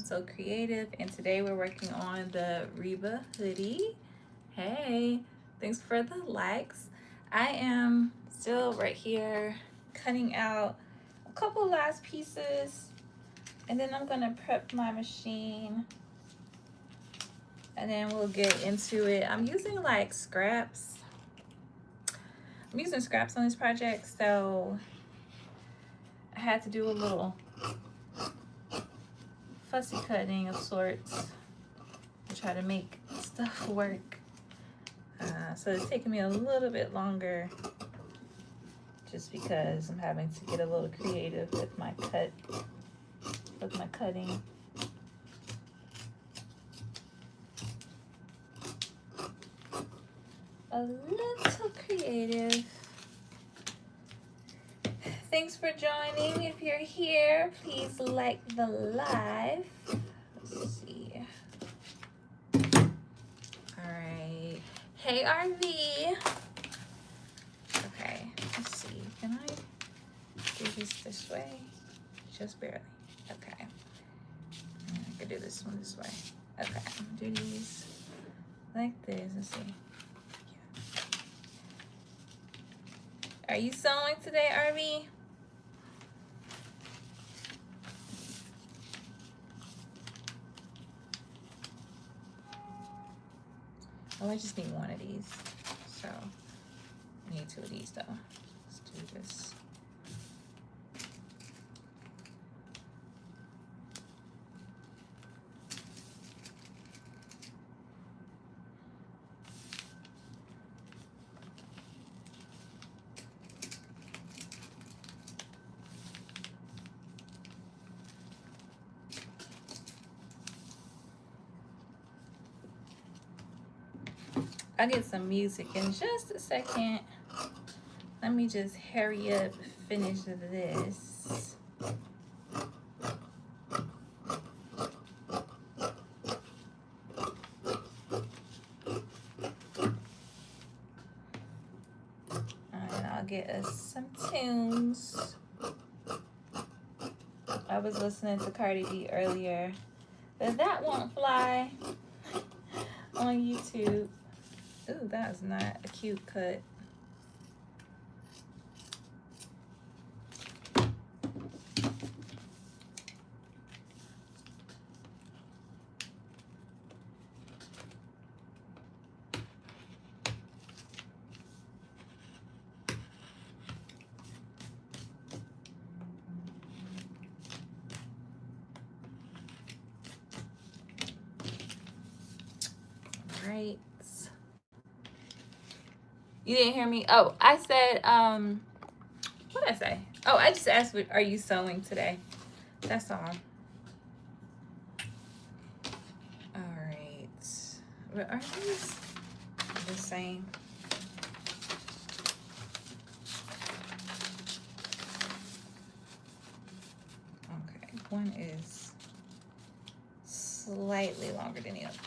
So Creative, and today we're working on the Reba hoodie. Hey, thanks for the likes. I am still right here cutting out a couple last pieces, and then I'm gonna prep my machine, and then we'll get into it. I'm using like scraps. I'm using scraps on this project, so I had to do a little fussy cutting of sorts to try to make stuff work. So it's taking me a little bit longer just because I'm having to get a little creative with my cutting. A little creative. Thanks for joining. If you're here, please like the live. Let's see. All right. Hey, RV. Okay, let's see. Can I do this way? Just barely. Okay. I could do this one this way. Okay, I'm gonna do these like this. Let's see. Are you sewing today, RV? Oh, I just need one of these. So I need two of these though. Let's do this. I'll get some music in just a second. Let me just hurry up, finish this. And I'll get us some tunes. I was listening to Cardi B earlier, but that won't fly on YouTube. Ooh, that is not a cute cut. Right. You didn't hear me? Oh, I said, what did I say? Oh, I just asked, are you sewing today? That's all. All right. But are these the same? Okay, one is slightly longer than the other.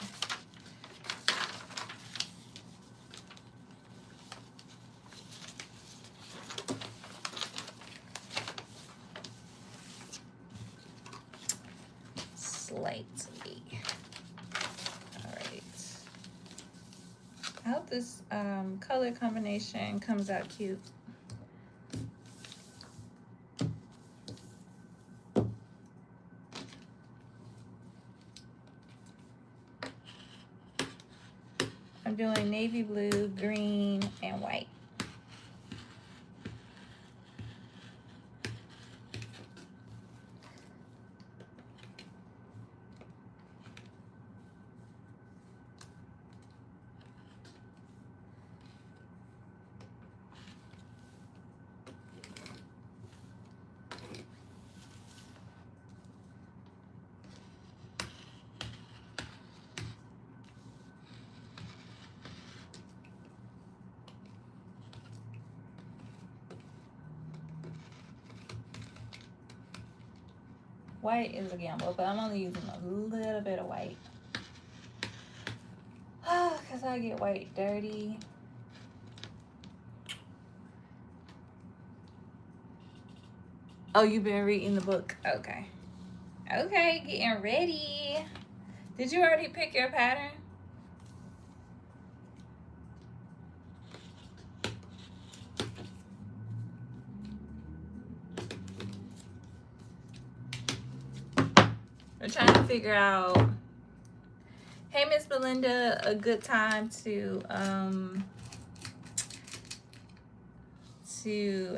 Slightly. All right. I hope this color combination comes out cute. I'm doing navy blue, green, and white. White is a gamble, but I'm only using a little bit of white. Because I get white dirty. Oh, you've been reading the book? Okay. Okay, getting ready. Did you already pick your pattern? We're trying to figure out, hey Miss Belinda, a good time to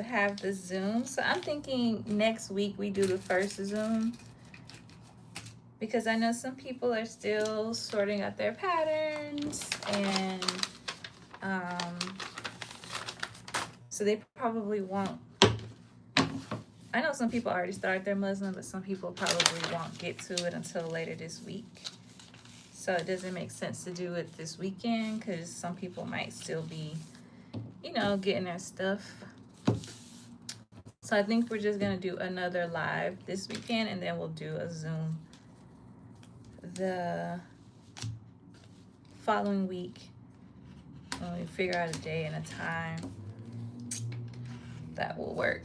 have the Zoom. So I'm thinking next week we do the first Zoom, because I know some people are still sorting out their patterns, and so they probably won't. I know some people already started their muslin, but some people probably won't get to it until later this week. So it doesn't make sense to do it this weekend, because some people might still be, you know, getting their stuff. So I think we're just gonna do another live this weekend, and then we'll do a Zoom the following week when we figure out a day and a time that will work.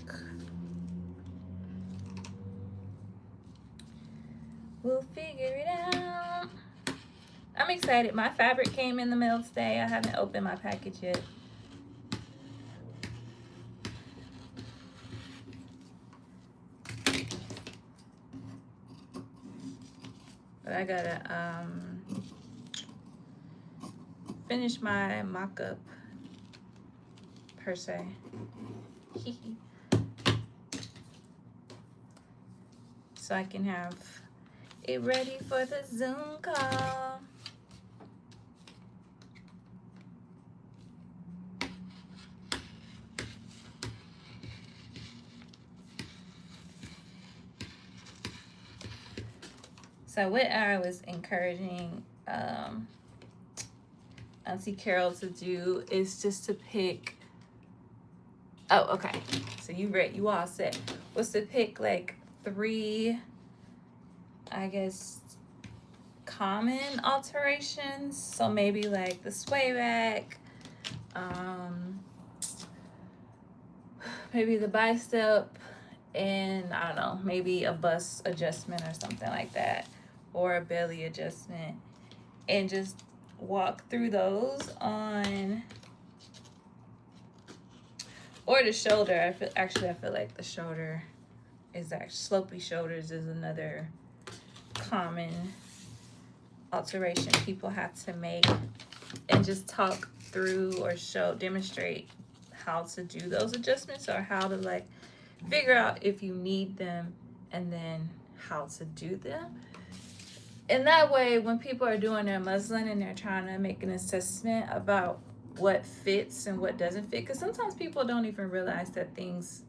We'll figure it out. I'm excited. My fabric came in the mail today. I haven't opened my package yet. But I gotta finish my mock-up per se. So I can have it ready for the Zoom call. So what I was encouraging Auntie Carol to do is just to pick, oh, okay. So you all said, was to pick like 3, I guess, common alterations. So maybe like the sway back, maybe the bicep, and I don't know, maybe a bust adjustment or something like that, or a belly adjustment, and just walk through those on, or the shoulder. I feel like the shoulder is slopey shoulders is another common alteration people have to make, and just talk through or demonstrate how to do those adjustments, or how to like figure out if you need them, and then how to do them. And that way, when people are doing their muslin and they're trying to make an assessment about what fits and what doesn't fit, because sometimes people don't even realize that things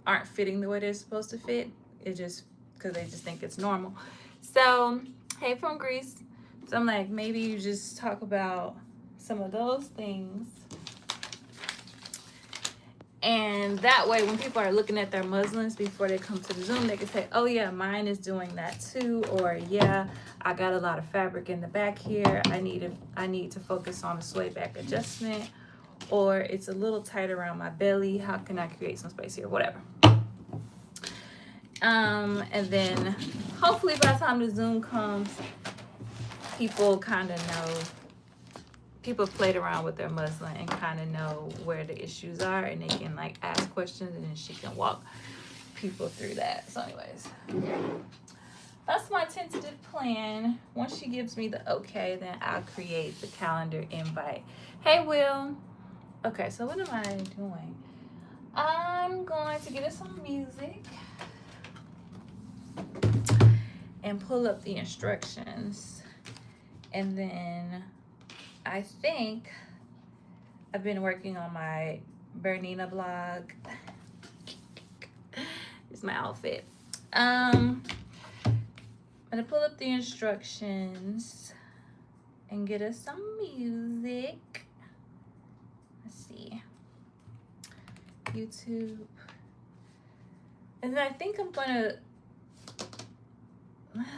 aren't fitting the way they're supposed to fit. It just because they just think it's normal. So, hey from Greece. So I'm like, maybe you just talk about some of those things. And that way, when people are looking at their muslins before they come to the Zoom, they can say, oh yeah, mine is doing that too. Or yeah, I got a lot of fabric in the back here. I need to focus on a sway back adjustment. Or it's a little tight around my belly. How can I create some space here? Whatever. And then hopefully by the time the Zoom comes, people kind of know, people played around with their muslin and kind of know where the issues are, and they can like ask questions, and then she can walk people through that. So anyways, that's my tentative plan. Once she gives me the okay, then I'll create the calendar invite. Hey Will. Okay, so what am I doing? I'm going to get us some music and pull up the instructions, and then I think I've been working on my Bernina blog. It's my outfit. I'm gonna pull up the instructions and get us some music. Let's see. YouTube. And then I think I'm gonna,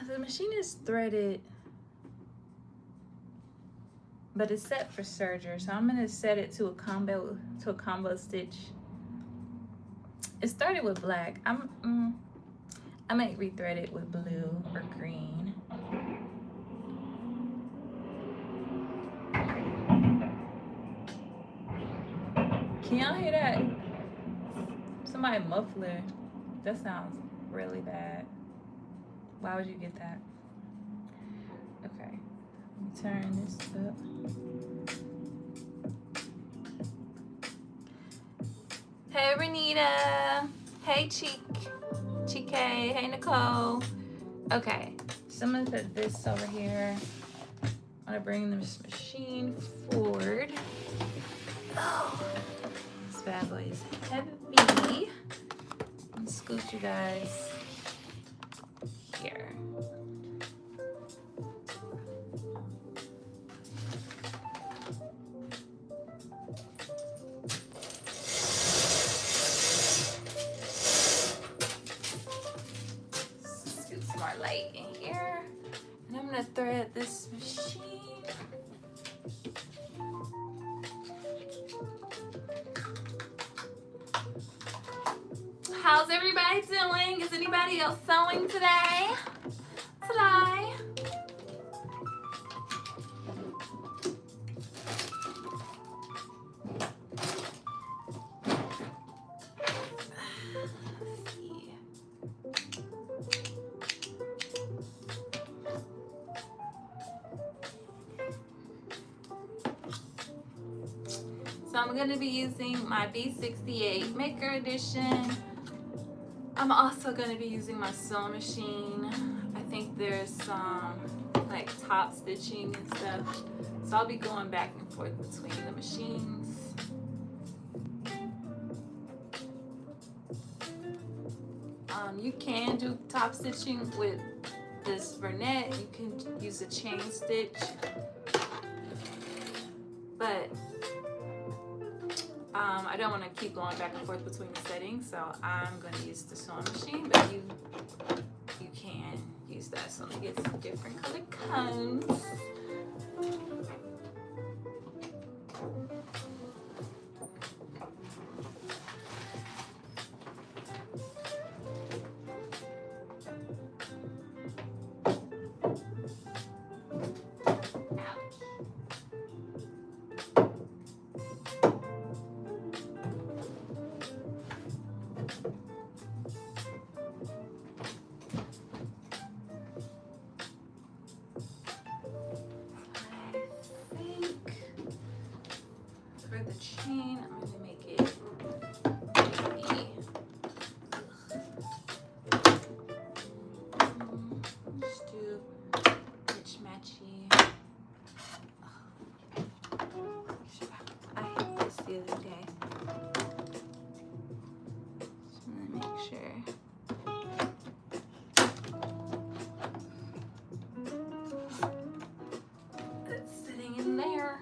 the machine is threaded, but it's set for serger, so I'm gonna set it to a combo stitch. It started with black. I might rethread it with blue or green. Can y'all hear that? Somebody muffler. That sounds really bad. Why would you get that? Okay. Let me turn this up. Hey Renita. Hey Chike. Hey Nicole. Okay. So I'm gonna put this over here. I'm gonna bring this machine forward. Oh, this bad boy is heavy. And scoot you guys here. Scoot some more light in here. And I'm gonna thread this machine. How's everybody doing? Is anybody else sewing today? So I'm going to be using my B68 Maker Edition. I'm also going to be using my sewing machine. I think there's some like top stitching and stuff. So I'll be going back and forth between the machines. You can do top stitching with this Bernette. You can use a chain stitch. But I don't want to keep going back and forth between the settings, so I'm going to use the sewing machine, but you can use that. So let me get some different colored cones. Chain, I'm going to make it maybe, just do match matchy. I hit this the other day. Just want to make sure. It's sitting in there.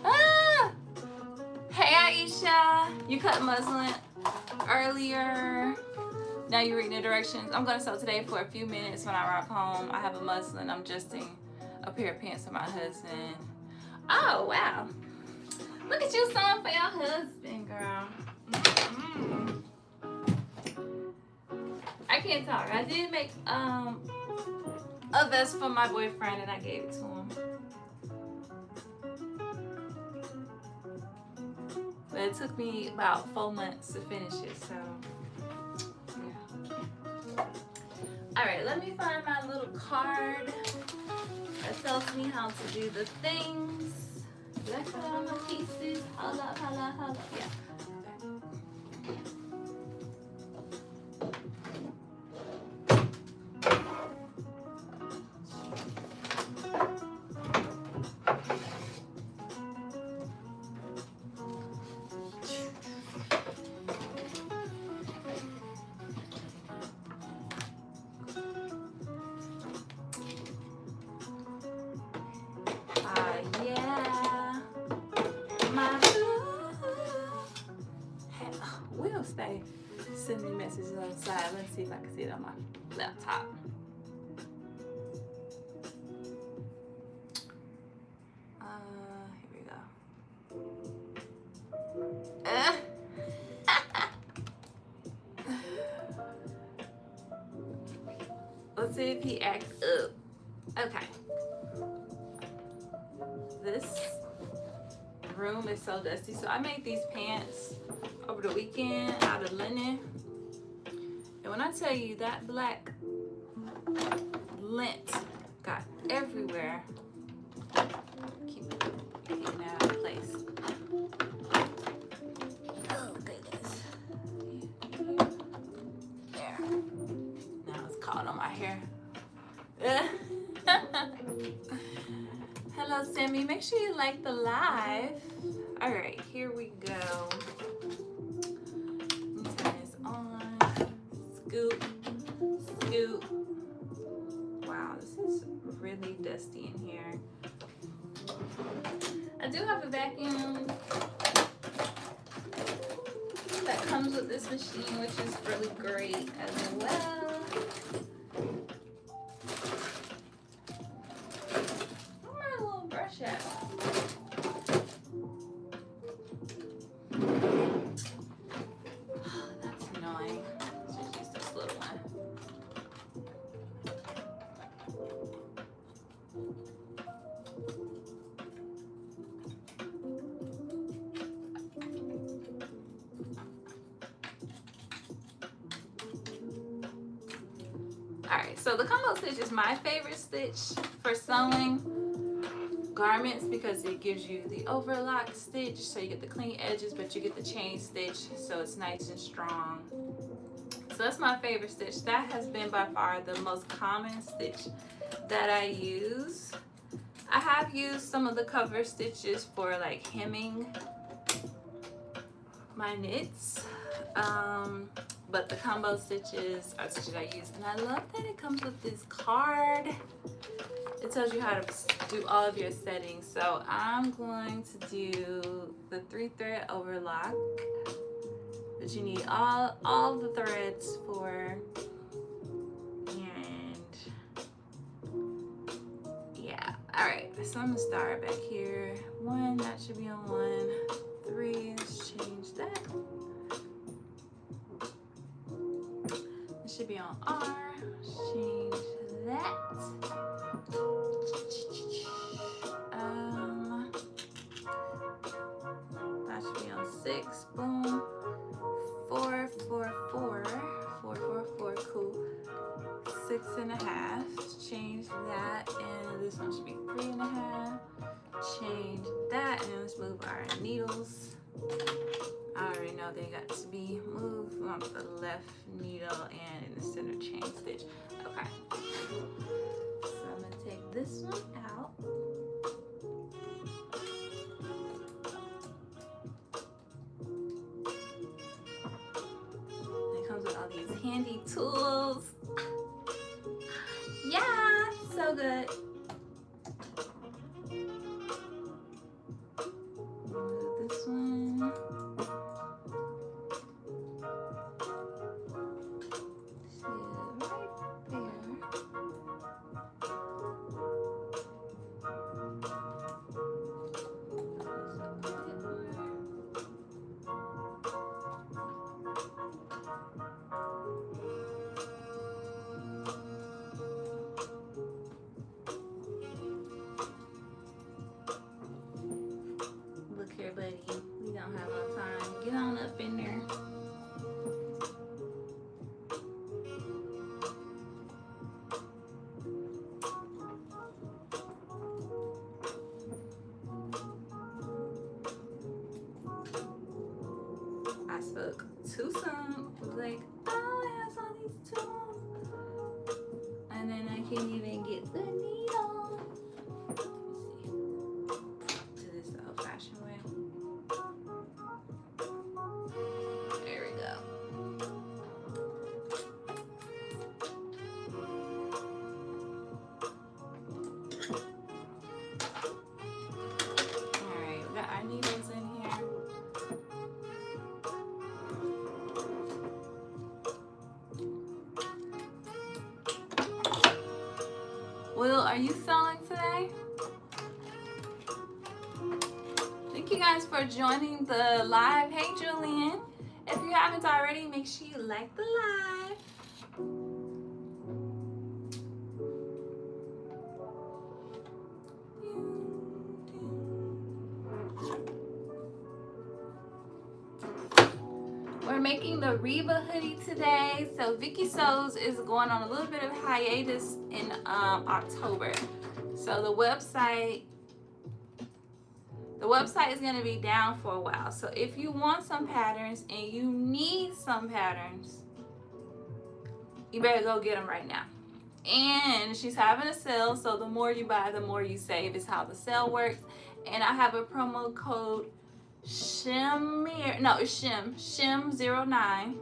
Ah. Hey Aisha, you cut muslin earlier. Now you're reading the directions. I'm gonna sew today for a few minutes when I arrive home. I have a muslin. I'm adjusting a pair of pants for my husband. Oh wow! Look at you sewing for your husband, girl. I can't talk. I did make a vest for my boyfriend and I gave it to him. But it took me about 4 months to finish it, so yeah. Alright, let me find my little card that tells me how to do the things. Did I cut all my pieces? Hold up. Yeah. send me messages outside. Let's see if I can see it on my laptop. Here we go. Let's see if he acts up. Okay. This room is so dusty. So I made these pants over the weekend out of linen. And when I tell you that black lint got everywhere, keep it out of place. Oh goodness. There. Now it's caught on my hair. Hello, Sammy. Make sure you like the live. All right, here we go. Let me turn this on. Scoop, scoop. Wow, this is really dusty in here. I do have a vacuum that comes with this machine, which is really great as well. At? Oh, that's annoying. Let's just use this little one. Alright, so the combo stitch is my favorite stitch for sewing garments because it gives you the overlock stitch, so you get the clean edges, but you get the chain stitch, so it's nice and strong. So that's my favorite stitch. That has been by far the most common stitch that I use. I have used some of the cover stitches for like hemming my knits, but the combo stitches are stitches I use, and I love that it comes with this card. It tells you how to do all of your settings. So I'm going to do the 3-thread overlock, but you need all the threads for, and yeah. All right, so I'm gonna start back here. 1, that should be on 1. 3, let's change that. It should be on R, change that. That should be on 6. Boom. 4, 4, 4, 4, 4, 4. Cool. 6.5. Change that, and this one should be 3.5. Change that, and let's move our needles. I already know they got to be moved. We want the left needle and in the center chain stitch. Okay. So I'm gonna take this one out. It comes with all these handy tools. Yeah, so good. Move this one. Look here, buddy. We don't have no time. Get on up in there. I spoke too soon. I was like, oh, it has all these tools. And then I can't even get the needle. Let me see. Do this the old-fashioned way. There we go. All right, we got our needles in here. Will, are you sewing today? Thank you guys for joining the live. Hey, Julian. If you haven't already, make sure you like the live. We're making the Reba hoodie today. So Viki Sews is going on a little bit of hiatus in October. So the website is going to be down for a while. So if you want some patterns and you need some patterns, you better go get them right now. And she's having a sale, so the more you buy, the more you save is how the sale works. And I have a promo code Shim09.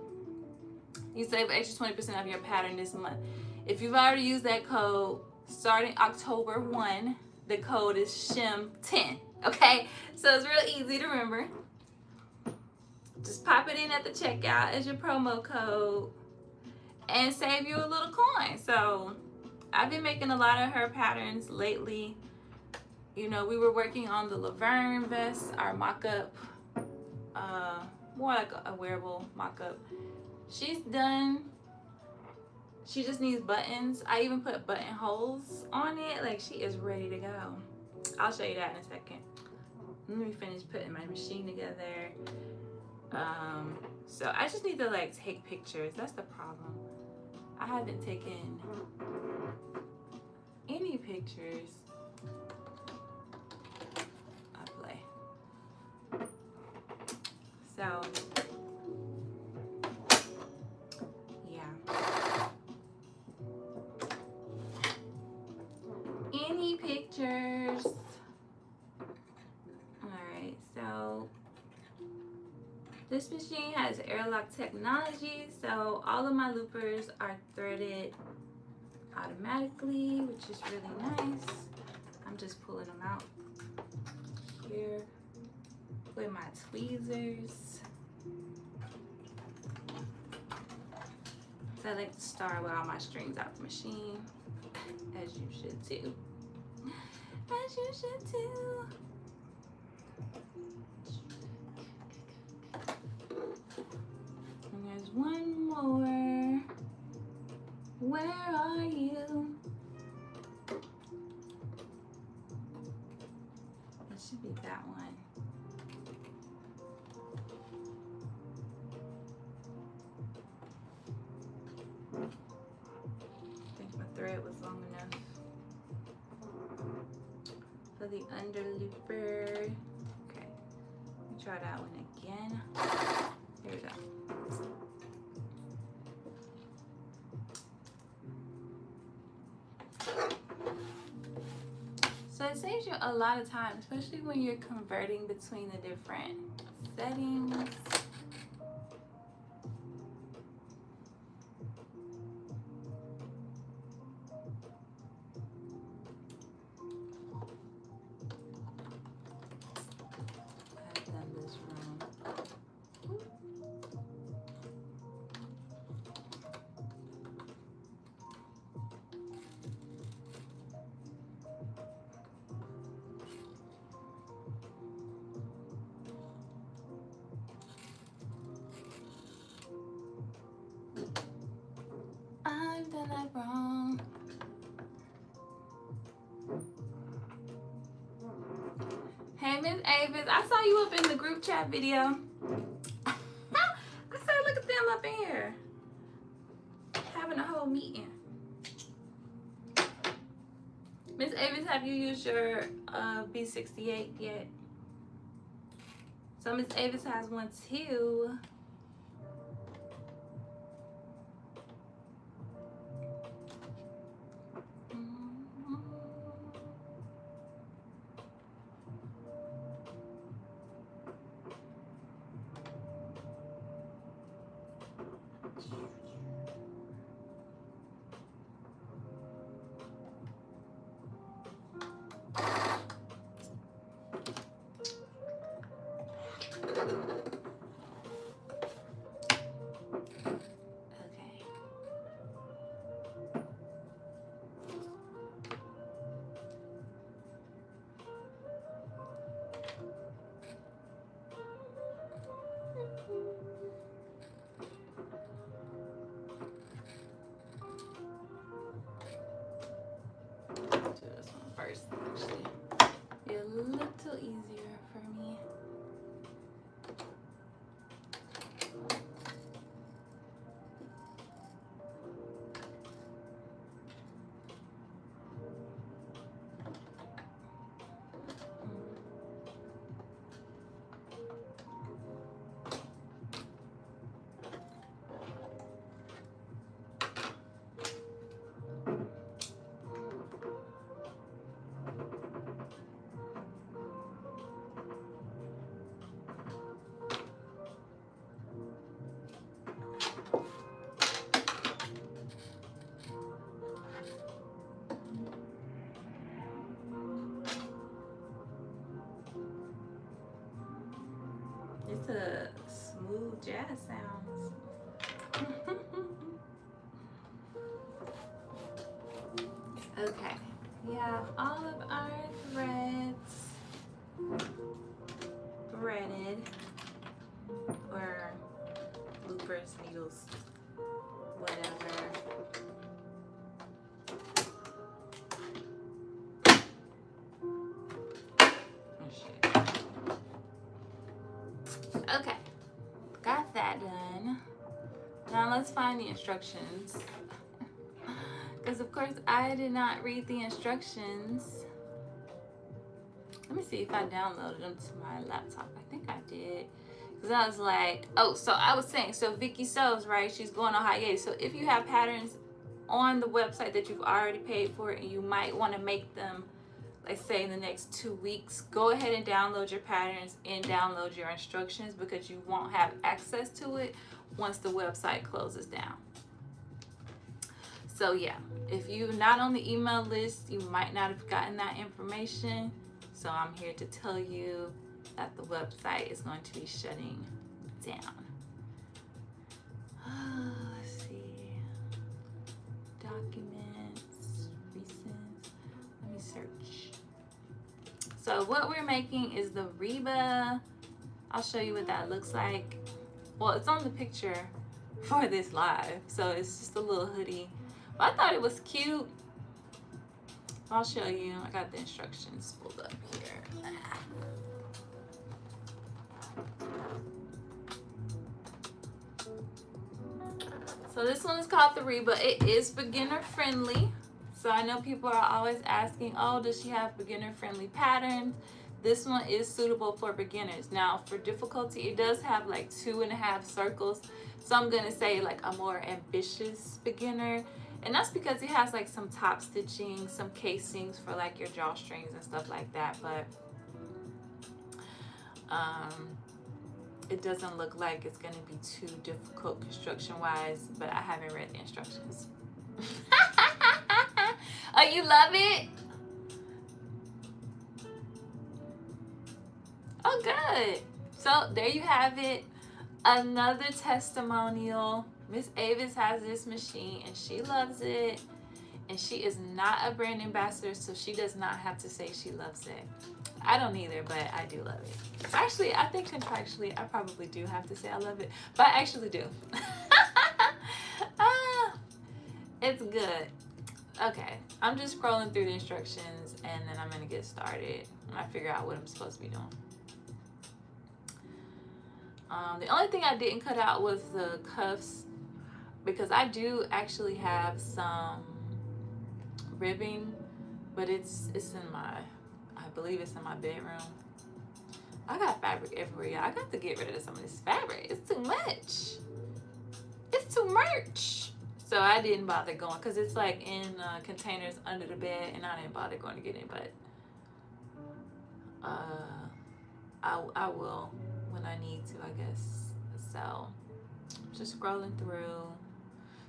You save an extra 20% of your pattern this month. If you've already used that code, starting October 1, the code is Shim10. Okay, so it's real easy to remember. Just pop it in at the checkout as your promo code and save you a little coin. So I've been making a lot of her patterns lately. You know, we were working on the Laverne vest, our mock-up, more like a wearable mock-up. She's done. She just needs buttons. I even put buttonholes on it. Like, she is ready to go. I'll show you that in a second. Let me finish putting my machine together. So I just need to like take pictures. That's the problem. I haven't taken any pictures. I play. So yeah. Any pictures? Alright, so this machine has airlock technology, so all of my loopers are threaded automatically, which is really nice. I'm just pulling them out here with my tweezers. So I like to start with all my strings out the machine, as you should too. As you should too. And there's one more. Where are you? It should be that one. I think my thread was long enough for the under looper. Okay, let me try that one again. Here we go. So it saves you a lot of time, especially when you're converting between the different settings. I've done this wrong. I've done that wrong. Hey, Miss Avis, I saw you up in the group chat video. I said, look at them up in here. Having a whole meeting. Miss Avis, have you used your B68 yet? So Miss Avis has one too. first, actually. Be a little easier for me. It's a smooth jazz sounds. Okay, we have all of our threads threaded, or loopers, needles, whatever. Oh, shit. Okay, got that done. Now let's find the instructions. Because of course I did not read the instructions. Let me see if I downloaded them to my laptop. I think I did. Because I was like, oh, so I was saying, so Viki Sews, right? She's going on hiatus. So if you have patterns on the website that you've already paid for and you might want to make them, let's say in the next 2 weeks, go ahead and download your patterns and download your instructions, because you won't have access to it once the website closes down. So yeah, if you're not on the email list, you might not have gotten that information. So I'm here to tell you that the website is going to be shutting down. Let's see. Documents, recent. Let me search. So what we're making is the Reba. I'll show you what that looks like. Well, it's on the picture for this live. So it's just a little hoodie. But I thought it was cute. I'll show you. I got the instructions pulled up here. So this one is called the Reba. It is beginner friendly. So I know people are always asking, oh, does she have beginner friendly patterns? This one is suitable for beginners. Now for difficulty, it does have like 2.5 circles. So I'm gonna say like a more ambitious beginner. And that's because it has like some top stitching, some casings for like your drawstrings and stuff like that. But it doesn't look like it's gonna be too difficult construction wise, but I haven't read the instructions. Oh, you love it? Oh, good. So there you have it. Another testimonial. Miss Avis has this machine and she loves it. And she is not a brand ambassador, so she does not have to say she loves it. I don't either, but I do love it. Actually, I think contractually I probably do have to say I love it, but I actually do. It's good. Okay, I'm just scrolling through the instructions and then I'm gonna get started and I figure out what I'm supposed to be doing. The only thing I didn't cut out was the cuffs, because I do actually have some ribbing, but it's in my, I believe it's in my bedroom. I got fabric everywhere, y'all. I got to get rid of some of this fabric. It's too much. It's too much. So I didn't bother going, because it's like in containers under the bed, and I didn't bother going to get it, but I will when I need to, I guess. So just scrolling through.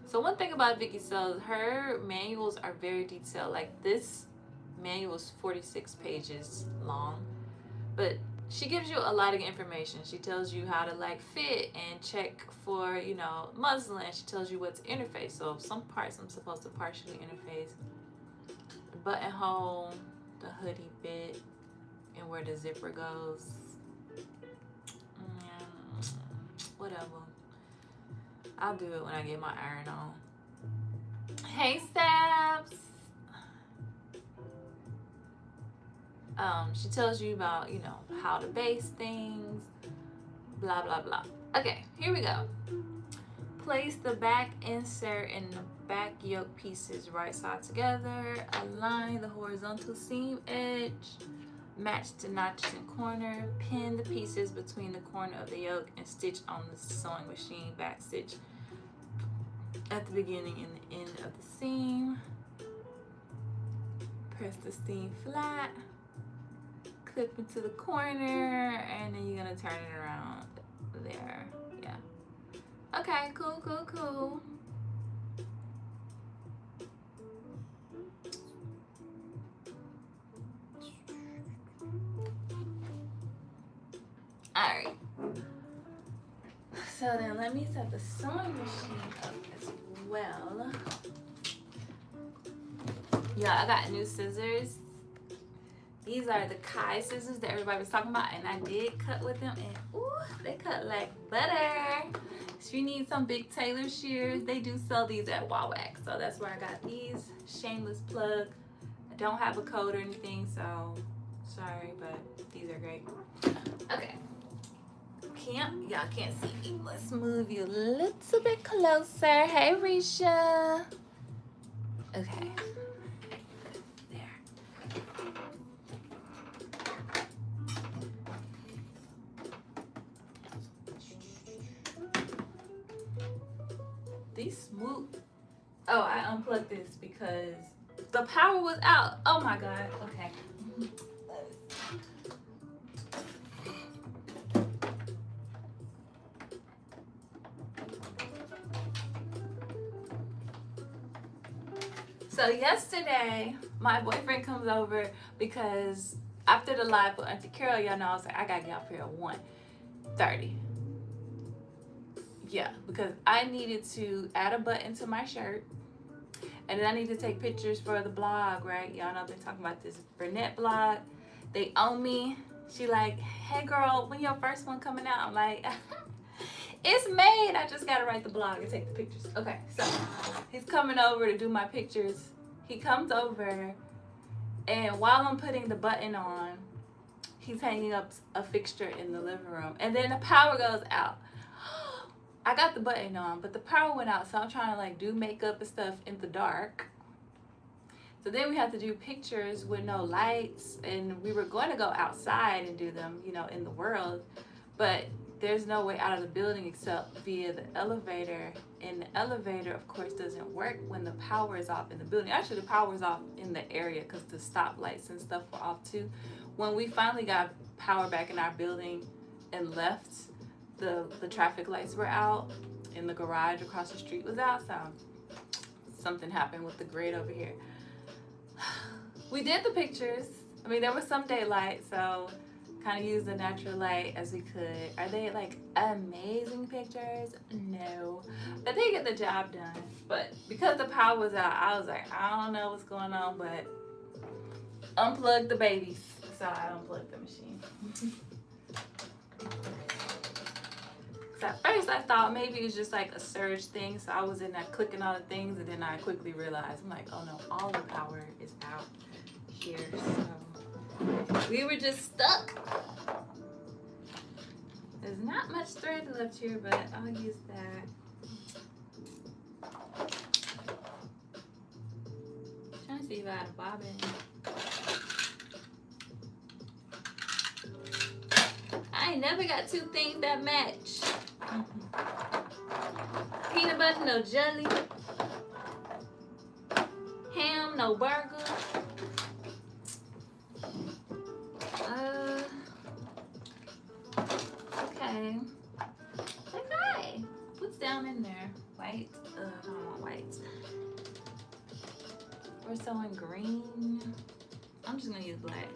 So one thing about Viki Sews, her manuals are very detailed. Like this manual is 46 pages long, but she gives you a lot of information. She tells you how to like fit and check for, you know, muslin. She tells you what to interface. So some parts I'm supposed to partially interface. The buttonhole, the hoodie bit, and where the zipper goes. Whatever. I'll do it when I get my iron on. Hey, Stabs. She tells you about, you know, how to base things, blah, blah, blah. Okay, here we go. Place the back insert and the back yoke pieces right side together. Align the horizontal seam edge. Match the notches in corner. Pin the pieces between the corner of the yoke and stitch on the sewing machine. Back stitch at the beginning and the end of the seam. Press the seam flat. Clip into the corner, and then you're gonna turn it around there. Yeah. Okay, cool, cool, cool. Alright. So then let me set the sewing machine up as well. Yeah, I got new scissors. These are the Kai scissors that everybody was talking about, and I did cut with them, and ooh, they cut like butter. If you need some big tailor shears, they do sell these at Wawax, so that's where I got these. Shameless plug. I don't have a code or anything, so sorry, but these are great. Okay. Y'all can't see me. Let's move you a little bit closer. Hey, Risha. Okay. These smooth. Oh, I unplugged this because the power was out. Oh my God. Okay. So yesterday, my boyfriend comes over because after the live with Auntie Carol, y'all know I was like, I gotta get off here at 1:30. Yeah, because I needed to add a button to my shirt, and then I need to take pictures for the blog, right? Y'all know I've been talking about this Burnett blog. They owe me. She like, hey girl, when your first one coming out? I'm like, it's made. I just gotta write the blog and take the pictures. Okay, so he's coming over to do my pictures. He comes over, and while I'm putting the button on, he's hanging up a fixture in the living room, and then the power goes out. I got the button on, but the power went out, so I'm trying to like do makeup and stuff in the dark. So then we had to do pictures with no lights, and we were going to go outside and do them, you know, in the world, but there's no way out of the building except via the elevator, and the elevator of course doesn't work when the power is off in the building. Actually, the power is off in the area because the stoplights and stuff were off too. When we finally got power back in our building and left, the traffic lights were out, and the garage across the street was out, so something happened with the grid over here. We did the pictures. I mean, there was some daylight, so kind of used the natural light as we could. Are they like amazing pictures? No, but they get the job done. But because the power was out, I was like, I don't know what's going on, but unplug the babies. So I unplugged the machine. So at first I thought maybe it was just like a surge thing, so I was in there clicking all the things, and then I quickly realized, I'm like, oh no, all the power is out here, so we were just stuck. There's not much thread left here, but I'll use that. Trying to see if I had a bobbin. I ain't never got two things that match. Peanut butter, no jelly. Ham, no burger. Okay. Okay. What's down in there? White? I don't want white. We're sewing green. I'm just gonna use black.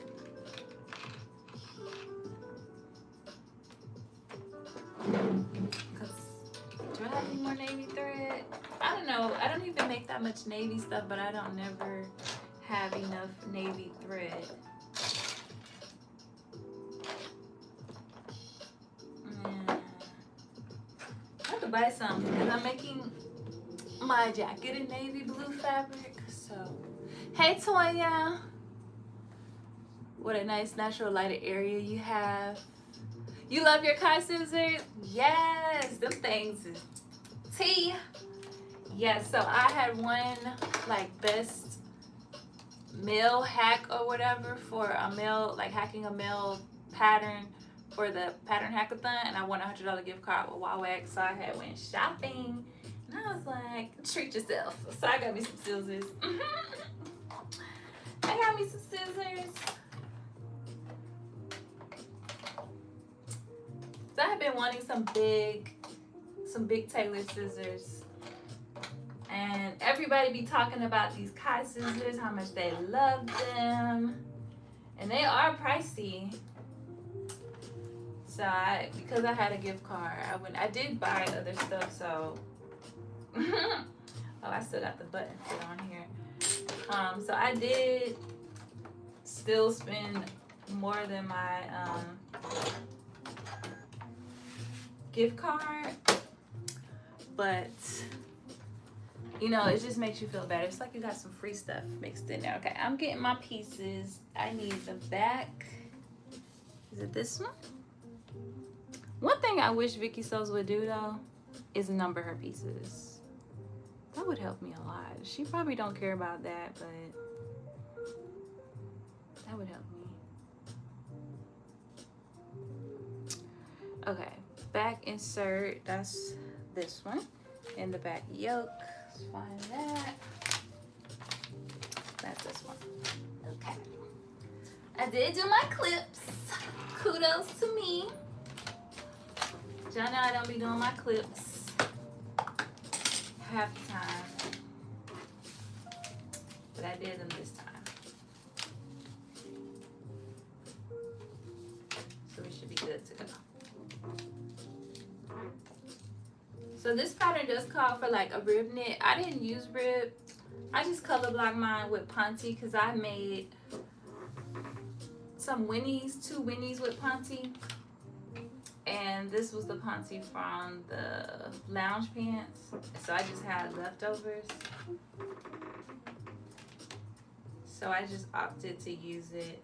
Do I have any more navy thread? I don't know. I don't even make that much navy stuff, but I don't never have enough navy thread. I have to buy some because I'm making my jacket in navy blue fabric. So, hey Toya. What a nice natural lighted area you have. You love your Kai scissors? Yes, them things is tea. Yes, so I had one like best mail hack or whatever for a mail, like hacking a mail pattern for the pattern hackathon, and I won a $100 gift card with Wowak, so I had went shopping, and I was like, treat yourself. So I got me some scissors. I got me some scissors. So I have been wanting some big tailored scissors, and everybody be talking about these Kai scissors, how much they love them, and they are pricey. So because I had a gift card, I did buy other stuff. So oh, I still got the button put on here. So I did still spend more than my gift card, but you know, it just makes you feel better. It's like you got some free stuff mixed in there. Okay, I'm getting my pieces. I need the back. Is it this one? One thing I wish Viki Sews would do though is number her pieces. That would help me a lot. She probably don't care about that, but that would help me. Okay, back insert, that's this one. And the back yoke, let's find that. That's this one. Okay. I did do my clips. Kudos to me. Y'all know I don't be doing my clips half the time, but I did them this time. So we should be good to go. So this pattern does call for like a rib knit. I didn't use rib. I just color blocked mine with Ponte because I made some winnies, 2 winnies with Ponte. And this was the Ponte from the lounge pants. So I just had leftovers. So I just opted to use it.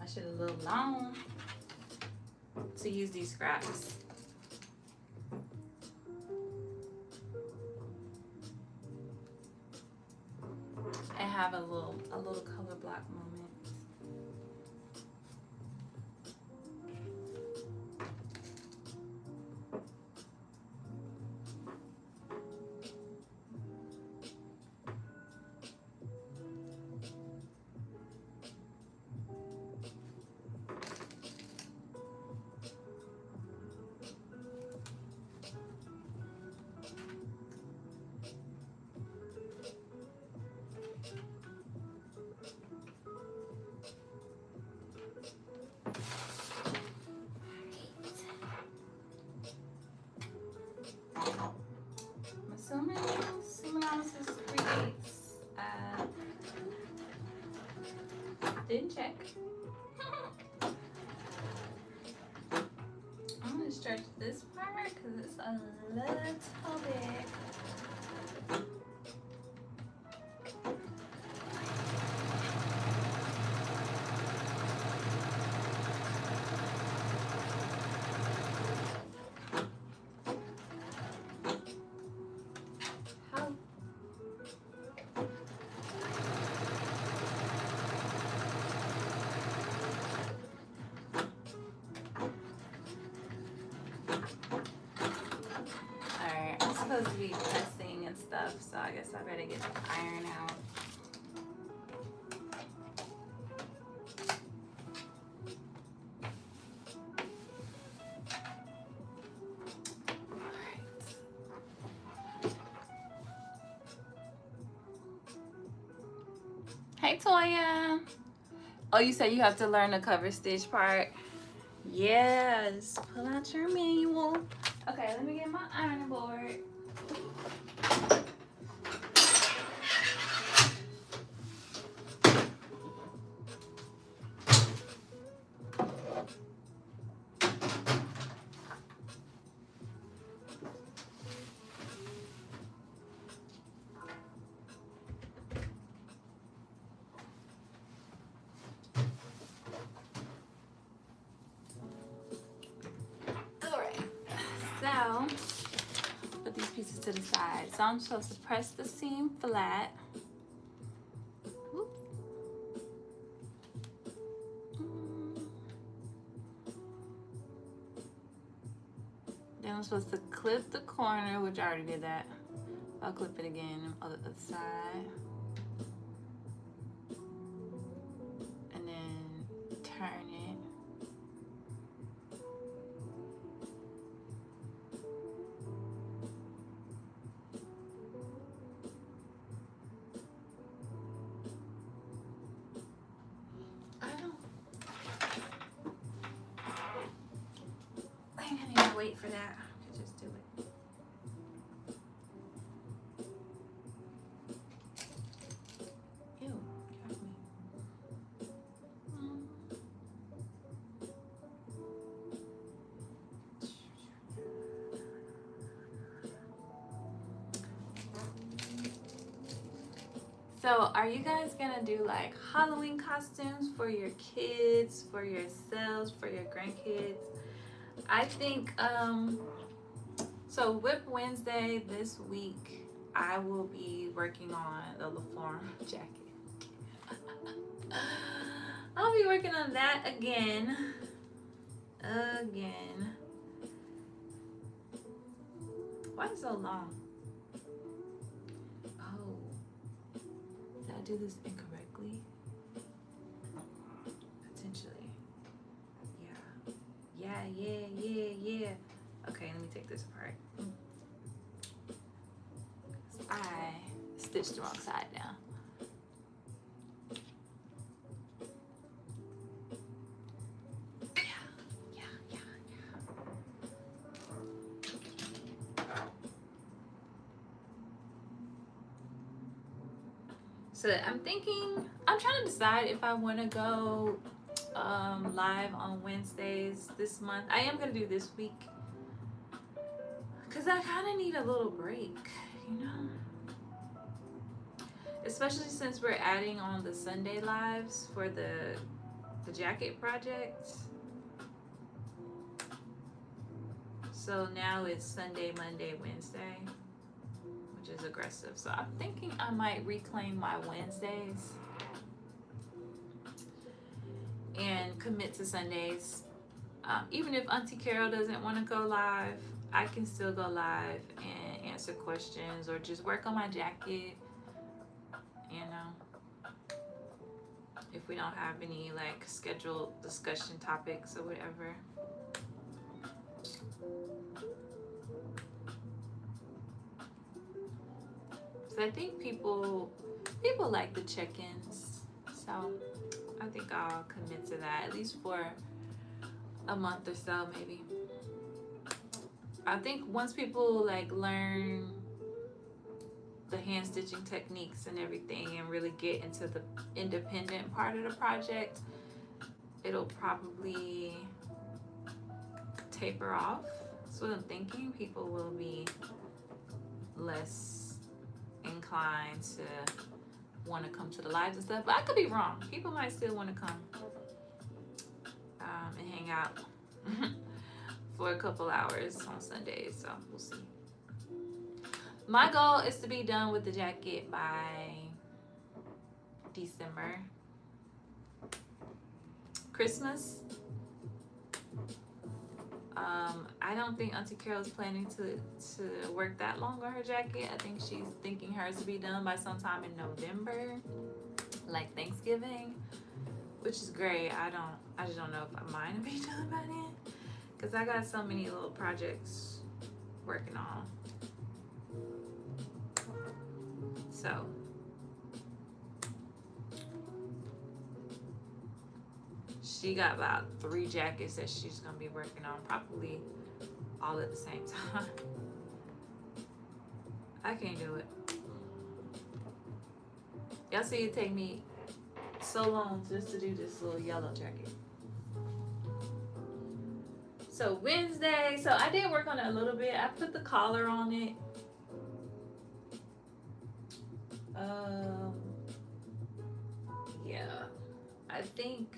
I should have a little long to use these scraps. And have a little color block moment. Assuming ounce is 3/8. Didn't check. I'm gonna stretch this part because it's a little big. Supposed to be pressing and stuff, so I guess I better get the iron out. Hey Toya. Oh, you said you have to learn the cover stitch part? Yes. Pull out your manual. Okay, let me get my ironing board. So put these pieces to the side. So I'm supposed to press the seam flat. Whoops. Then I'm supposed to clip the corner, which I already did that. I'll clip it again on the other side. And then turn it. I think I need to wait for that. I could just do it. Ew, got me. So are you guys gonna do like Halloween costumes for your kids, for yourselves, for your grandkids? I think so Whip Wednesday this week I will be working on the LaForme jacket. I'll be working on that again. Why is it so long? Did I do this incorrectly? Potentially. Yeah. Okay, let me take this apart. I stitched the wrong side now. Yeah. So I'm trying to decide if I want to go live on Wednesdays this month. I am going to do this week because I kind of need a little break, you know? Especially since we're adding on the Sunday lives for the jacket project. So now it's Sunday, Monday, Wednesday, which is aggressive. So I'm thinking I might reclaim my Wednesdays and commit to Sundays. Even if Auntie Carol doesn't want to go live, I can still go live and answer questions or just work on my jacket, you know, if we don't have any like scheduled discussion topics or whatever. So I think people like the check-ins, so I think I'll commit to that at least for a month or so, maybe. I think once people like learn the hand stitching techniques and everything and really get into the independent part of the project, it'll probably taper off. That's what I'm thinking. People will be less inclined to want to come to the lives and stuff, but I could be wrong. People might still want to come and hang out for a couple hours on Sundays, so we'll see. My goal is to be done with the jacket by December. Christmas. I don't think Auntie Carol's planning to work that long on her jacket. I think she's thinking hers to be done by sometime in November, like Thanksgiving, which is great. I just don't know if mine will be done by then, because I got so many little projects working on. So she got about 3 jackets that she's gonna be working on, probably all at the same time. I can't do it. Y'all see it take me so long just to do this little yellow jacket. So Wednesday, so I did work on it a little bit. I put the collar on it. Yeah, I think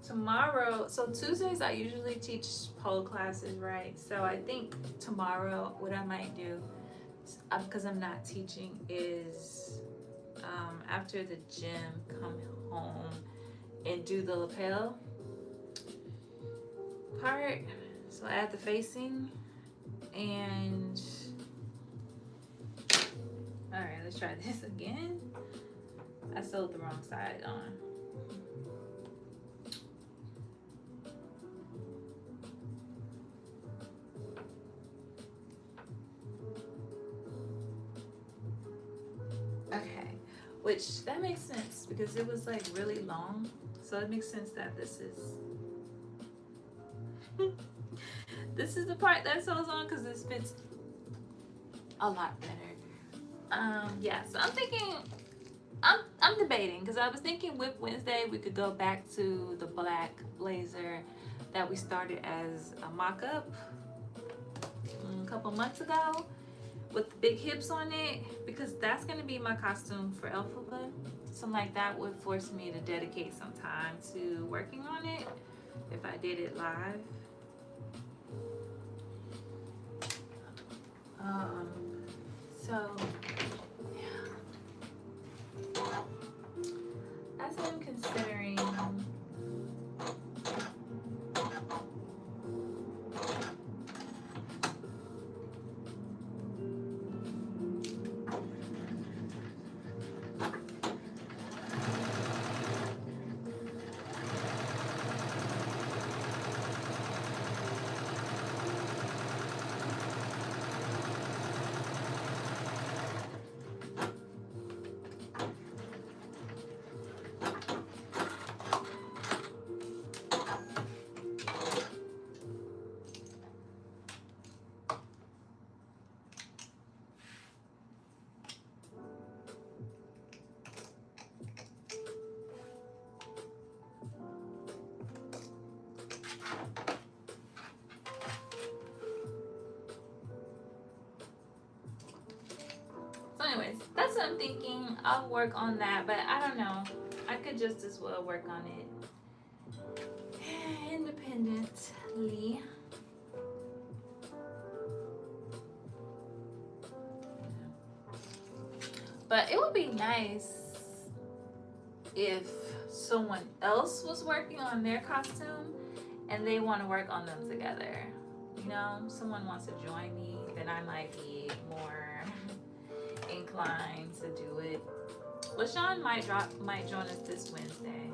tomorrow, so Tuesdays I usually teach pole classes, right? So I think tomorrow what I might do, because I'm not teaching, is after the gym, come home and do the lapel part. So add the facing, and all right, let's try this again. I sewed the wrong side on. Okay, which that makes sense because it was like really long, so it makes sense that this is this is the part that sews on because this fits a lot better. Yeah, so I'm thinking, I'm debating because I was thinking with Wednesday we could go back to the black blazer that we started as a mock-up a couple months ago with the big hips on it, because that's going to be my costume for Elphaba. Something like that would force me to dedicate some time to working on it if I did it live. So yeah, as I'm considering anyways, that's what I'm thinking. I'll work on that, but I don't know. I could just as well work on it independently. But it would be nice if someone else was working on their costume and they want to work on them together. You know, someone wants to join me, then I might be more inclined to do it. LaShawn might join us this Wednesday.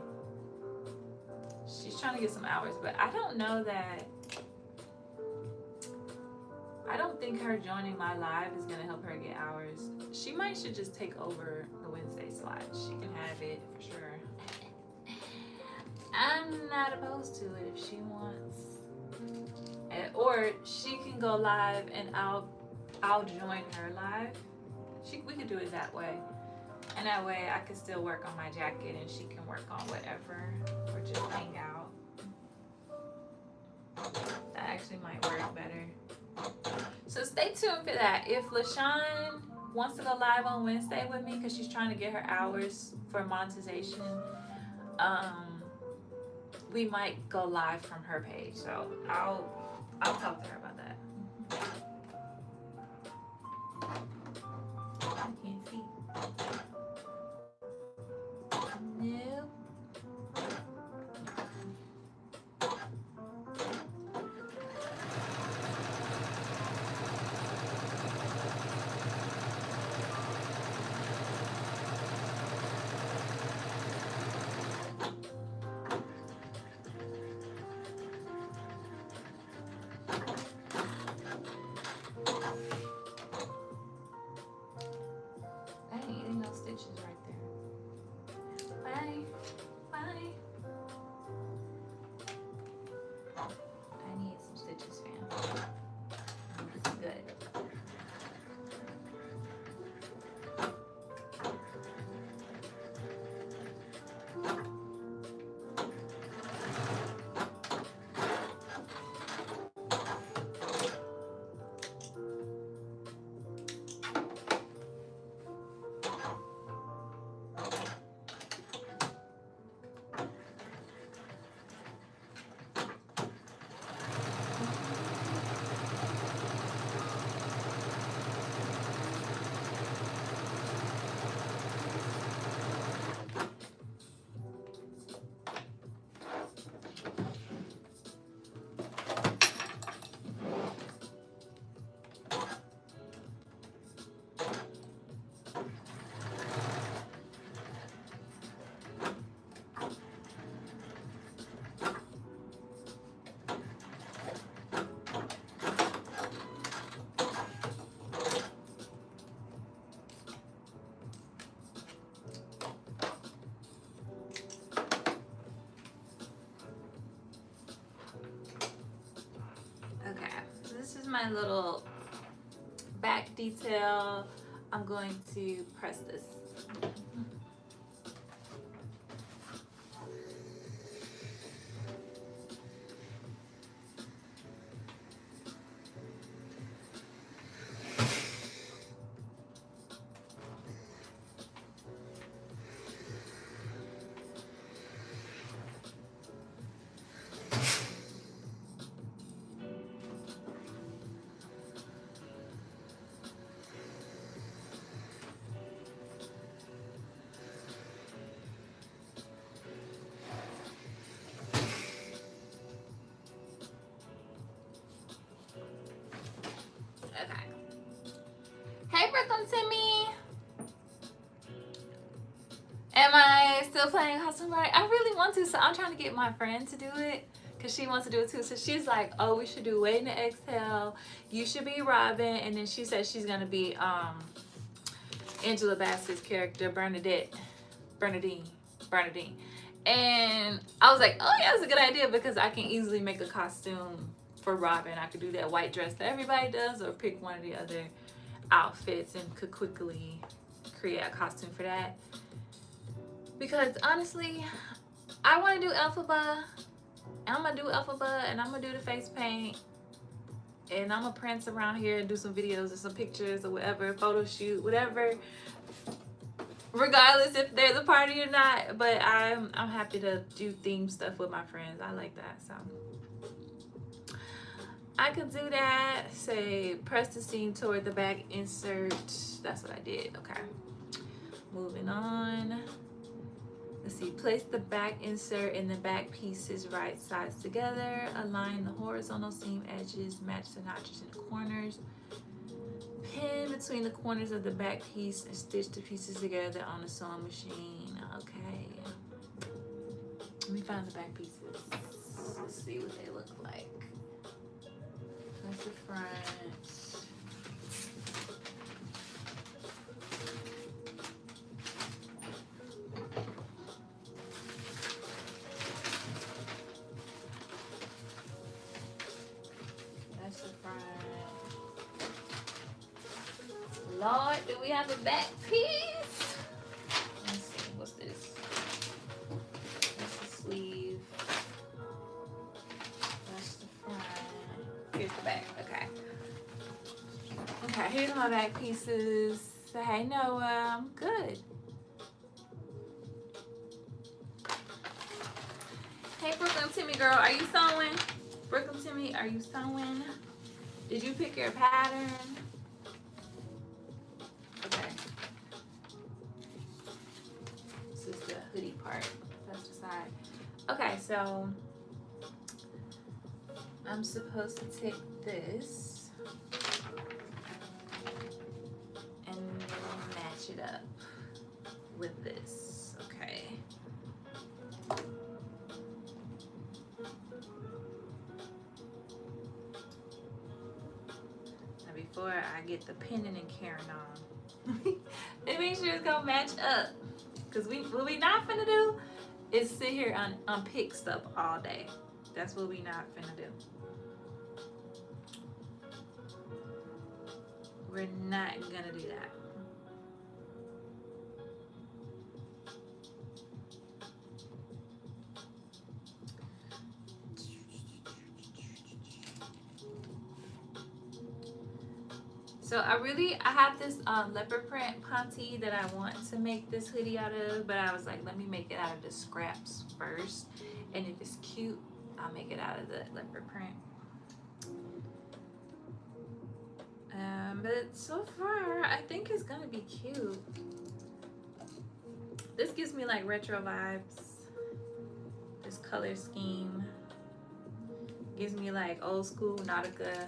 She's trying to get some hours, but I don't know that. I don't think her joining my live is gonna help her get hours. She should just take over the Wednesday slot. She can have it for sure. I'm not opposed to it if she wants. Or she can go live and I'll join her live. We could do it that way. And that way I can still work on my jacket and she can work on whatever, or just hang out. That actually might work better. So stay tuned for that. If LaShawn wants to go live on Wednesday with me because she's trying to get her hours for monetization, we might go live from her page. So I'll talk to her about that. I can't see. Nope. my little back detail. I'm going to press this. Okay. Hey, Brooklyn Timmy. Am I still playing costume party? I really want to, so I'm trying to get my friend to do it because she wants to do it too. So she's like, oh, we should do Waiting to Exhale. You should be Robin. And then she said she's going to be Angela Bassett's character, Bernadine. And I was like, oh, yeah, that's a good idea because I can easily make a costume for Robin. I could do that white dress that everybody does or pick one of the other outfits and could quickly create a costume for that. Because honestly, I want to do Elphaba. I'm going to do Elphaba and I'm going to do the face paint. And I'm going to prance around here and do some videos and some pictures or whatever, photo shoot, whatever. Regardless if there's a party or not. But I'm happy to do theme stuff with my friends. I like that. So I could do that. Say, press the seam toward the back, insert. That's what I did. Okay. Moving on. Let's see. Place the back insert and the back pieces right sides together. Align the horizontal seam edges. Match the notches in the corners. Pin between the corners of the back piece and stitch the pieces together on the sewing machine. Okay. Let me find the back pieces. Let's see what they look like. That's the front. That's the front. Lord, do we have a back piece? Let's see, what's this? That's the sleeve. That's the front. Here's the back, okay. Okay, here's my back pieces. Say hey Noah, I'm good. Hey Brooklyn Timmy girl, are you sewing? Brooklyn Timmy, are you sewing? Did you pick your pattern? Okay. This is the hoodie part. That's the side. Okay, so I'm supposed to take this and match it up with this. Okay. Now before I get the pinning and carrying on, and make sure it's gonna match up. Cause what we not finna do is sit here and unpick stuff all day. That's what we not finna do. We're not gonna do that. So I have this leopard print ponte that I want to make this hoodie out of, but I was like, let me make it out of the scraps first. And if it's cute, I'll make it out of the leopard print. But so far, I think it's gonna be cute. This gives me like retro vibes. This color scheme gives me like old school Nautica.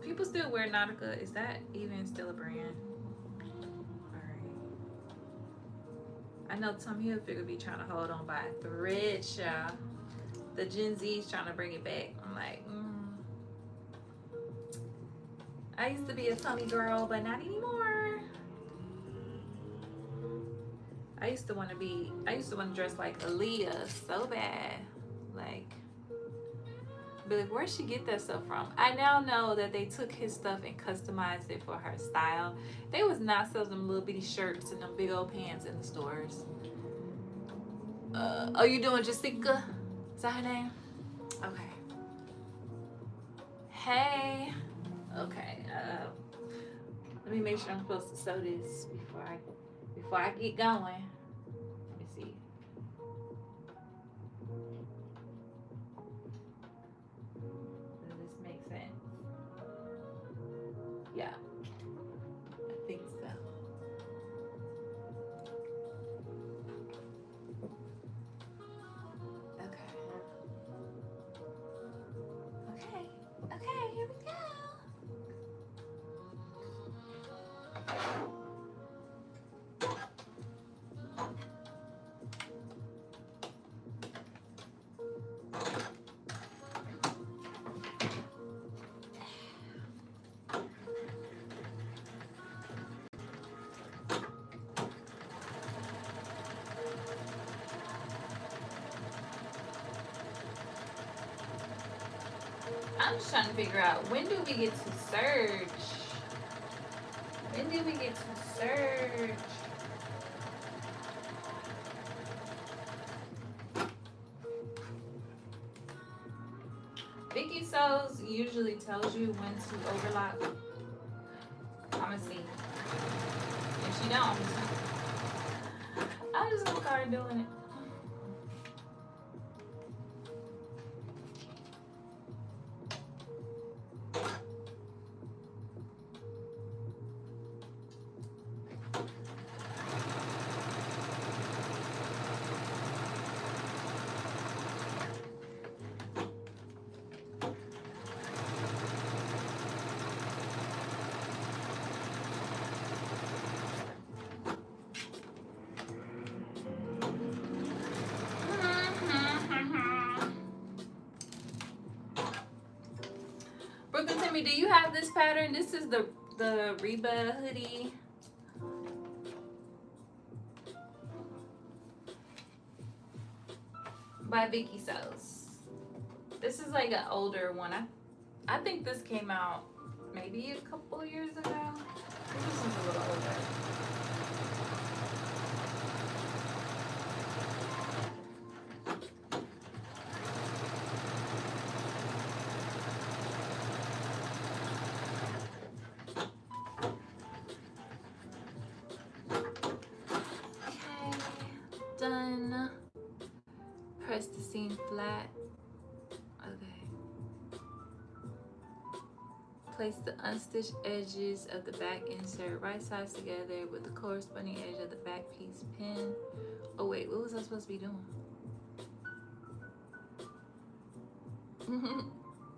People still wear Nautica. Is that even still a brand? I know Tom Hilfiger be trying to hold on by a thread, y'all. The Gen Z's trying to bring it back. I'm like, I used to be a Tommy girl, but not anymore. I used to want to dress like Aaliyah so bad. Like, but like, where'd she get that stuff from? I now know that they took his stuff and customized it for her style. They was not selling them little bitty shirts and them big old pants in the stores. Oh, you doing Jessica? Is that her name? Okay. Hey. Okay. Let me make sure I'm supposed to sew this before I get going. Let me see. Does this make sense? Yeah, I think so. Okay. Okay, here we go. I'm just trying to figure out, when do we get to surge? When do we get to surge? Viki Sews usually tells you when to overlap. I'ma see. If she don't, I'm just gonna start doing it. Brooklyn Timmy, do you have this pattern? This is the Reba hoodie. By Viki Sews. This is like an older one. I think this came out maybe a couple years ago. This one's a little older. Done. Press the seam flat. Okay. Place the unstitched edges of the back insert right sides together with the corresponding edge of the back piece pin. Oh wait, what was I supposed to be doing?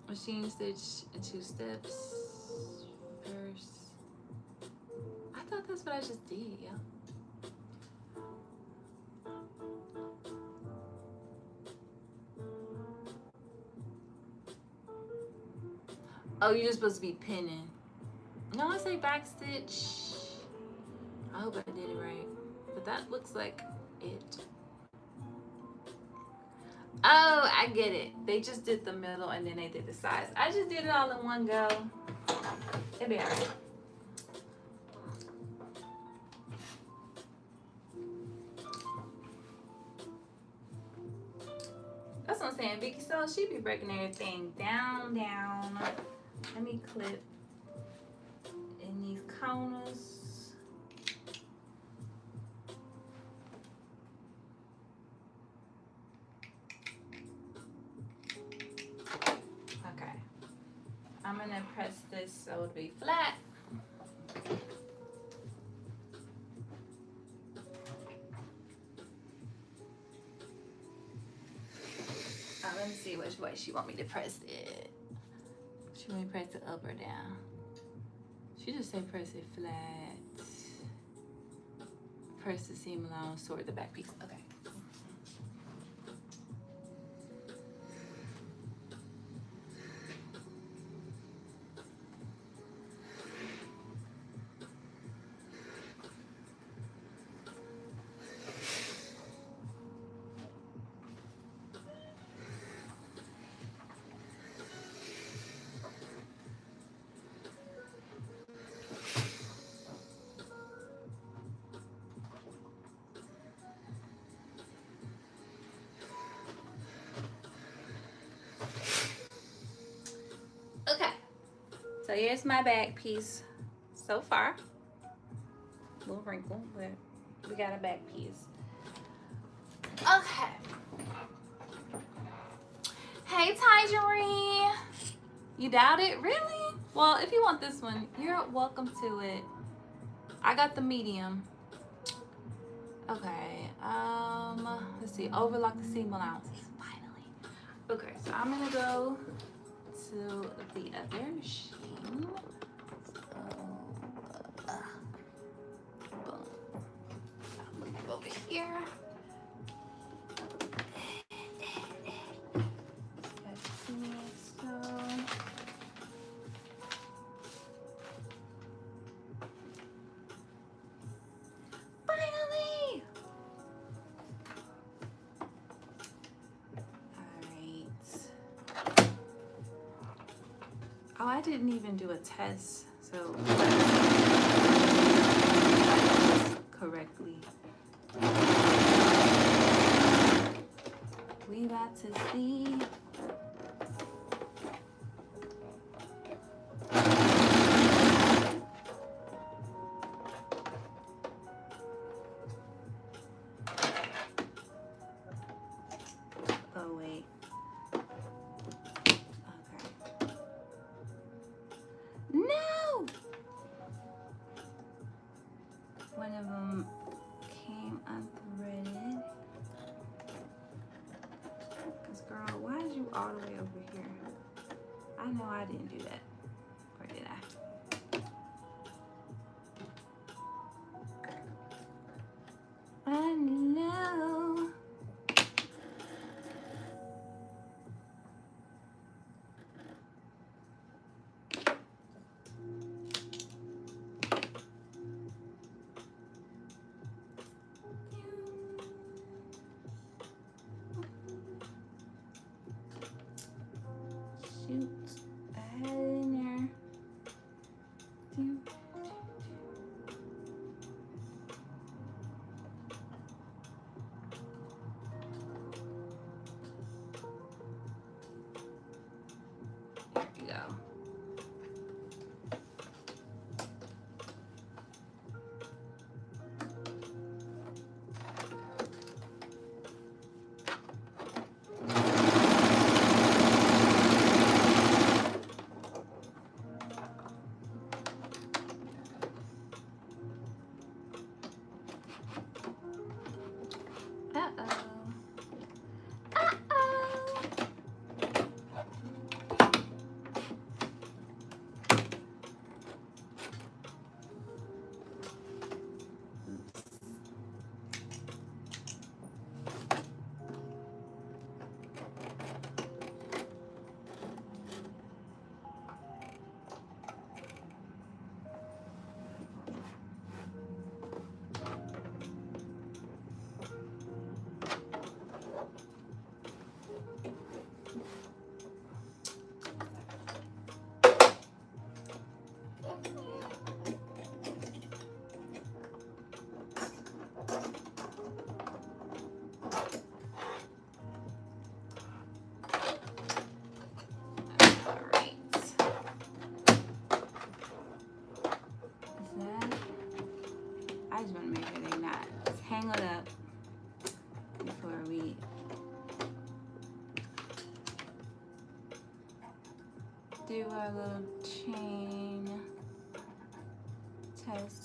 Machine stitch in 2 steps. First. I thought that's what I just did, yeah. Oh, you're just supposed to be pinning. No, I say back stitch. I hope I did it right. But that looks like it. Oh, I get it. They just did the middle and then they did the sides. I just did it all in one go. It'll be alright. That's what I'm saying. Viki Sews, she be breaking everything down. Let me clip in these corners. Okay. I'm gonna press this so it'll be flat. Let me see which way she want me to press it. She want me to press it up or down? She just say press it flat. Press the seam along toward the back piece. Okay. there's my back piece so far. A little wrinkle, but we got a back piece. Okay. Hey, Tangerine. You doubt it? Really? Well, if you want this one, you're welcome to it. I got the medium. Okay. Let's see. Overlock the seam allowances. Finally. Okay, so I'm gonna go to the other machine. Boom. I'll move over here. Finally! Alright. Oh, I didn't even do a test, so correctly. We about to see. Oh wait. Okay. No! One of them came unthreaded. Cause girl, why is you all the way over here? I know I didn't do that. Or did I? I know. Shoot, I had it in there. There we go. Uh-oh. Uh-oh. I just want to make sure they're not tangled up before we do our little chain test.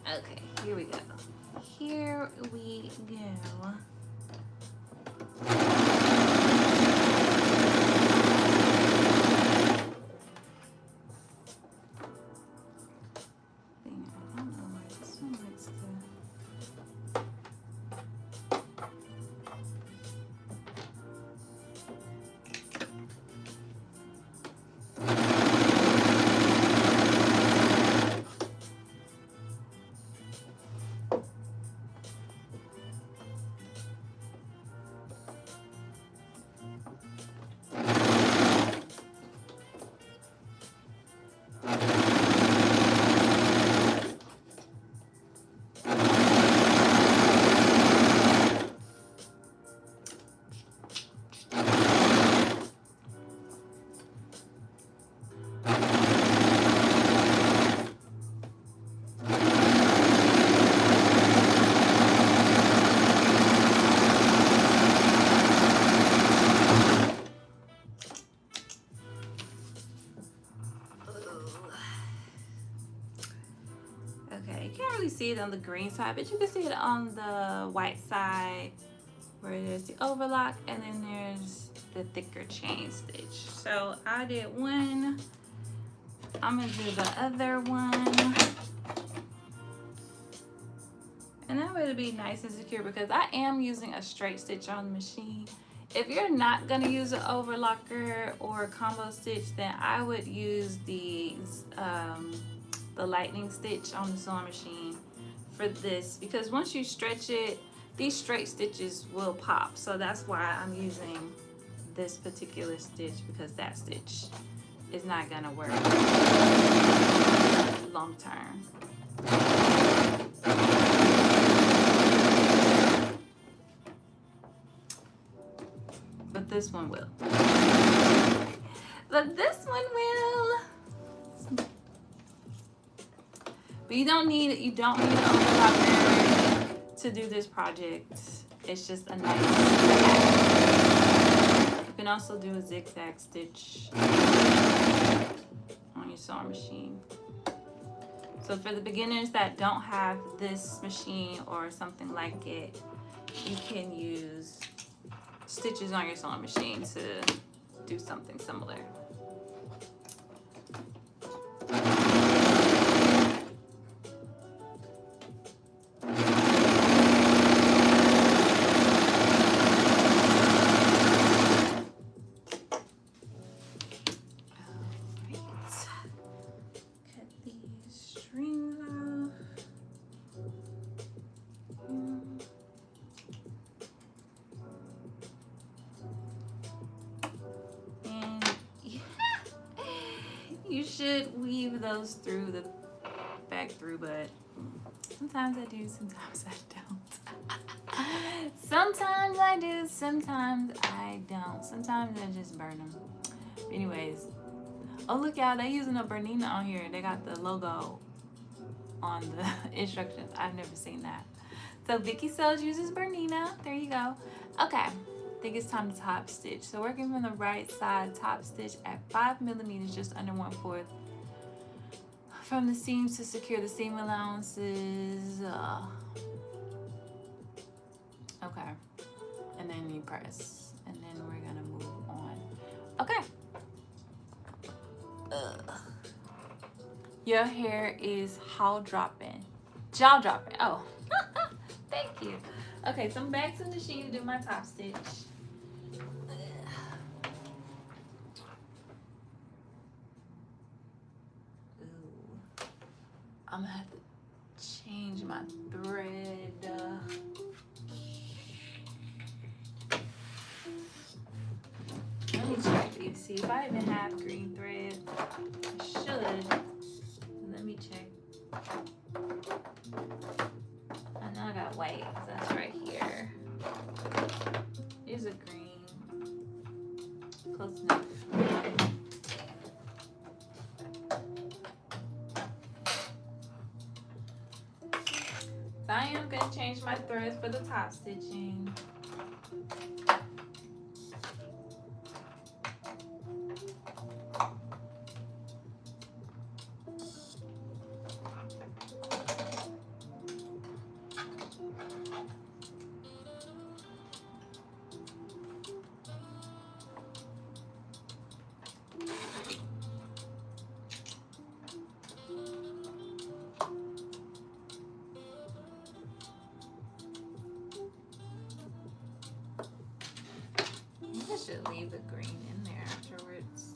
Okay, here we go. Here we go. can't really see it on the green side, but you can see it on the white side where there's the overlock, and then there's the thicker chain stitch. So I did one. I'm gonna do the other one. And that way it'll be nice and secure because I am using a straight stitch on the machine. If you're not gonna use an overlocker or a combo stitch, then I would use these, the lightning stitch on the sewing machine for this, because once you stretch it, these straight stitches will pop. So that's why I'm using this particular stitch, because that stitch is not gonna work long term. But this one will. But this one will. But you don't need an overlocker to do this project. It's just a nice stitch. You can also do a zigzag stitch on your sewing machine. So for the beginners that don't have this machine or something like it, you can use stitches on your sewing machine to do something similar. You should weave those through the back through, but sometimes I do, sometimes I don't. Sometimes I do, sometimes I don't. Sometimes I just burn them. Anyways, oh look y'all, they using a Bernina on here. They got the logo on the instructions. I've never seen that. So Viki Sews uses Bernina. There you go. Okay. I think it's time to top stitch. So working from the right side, top stitch at 5 millimeters, just under 1/4 from the seams to secure the seam allowances. Okay, and then you press, and then we're gonna move on. Okay. Your hair is jaw dropping. Oh, thank you. Okay, so I'm back to the machine to do my top stitch. I'm gonna have to change my thread. Let me check to see if I even have green thread. I should. Let me check. I know I got white. That's right here. Here's a green. Close enough. So I am going to change my threads for the top stitching. I should leave the green in there afterwards.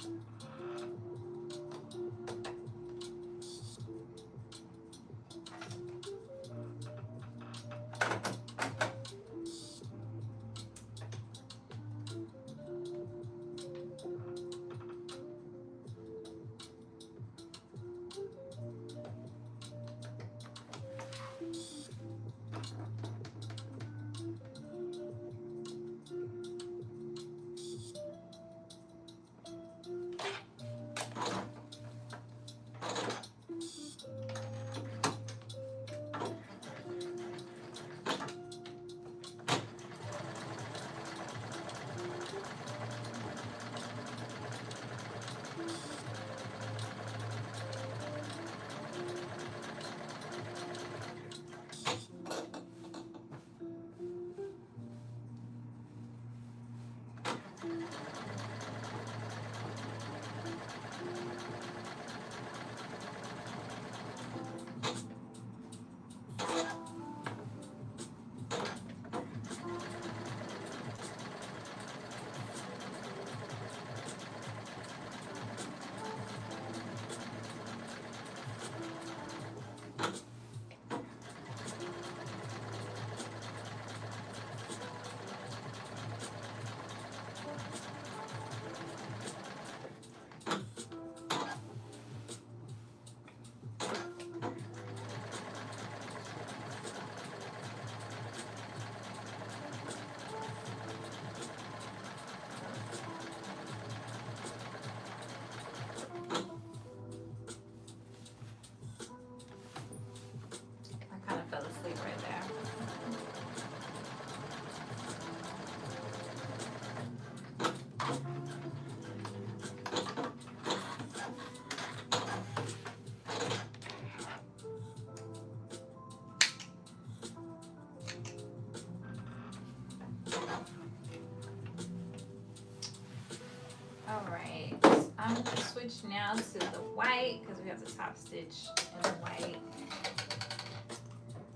I'm gonna switch now to the white because we have the top stitch in the white.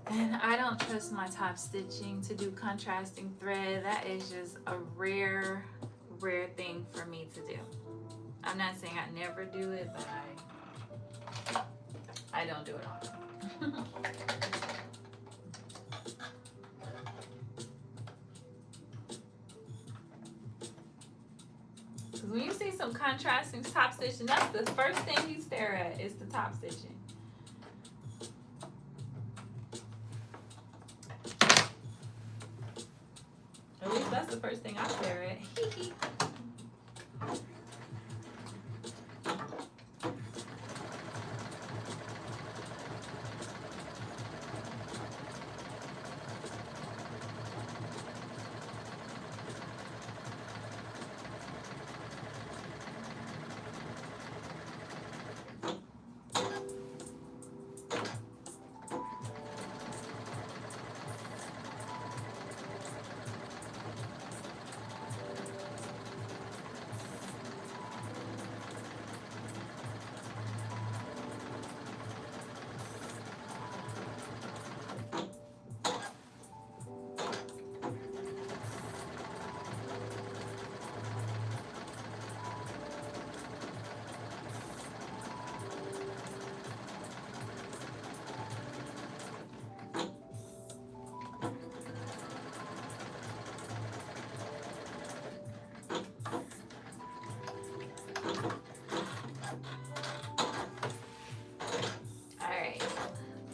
And I don't trust my top stitching to do contrasting thread. That is just a rare thing for me to do. I'm not saying I never do it, but I don't do it often. Because when you see some contrasting top stitching, that's the first thing you stare at is the top stitching. At least that's the first thing I stare at.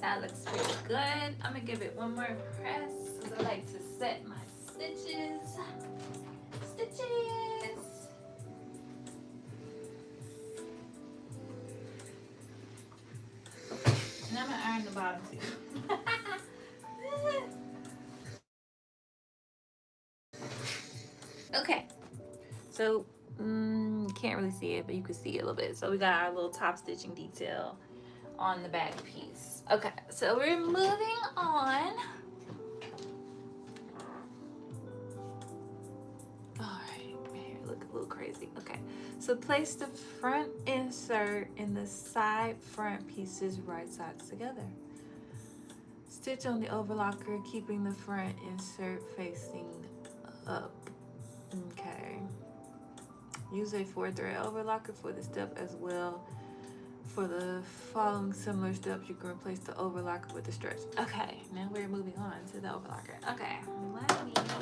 That looks pretty good. I'm gonna give it one more press because I like to set my stitches. And I'm gonna iron the bottom too. Okay, so can't really see it, but you can see it a little bit. So we got our little top stitching detail on the back piece. Okay, so we're moving on. All right, here, look a little crazy. Okay, so place the front insert in the side front pieces right sides together. Stitch on the overlocker, keeping the front insert facing up. Okay. Use a 4-thread overlocker for the step as well. For the following similar steps, you can replace the overlocker with the stretch. Okay, now we're moving on to the overlocker. Okay, let me check this.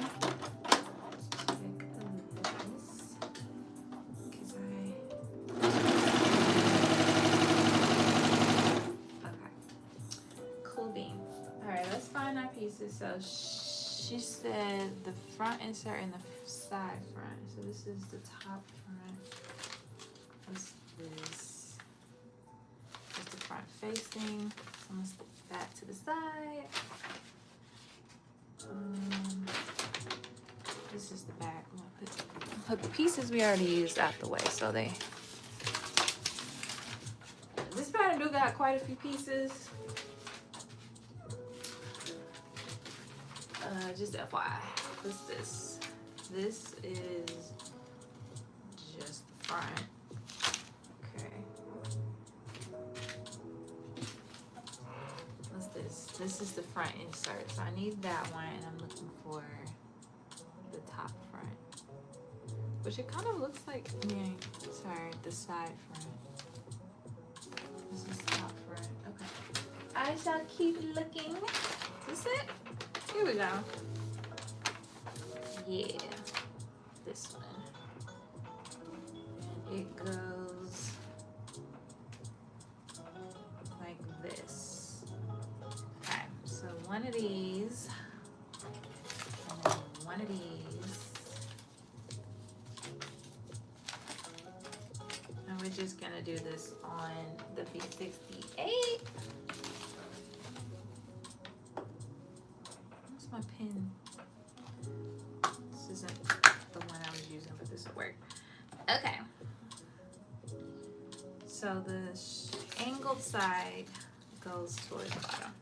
Okay, cool beans. All right, let's find our pieces. So she said the front insert and the side front. So this is the top front. What's this? Just the front facing. So I'm gonna stick that to the side. This is the back. I'm gonna put the pieces we already used out the way. So this pattern do got quite a few pieces. Just FYI, what's this? This is just the front. Okay. What's this? This is the front insert. So I need that one, and I'm looking for the top front, which it kind of looks like. Yeah, sorry, the side front. This is the top front. Okay. I shall keep looking. Is this it? Here we go. Yeah, this one. And it goes like this. Okay, so one of these, and then one of these. And we're just gonna do this on the V68. My pen. This isn't the one I was using, but this will work. Okay. So the angled side goes toward the bottom.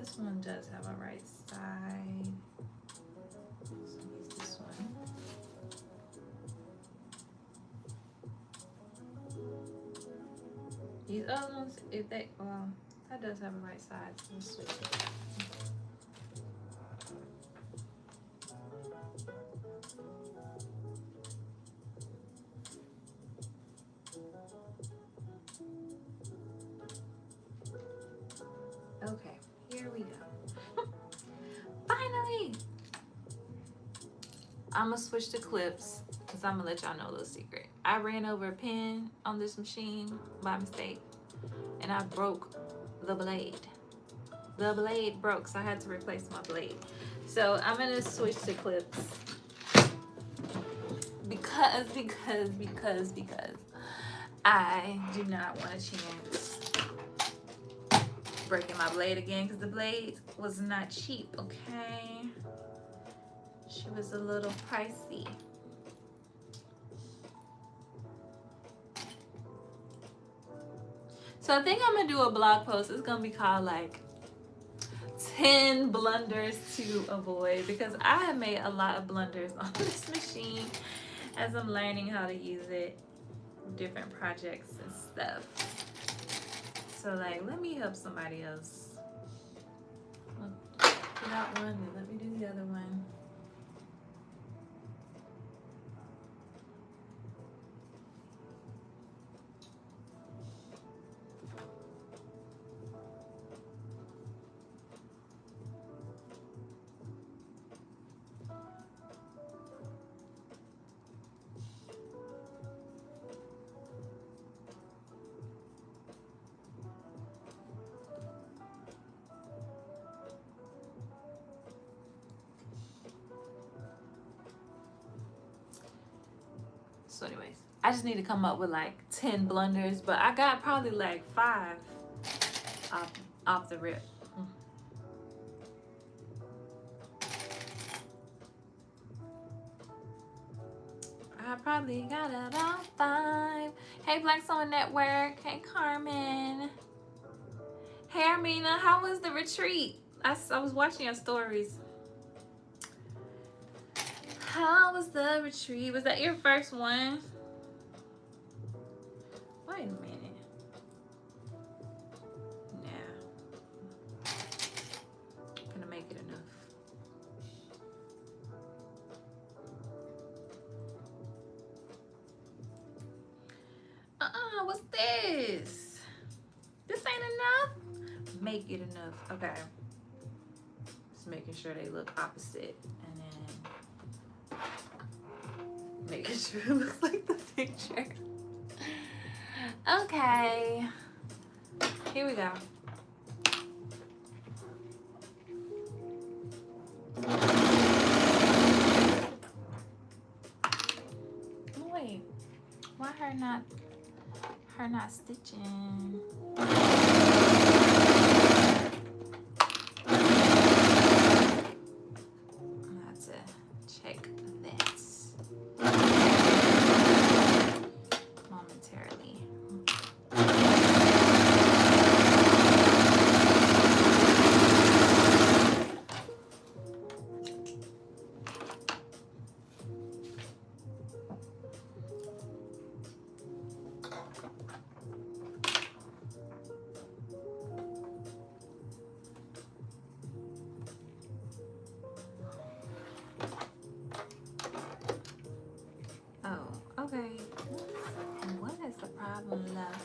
this one does have a right side. So use this one. These other ones, if they, well, that does have a right side, so we'll switch it. Okay, here we go. Finally! I'm gonna switch to clips because I'm gonna let y'all know a little secret. I ran over a pin on this machine by mistake and I broke the blade. The blade broke, so I had to replace my blade. So I'm gonna switch to clips because I do not want a chance breaking my blade again because the blade was not cheap, okay? She was a little pricey. So I think I'm gonna do a blog post. It's gonna be called like 10 blunders to avoid, because I have made a lot of blunders on this machine as I'm learning how to use it, different projects and stuff. So like, let me help somebody else. Do that one, and let me do the other one. So anyways, I just need to come up with like 10 blunders, but I got probably like 5 off the rip. I probably got about 5. Hey, Black Soul Network. Hey, Carmen. Hey, Armina. How was the retreat? I was watching your stories. How was the retreat? Was that your first one? Wait a minute. Nah. I'm gonna make it enough. What's this? This ain't enough? Make it enough. Okay. Just making sure they look opposite. And then making sure it looks like the picture. Okay. Here we go. Oh, wait. Why her not stitching? That's it. Check this momentarily. Okay, what is the problem, love?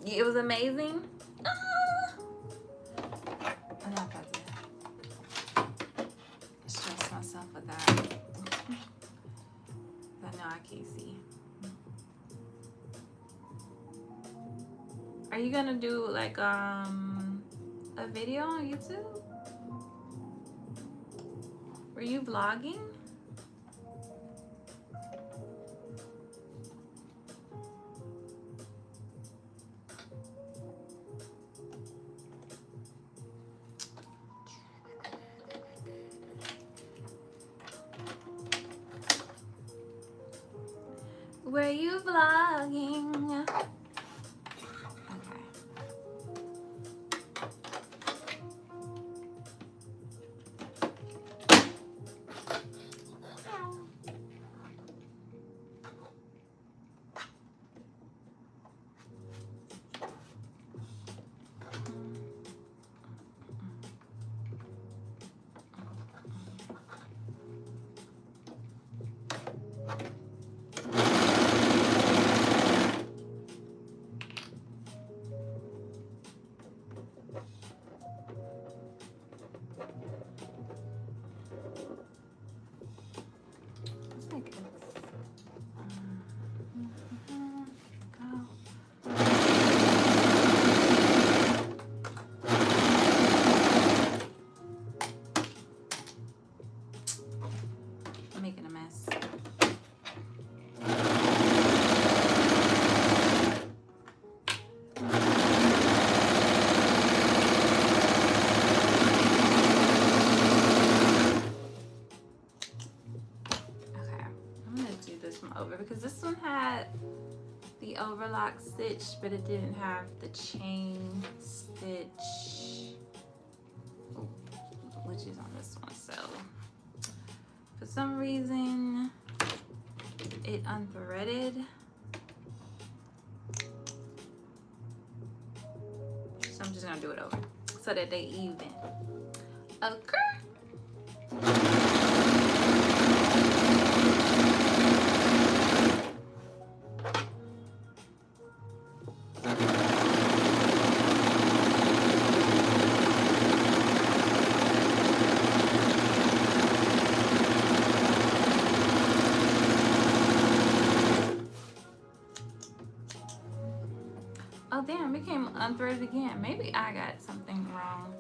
It was amazing. I'm not about to stress myself with that. But no, I can't see. Are you gonna do like a video on YouTube? Were you vlogging? Were you vlogging? Okay. I'm making a mess. Over because this one had the overlock stitch, but it didn't have the chain stitch, which is on this one. So for some reason it unthreaded. So I'm just gonna do it over so that they even. Okay. Oh damn, it came unthreaded again. Maybe I got something wrong.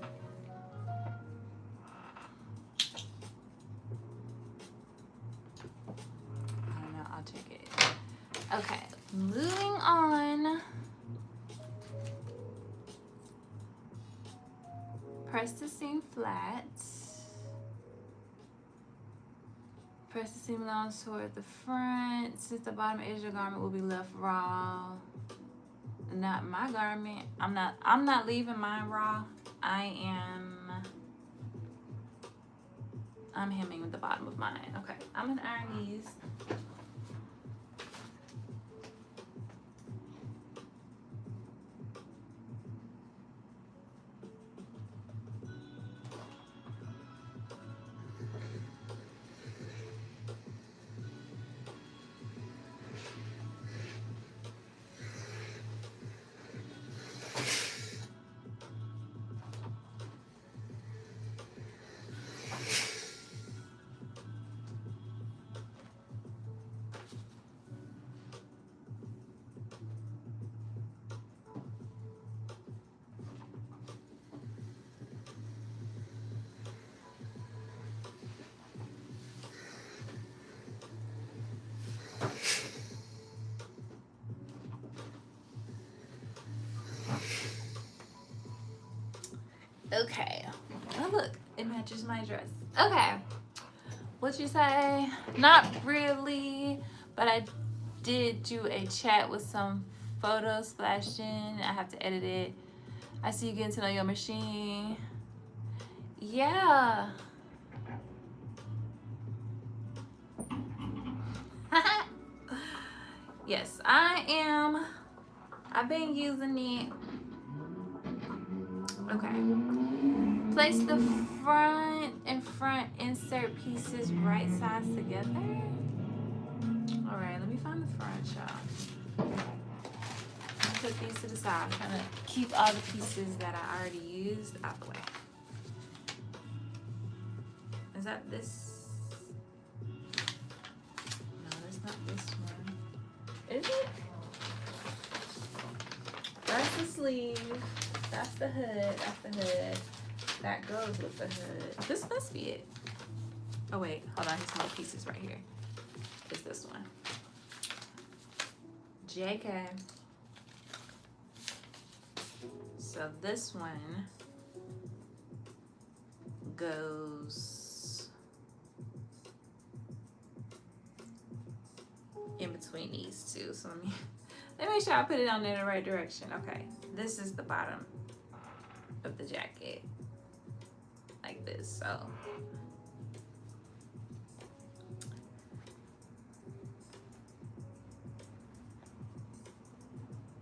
I don't know, I'll check it. Okay, moving on. Press the seam flat. Press the seam along toward the front. Since the bottom edge of the garment will be left raw. Not my garment. I'm not leaving mine raw. I'm hemming the bottom of mine. Okay, I'm gonna iron these. Okay. Oh look, it matches my dress. Okay. What you say? Not really, but I did do a chat with some photos splashed in. I have to edit it. I see you getting to know your machine. Yeah. Yes, I am. I've been using it. Okay. Place the front and front insert pieces right sides together. All right, let me find the front, y'all. Put these to the side. I'm trying to keep all the pieces that I already used out the way. Is that this? No, that's not this one. Is it? That's the sleeve. That's the hood. That's the hood. That goes with the hood. This must be it. Oh wait, hold on. Here's more pieces right here. It's this one. JK. So this one goes in between between these two. So let me make sure I put it on in the right direction. Okay, this is the bottom of the jacket, like this. So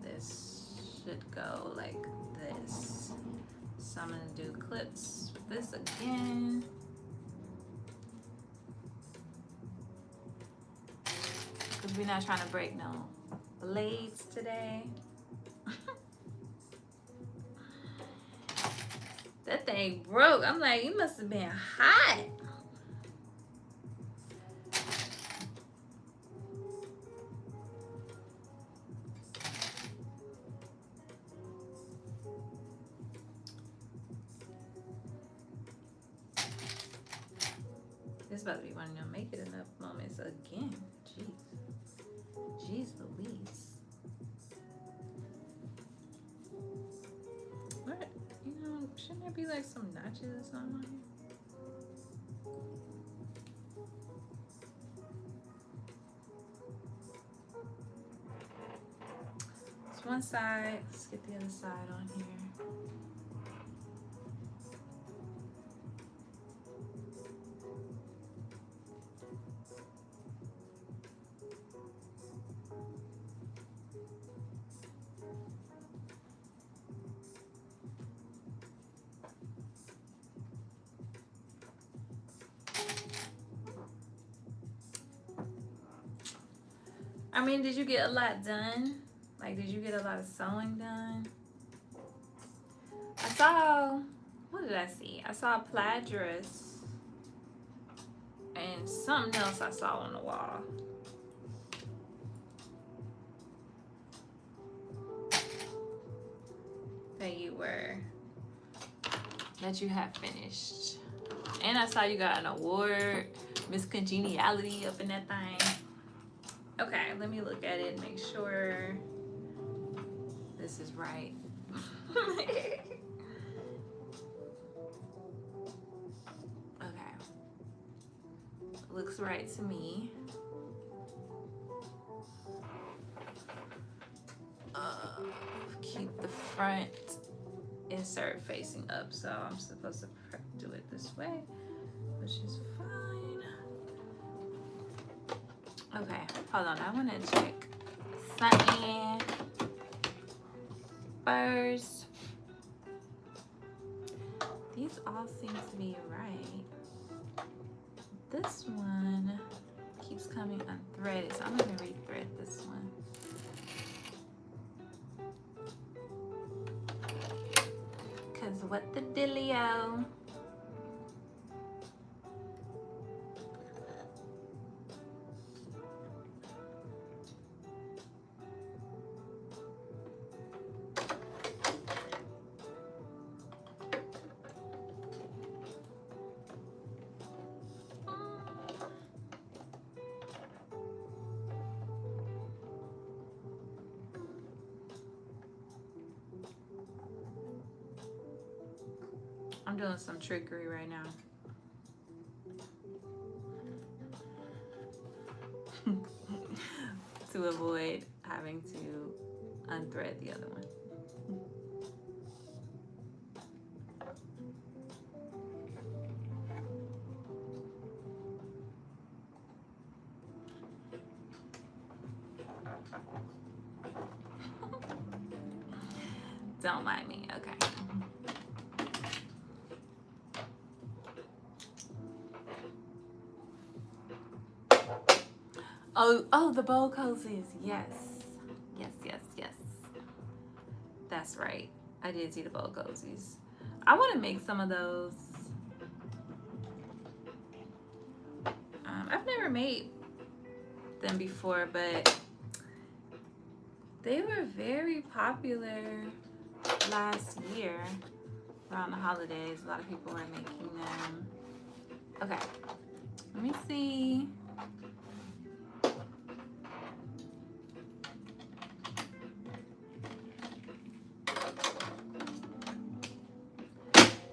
this should go like this. So I'm gonna do clips with this again. Because we're not trying to break no blades today. That thing broke. I'm like, it must have been hot. This is about to be one of them make it enough moments again. Jeez Louise. What? You know, shouldn't there be like some notches or something on here? It's one side. Let's get the other side on here. I mean, did you get a lot done? Like, did you get a lot of sewing done? I saw, what did I see? I saw a plaid dress and something else I saw on the wall. That you have finished. And I saw you got an award, Miss Congeniality up in that thing. Okay, let me look at it and make sure this is right. Okay. Looks right to me. Keep the front insert facing up, so I'm supposed to do it this way, which is fine. Okay, hold on, I want to check something first. These all seem to be right. This one keeps coming unthreaded, so I'm going to rethread this one. Cause what the dealio? I'm doing some trickery right now. To avoid having to unthread the other one. Don't mind me, okay. Oh, the bowl cozies. Yes. Yes. That's right. I did see the bowl cozies. I want to make some of those. I've never made them before, but they were very popular last year around the holidays. A lot of people were making them. Okay. Let me see.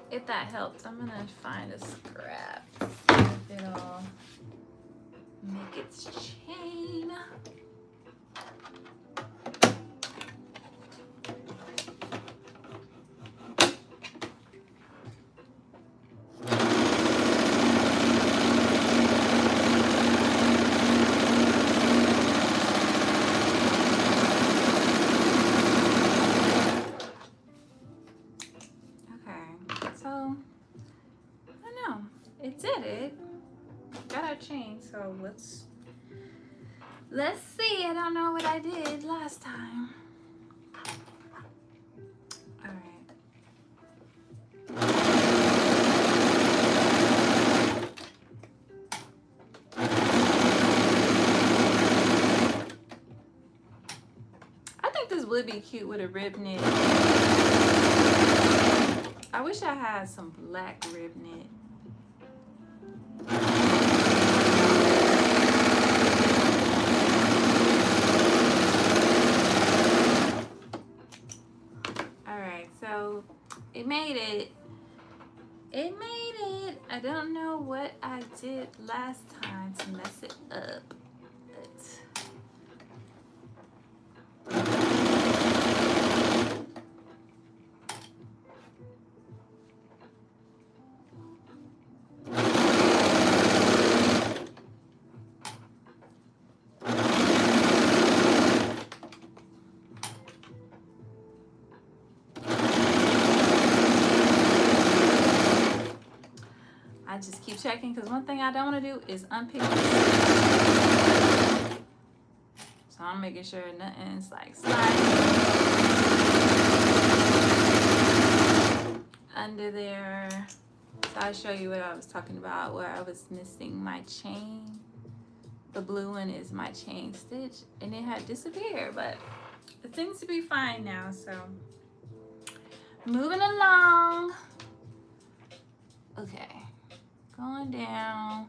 If that helps, I'm gonna find a scrap. See if it'll make its chain. It did it. Got our chain, so let's see. I don't know what I did last time. All right. I think this would be cute with a rib knit. I wish I had some black rib knit. So it made it. It made it. I don't know what I did last time to mess it up. I just keep checking because one thing I don't want to do is unpick this. So I'm making sure nothing's like sliding under there. So I'll show you what I was talking about where I was missing my chain. The blue one is my chain stitch and it had disappeared, but it seems to be fine now. So moving along. Okay. Going down.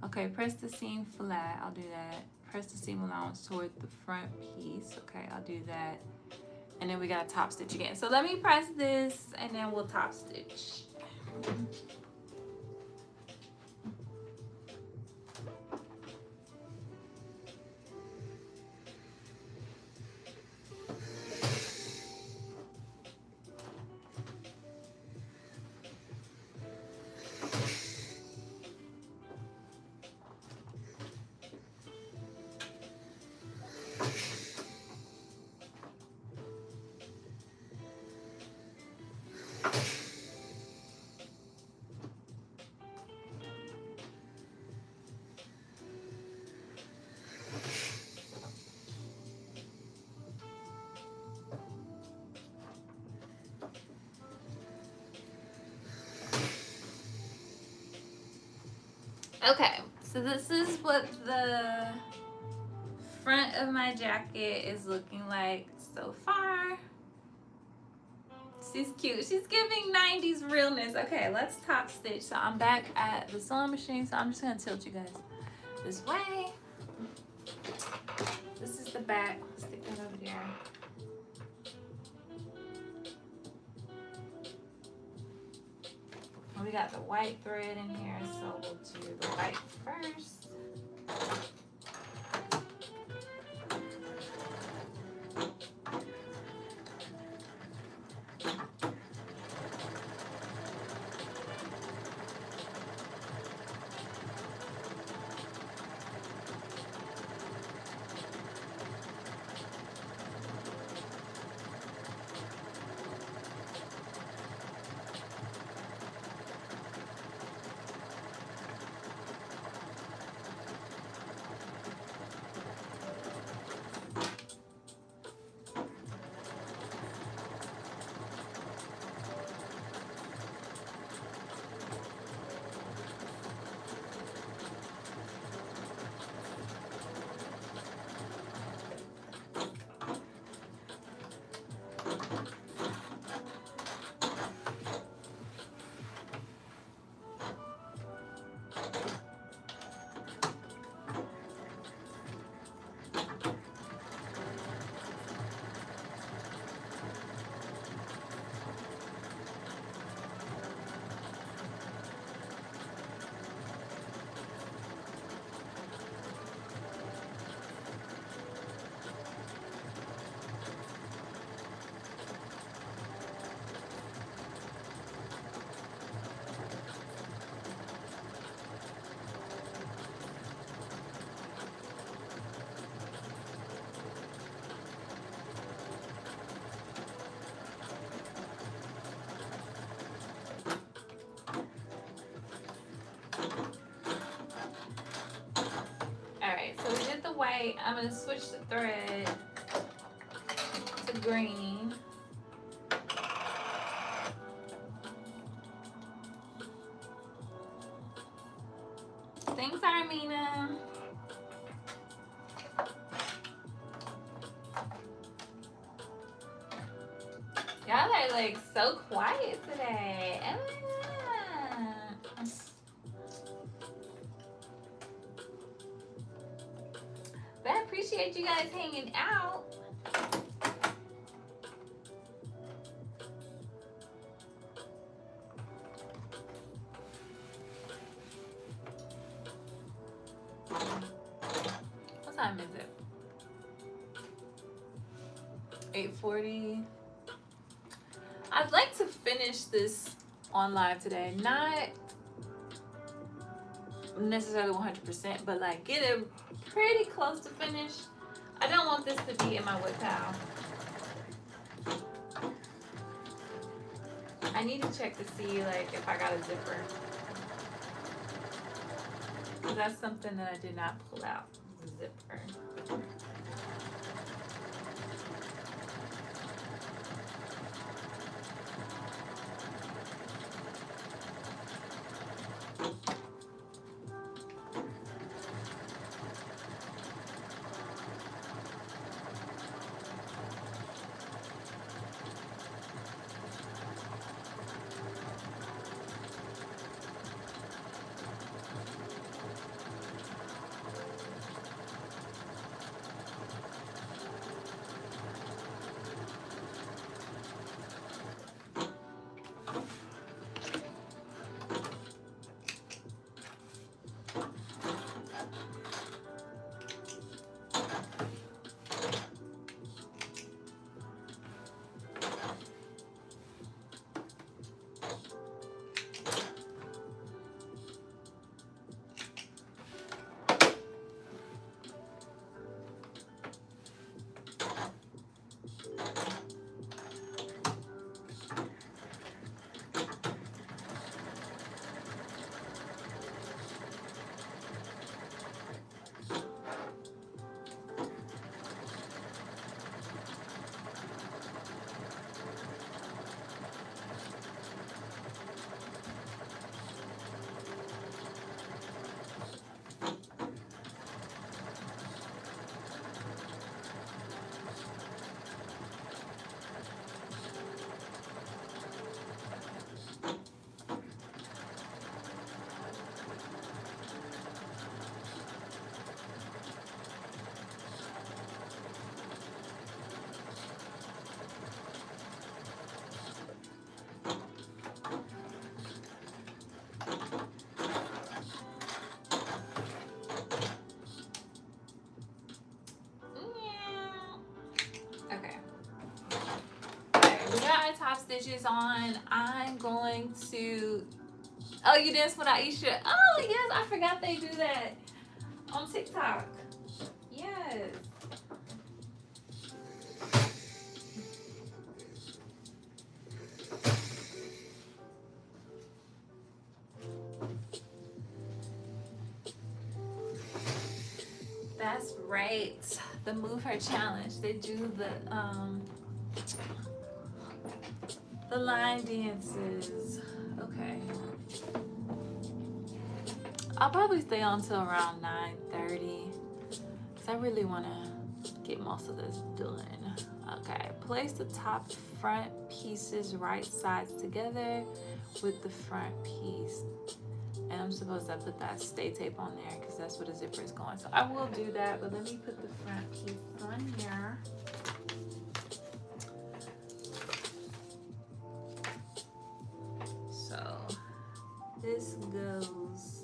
Okay, press the seam flat. I'll do that. Press the seam allowance toward the front piece. Okay, I'll do that. And then we got to top stitch again. So let me press this and then we'll top stitch. Okay, so this is what the front of my jacket is looking like so far. She's cute. She's giving 90s realness. Okay, let's top stitch. So I'm back at the sewing machine, so I'm just gonna tilt you guys this way. This is the back. Stick that over there. We got the white thread in here, so we'll do the white first. white. I'm gonna switch the thread to green. Thanks, Armina. Y'all are like so quiet today. Oh my God. But I appreciate you guys hanging out. What time is it? 8:40. I'd like to finish this on live today. Not necessarily 100%, but like get it pretty close to finish. I don't want this to be in my wood pile. I need to check to see like if I got a zipper. That's something that I did not pull out. The zipper. Top stitches on. I'm going to. Oh, you dance with Aisha. Oh yes, I forgot they do that on TikTok. Yes. That's right. The Move Her Challenge. They do the line dances. Okay. I'll probably stay on till around 9:30 because I really want to get most of this done. Okay. Place the top front pieces right sides together with the front piece. And I'm supposed to put that stay tape on there because that's where the zipper is going. So I will do that, but let me put the front piece on here. So this goes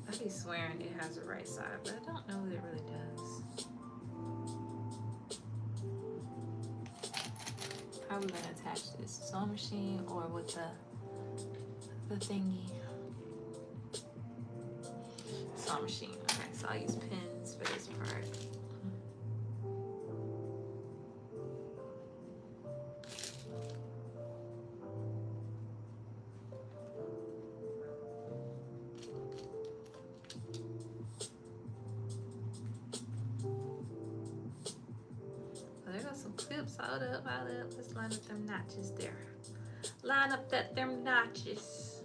I be swearing it has the right side, but I don't know that it really does. How are we gonna attach this? Sewing machine or with the thingy? Sewing machine. Okay, so I'll use pins for this part. Oops, hold up, hold up. Let's line up them notches there. Line up them notches.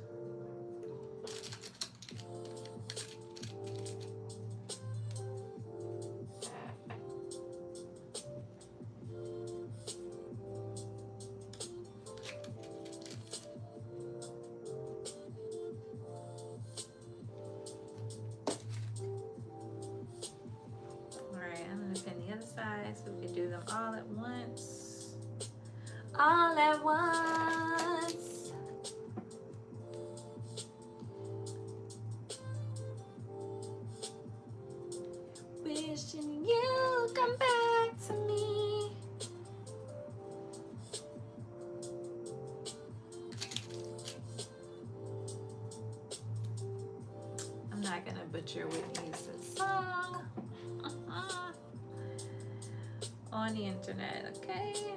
Alright, I'm gonna pin the other side so we can do them all at once. All at once. Wishing you come back to me. I'm not gonna butcher Whitney Houston's song on the internet, okay?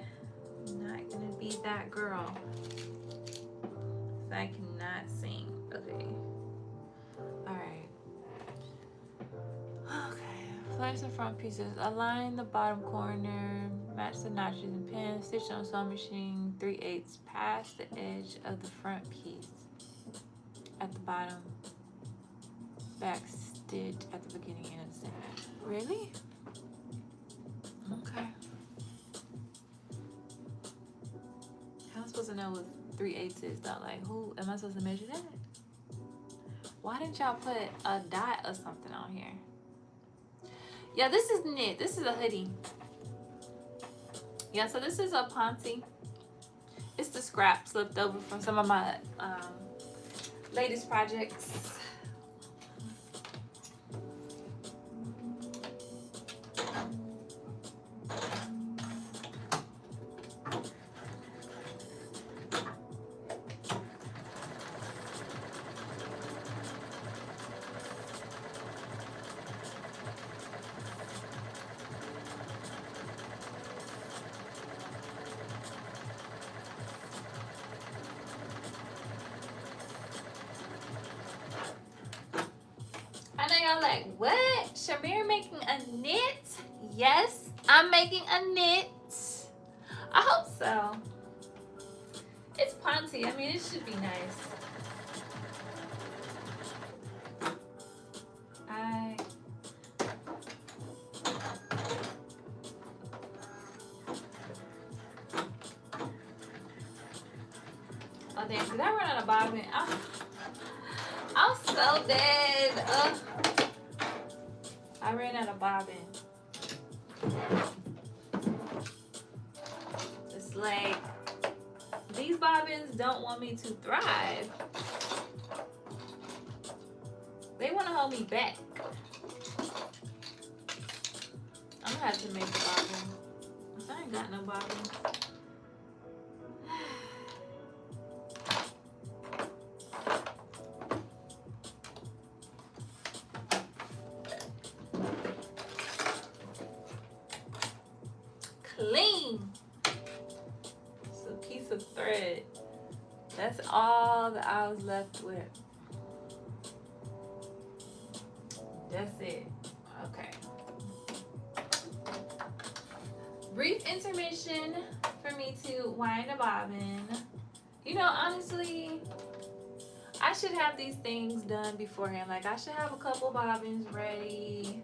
I'm not gonna be that girl. I cannot sing. Okay. Alright. Okay. Flash the front pieces. Align the bottom corner. Match the notches and pins. Stitch on sewing machine 3/8 past the edge of the front piece. At the bottom. Back stitch at the beginning and the center. Really? Okay. How am I supposed to know what 3/8 is though? Like, who am I supposed to measure that? Why didn't y'all put a dot or something on here? Yeah, this is knit. This is a hoodie. Yeah, so this is a ponte. It's the scraps left over from some of my latest projects. I know y'all like, what? Shamir making a knit? Yes, I'm making a knit. I hope so. It's ponte. I mean, it should be nice. Oh, damn. Did I run out of bobbin? I'm so dead. I ran out of bobbin. It's like these bobbins don't want me to thrive. They want to hold me back. I'm gonna have to make a bobbin. I ain't got no bobbin. Clean. It's a piece of thread. That's all that I was left with. That's it. Okay. Brief intermission for me to wind a bobbin. You know, honestly, I should have these things done beforehand. Like, I should have a couple bobbins ready.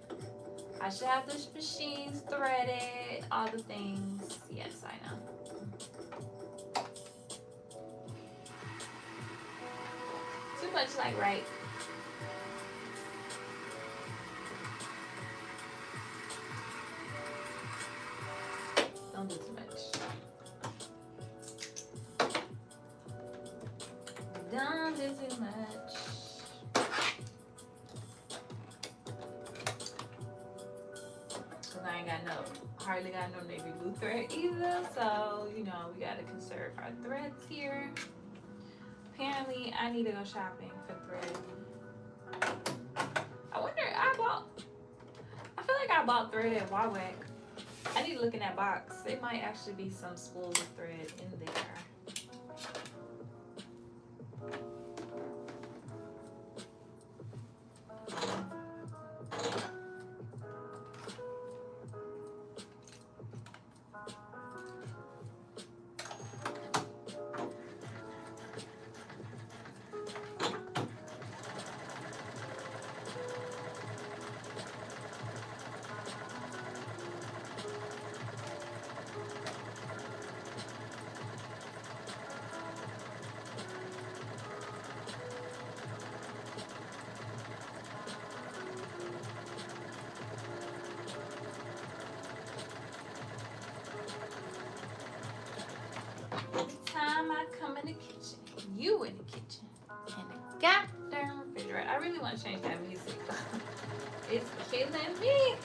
I should have the machines threaded, all the things. Yes, I know. Too much, like, right? Don't do too much. Don't do too much. I ain't got hardly got no navy blue thread either, so you know we gotta conserve our threads here. Apparently I need to go shopping for thread. I wonder, I feel like I bought thread at Wawak. I need to look in that box. There might actually be some spools of thread in there. in the kitchen. You in the kitchen. And the goddamn refrigerator. I really want to change that music. It's killing me.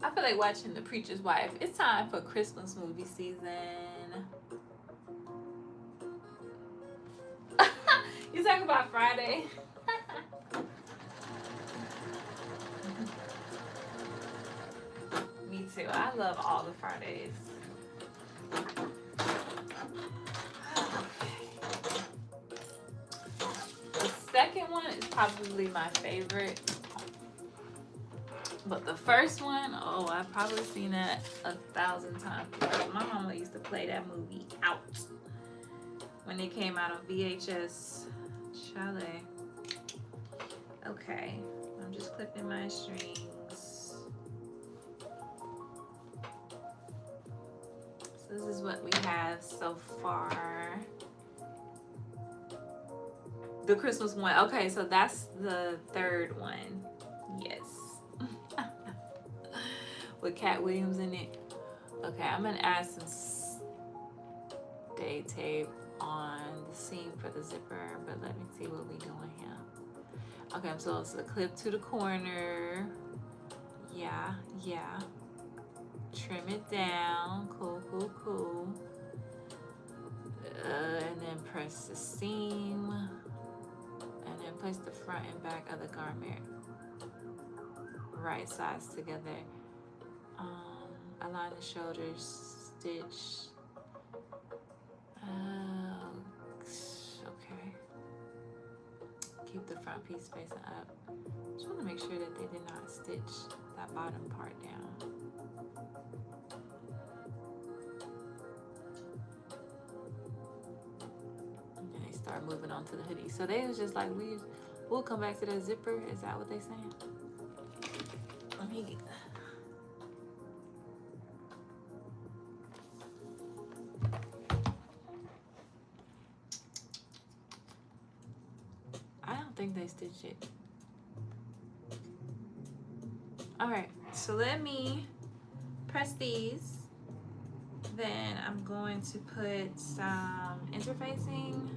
I feel like watching The Preacher's Wife. It's time for Christmas movie season. You talking about Friday? Me too. I love all the Fridays. The second one is probably my favorite. But the first one, oh, I've probably seen that 1,000 times. My mama used to play that movie out when it came out on VHS. Chalet. Okay, I'm just clipping my strings. So this is what we have so far. The Christmas one. Okay, so that's the third one. Yes. With Cat Williams in it. Okay, I'm gonna add some stay tape on the seam for the zipper, but let me see what we doing here. Okay, so it's a clip to the corner. Yeah. Trim it down. Cool. And then press the seam. And then place the front and back of the garment right sides together. Align the shoulders, stitch. Okay. Keep the front piece facing up. Just want to make sure that they did not stitch that bottom part down. And then they start moving on to the hoodie. So they was just like, we'll come back to that zipper. Is that what they saying? Let me get that. I think they stitched it. All right, so let me press these. Then I'm going to put some interfacing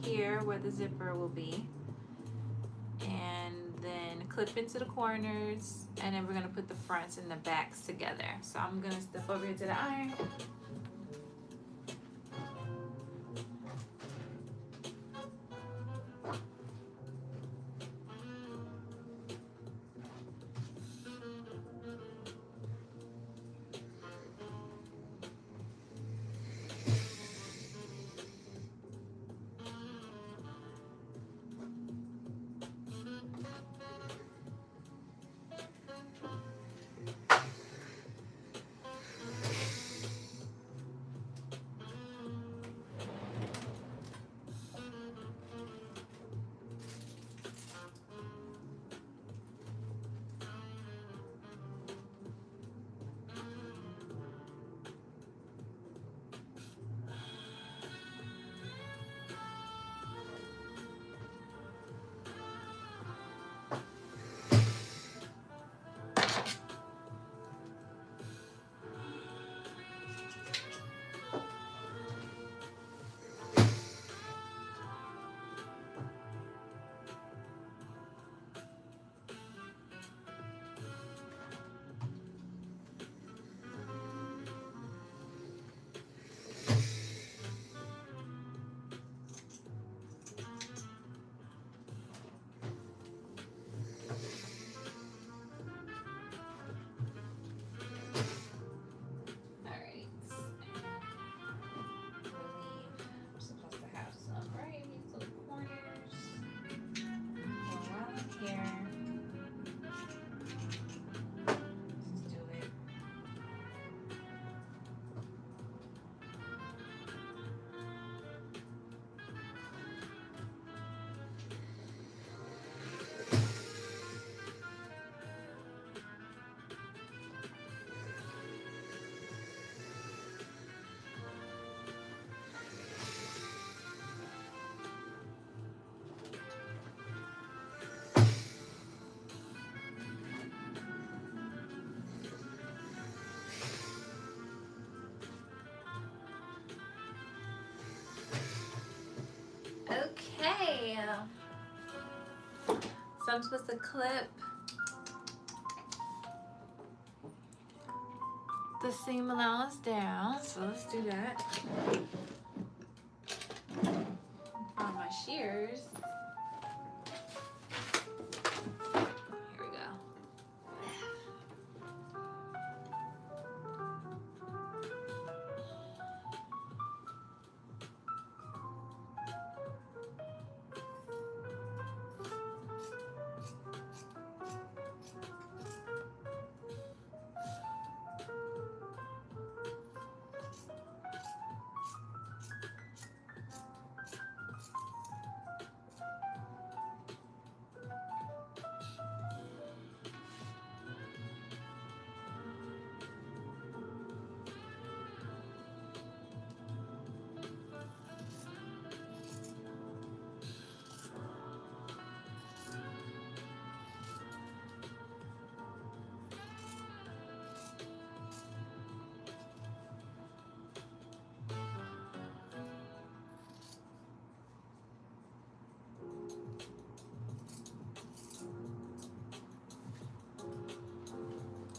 here where the zipper will be, and then clip into the corners, and then we're gonna put the fronts and the backs together. So I'm gonna step over here to the iron. Hey! So I'm supposed to clip the seam allowance down. So let's do that. On my shears. Here we go.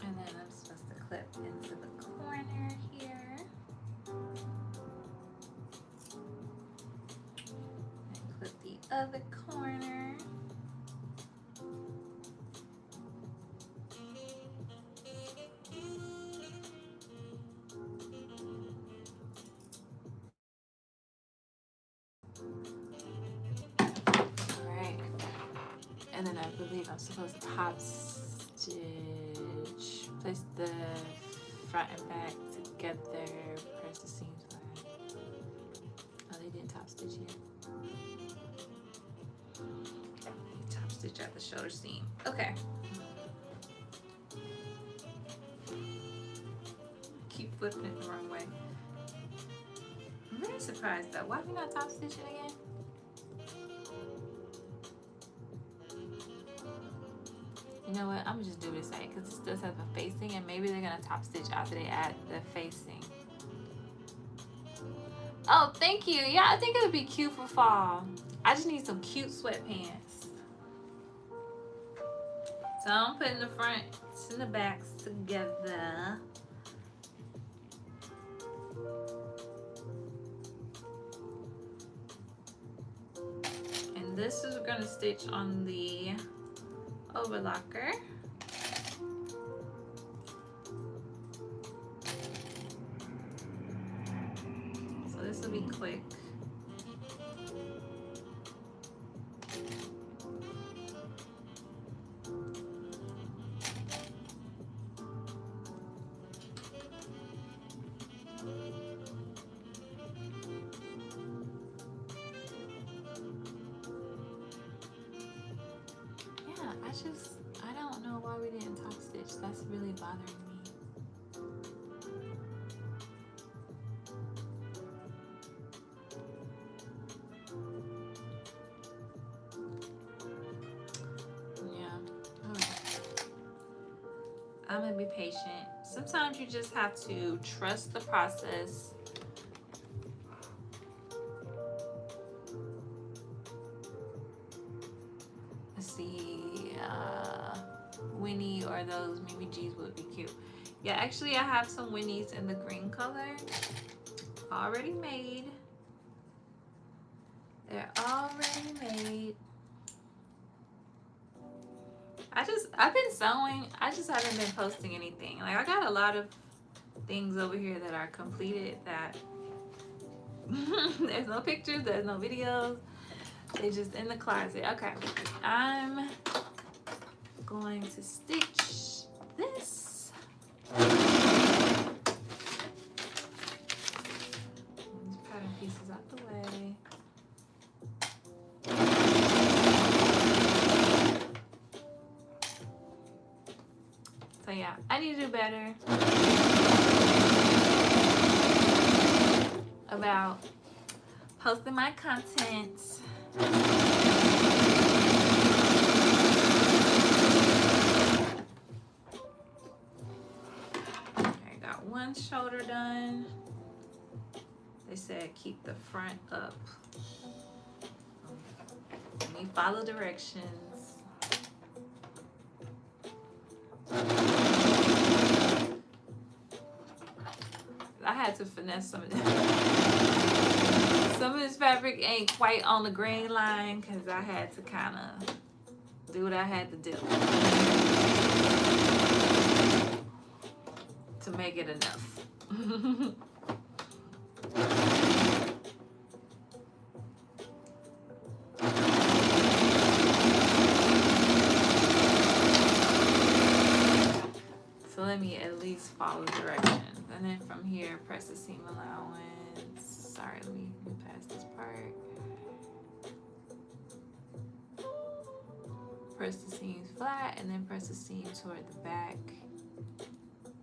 And then I'm supposed to clip into the corner here. And clip the other corner. Alright. And then I believe I'm supposed to top stitch. Place the front and back together. Press the seams flat. Oh, they didn't top stitch here. Top stitch at the shoulder seam. Okay. Keep flipping it the wrong way. I'm very surprised though. Why are we not top stitching again? You know what? I'm gonna just do this side because this does have a facing, and maybe they're gonna top stitch after they add the facing. Oh, thank you. Yeah, I think it would be cute for fall. I just need some cute sweatpants. So I'm putting the fronts and the backs together. And this is gonna stitch on the overlocker. So this will be quick. I don't know why we didn't top stitch. That's really bothering me. Yeah, all right. I'm gonna be patient. Sometimes you just have to trust the process. Let's see. Winnie or those Mimi G's would be cute. Yeah, actually I have some Winnies in the green color already made. They're already made. I've been sewing. I just haven't been posting anything. Like I got a lot of things over here that are completed that there's no pictures, there's no videos. They're just in the closet. Okay, I'm going to stitch this. These pattern pieces out the way. So yeah, I need to do better about posting my content. I got one shoulder done. They said keep the front up. Let me follow directions. I had to finesse some of this. Some of this fabric ain't quite on the grain line because I had to kind of do what I had to do to make it enough. So let me at least follow directions. And then from here, press the seam allowance. Sorry, let me pass this part. Press the seams flat and then press the seam toward the back.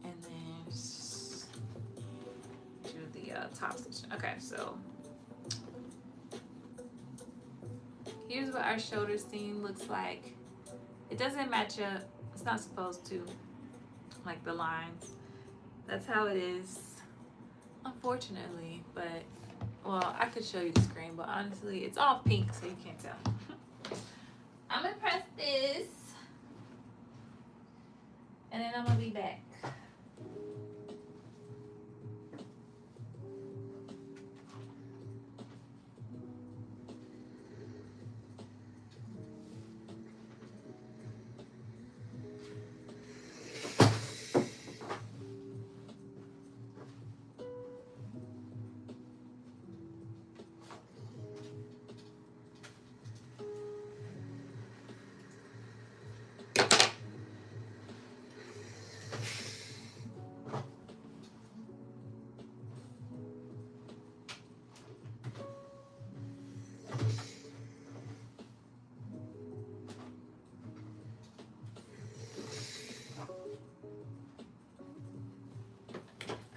And then do the top stitch. Okay, so here's what our shoulder seam looks like. It doesn't match up. It's not supposed to, like the lines. That's how it is, unfortunately. But, well, I could show you the screen, but honestly, it's all pink, so you can't tell. I'm gonna press this, and then I'm gonna be back.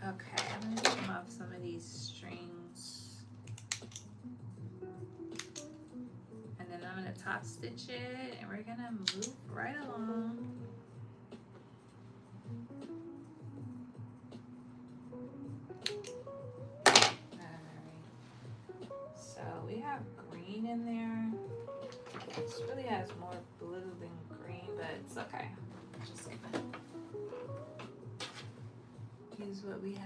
Okay, I'm gonna trim off some of these strings. And then I'm gonna top stitch it, and we're gonna move right along. Alright, so we have green in there. This really has more blue than green, but it's okay. I'm just gonna use what we have.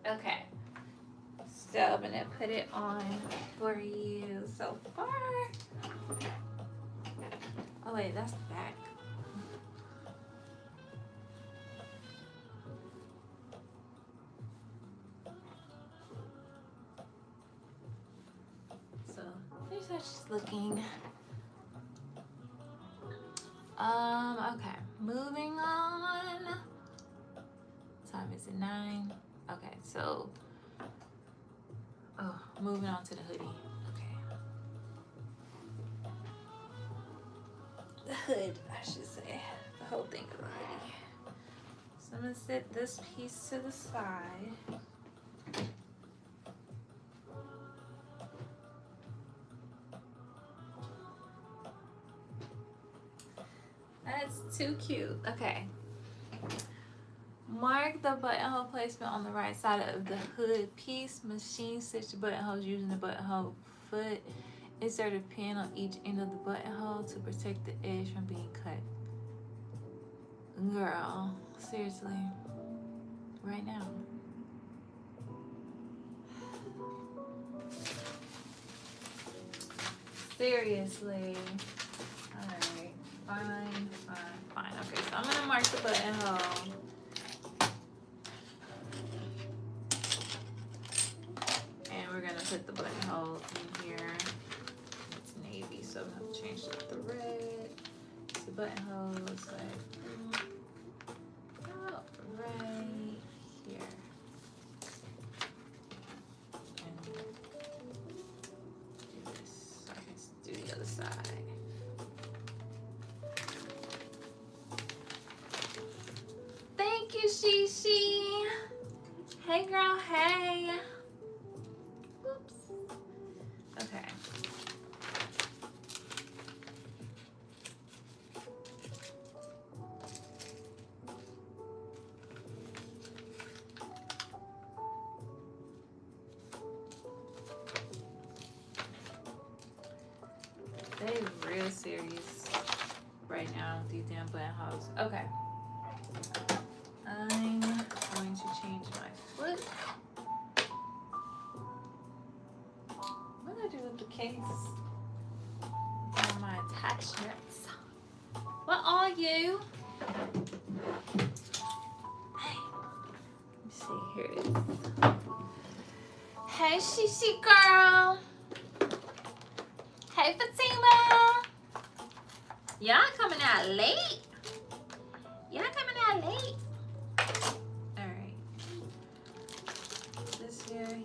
Okay, So I'm gonna put it on for you so far. Oh wait, that's the back. So here's how she's looking. Okay, moving on. What time is it? 9. Okay, so moving on to the hoodie. Okay. The hood, I should say. The whole thing of the hoodie. So I'm gonna set this piece to the side. That's too cute. Okay. Mark the buttonhole placement on the right side of the hood piece. Machine stitch the buttonholes using the buttonhole foot. Insert a pin on each end of the buttonhole to protect the edge from being cut. Girl, seriously. Right now. Seriously. Alright. Fine. Okay, so I'm gonna mark the buttonhole. And we're gonna put the buttonhole in here. It's navy, so I'm gonna change the thread. The buttonhole looks like right here. And do this. So I can do the other side. Thank you, Shishi. Hey, girl. Hey. Oops. Okay. They real serious right now with these damn buttonholes. Okay. I'm going to change my foot. What do I do with the case? And my attachments. What are you? Hey. Let me see. Here it is. Hey, Shishi girl. Hey, Fatima. Y'all coming out late. Y'all coming out late. Alright. This here.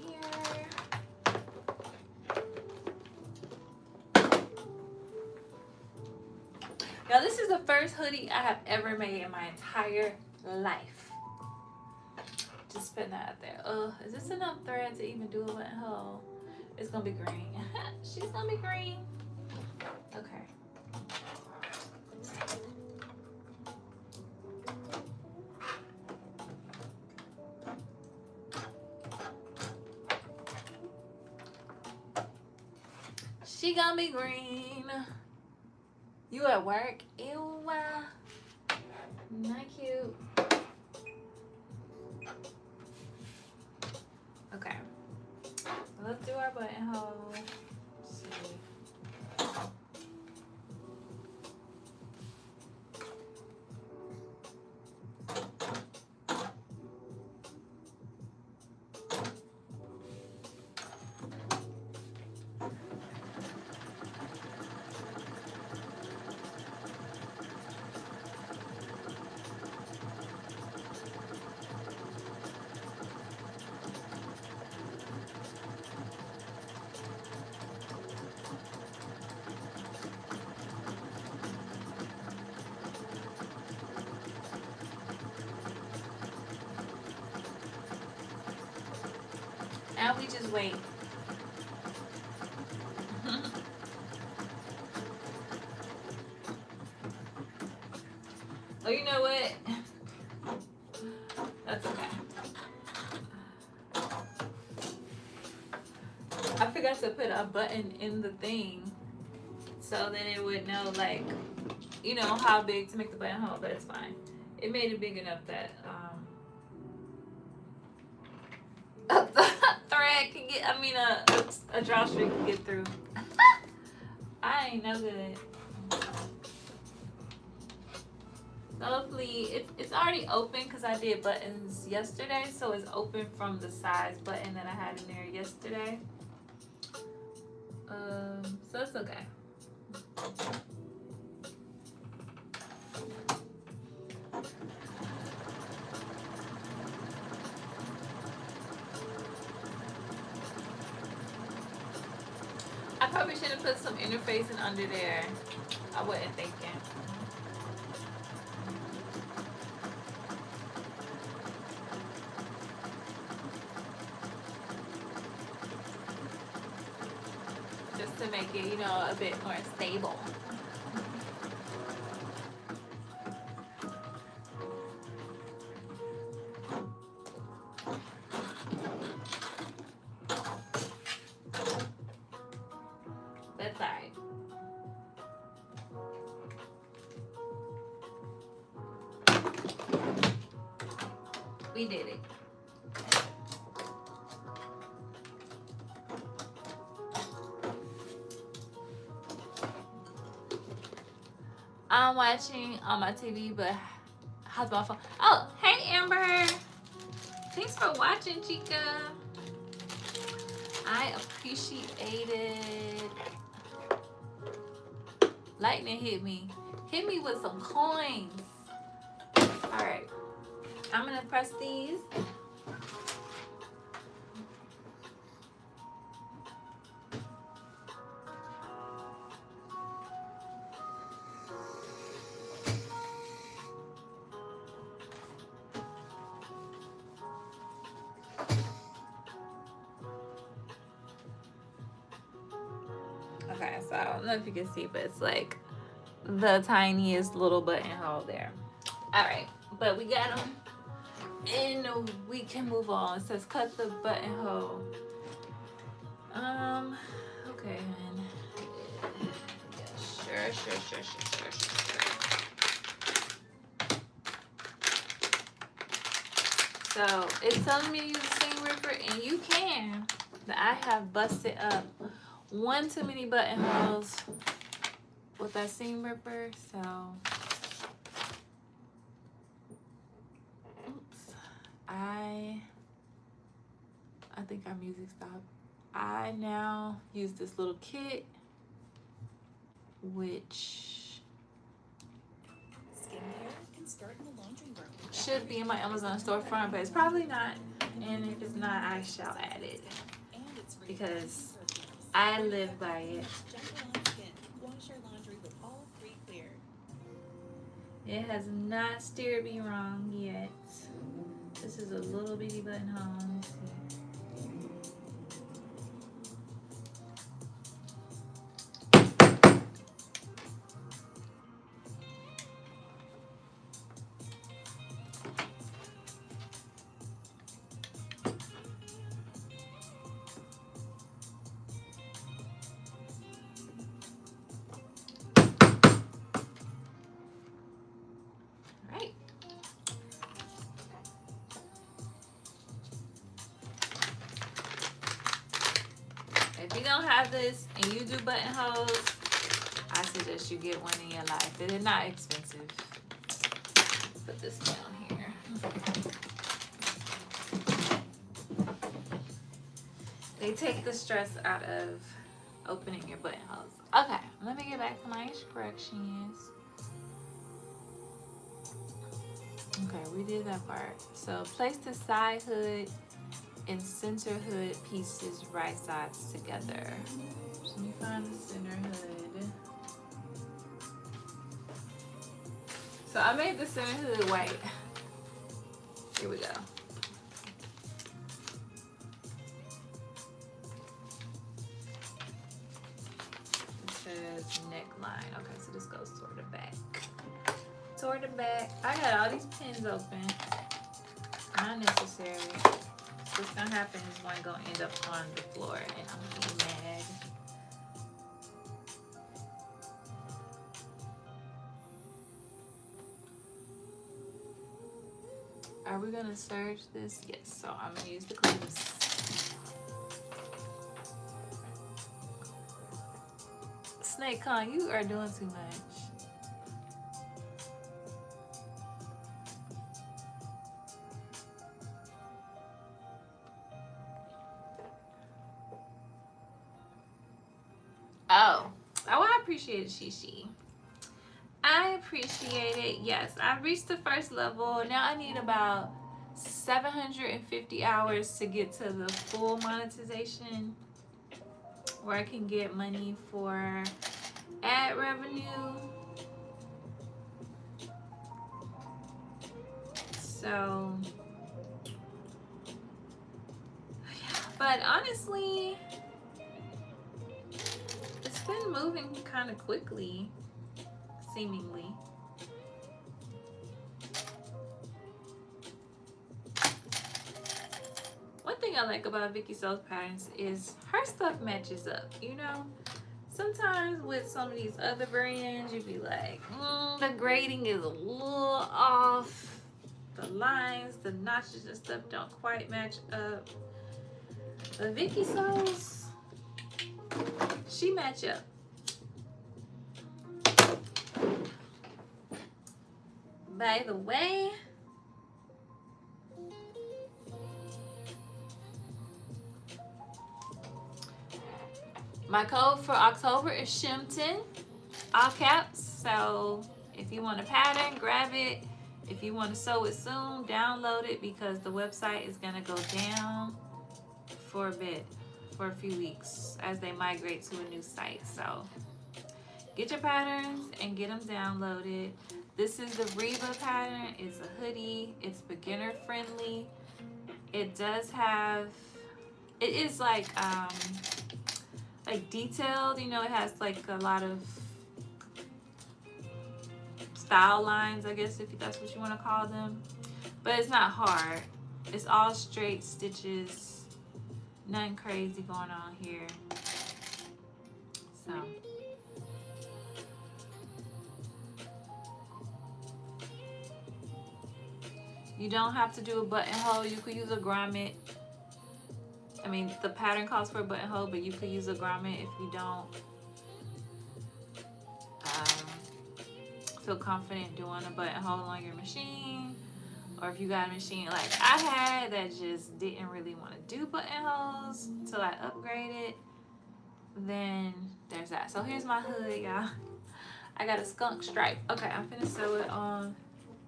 Now, this is the first hoodie I have ever made in my entire life. Just putting that out there. Is this enough thread to even do a buttonhole? It's gonna be green. She's gonna be green. Okay. She gonna be green. You at work? Ew. Not cute. Okay. Let's do our buttonhole. Let's see. Now we just wait. Oh, you know what? That's okay. I forgot to put a button in the thing so that it would know, like, you know, how big to make the buttonhole, but it's fine. It made it big enough that, rag can get, I mean a drawstring can get through. I ain't no good. So hopefully it's already open because I did buttons yesterday, so it's open from the size button that I had in there yesterday. So it's okay. I probably should have put some interfacing under there. I wasn't thinking. Just to make it, you know, a bit more stable. That's alright. We did it. I'm watching on my TV, but how's my phone? Oh, hey Amber. Thanks for watching, Chica. I appreciate it. Lightning hit me. Hit me with some coins. All right. I'm gonna press these. Okay, so I don't know if you can see, but it's like the tiniest little buttonhole there. All right, but we got them, and we can move on. It says cut the buttonhole. Okay, and yeah, sure. So it's telling me to use the seam ripper, and you can, but I have busted up one too many buttonholes with that seam ripper, so oops. I think our music stopped. I now use this little kit, which can start in the laundry room. Should be in my Amazon storefront, but it's probably not. And if it's not, I shall add it because I live by it. Wash your laundry with all three clear. It has not steered me wrong yet. This is a little bitty buttonhole. Let me see. If you don't have this and you do buttonholes, I suggest you get one in your life. They're not expensive. Put this down here. They take the stress out of opening your buttonholes. Okay, let me get back to my instructions. Okay, we did that part. So place the side hood and center hood pieces right sides together. So let me find the center hood. So I made the center hood white. Here we go. It says neckline. Okay, so this goes toward the back. Toward the back. I got all these pins open. Not necessary. What's gonna happen is one gonna end up on the floor and I'm gonna be mad. Are we gonna serge this? Yes, so I'm gonna use the clips. Snake Con, you are doing too much. Oh, I appreciate it, Shishi. I appreciate it. Yes, I've reached the first level. Now I need about 750 hours to get to the full monetization where I can get money for ad revenue. So, but honestly, it's been moving kind of quickly, seemingly. One thing I like about Viki Sews patterns is her stuff matches up, you know? Sometimes with some of these other brands, you'd be like, the grading is a little off. The lines, the notches and stuff don't quite match up. But Viki Sews, she match up. By the way, my code for October is Shimpton, all caps. So if you want a pattern, grab it. If you want to sew it soon, download it because the website is gonna go down for a bit, for a few weeks as they migrate to a new site. So get your patterns and get them downloaded. This is the Reba pattern. It's a hoodie. It's beginner friendly. It does have, it is like detailed, you know, it has like a lot of style lines, I guess, if that's what you want to call them. But it's not hard. It's all straight stitches. Nothing crazy going on here. So you don't have to do a buttonhole. You could use a grommet. I mean, the pattern calls for a buttonhole, but you could use a grommet if you don't feel confident doing a buttonhole on your machine. Or if you got a machine like I had that just didn't really want to do buttonholes until I upgraded, then there's that. So here's my hood, y'all. I got a skunk stripe. Okay, I'm finna sew it on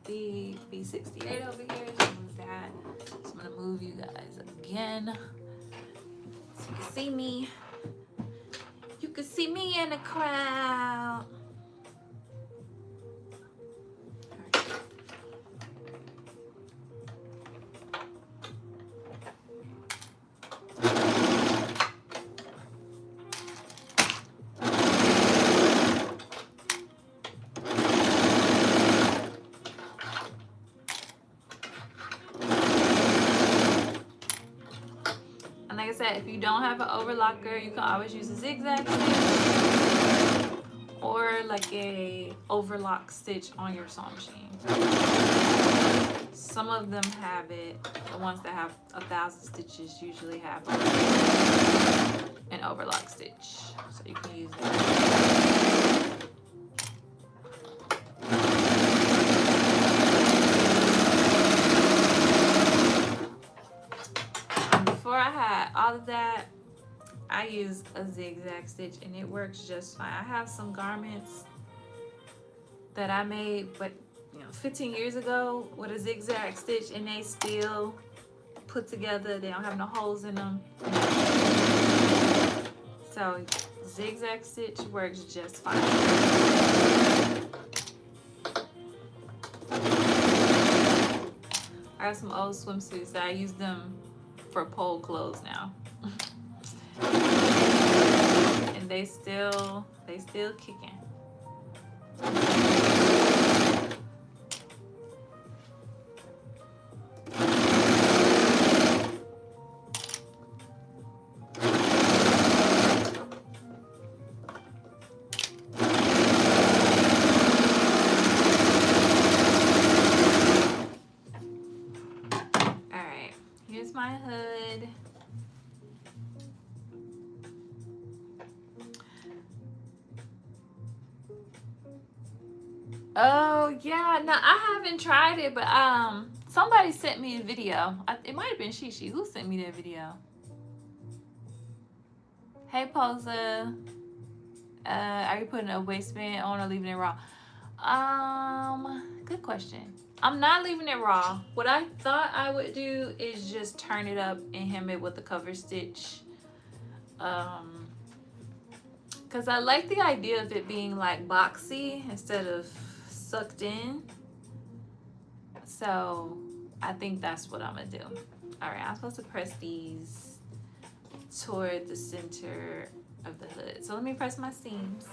the B68 over here. Just move that. So I'm gonna move you guys again so you can see me. You can see me in the crowd. If you don't have an overlocker, you can always use a zigzag stitch or like a overlock stitch on your sewing machine. Some of them have it. The ones that have 1,000 stitches usually have an overlock stitch, so you can use that. Before I had all of that, I used a zigzag stitch and it works just fine. I have some garments that I made, but 15 years ago with a zigzag stitch, and they still put together. They don't have no holes in them. So zigzag stitch works just fine. I have some old swimsuits that I use them for pole clothes now. And they still kicking. My hood. Oh yeah, no, I haven't tried it, but somebody sent me a video. It might have been Shishi who sent me that video. Hey Posa, are you putting a waistband on or leaving it raw? Good question. I'm not leaving it raw. What I thought I would do is just turn it up and hem it with a cover stitch. Cause I like the idea of it being like boxy instead of sucked in. So I think that's what I'm gonna do. All right, I'm supposed to press these toward the center of the hood. So let me press my seams.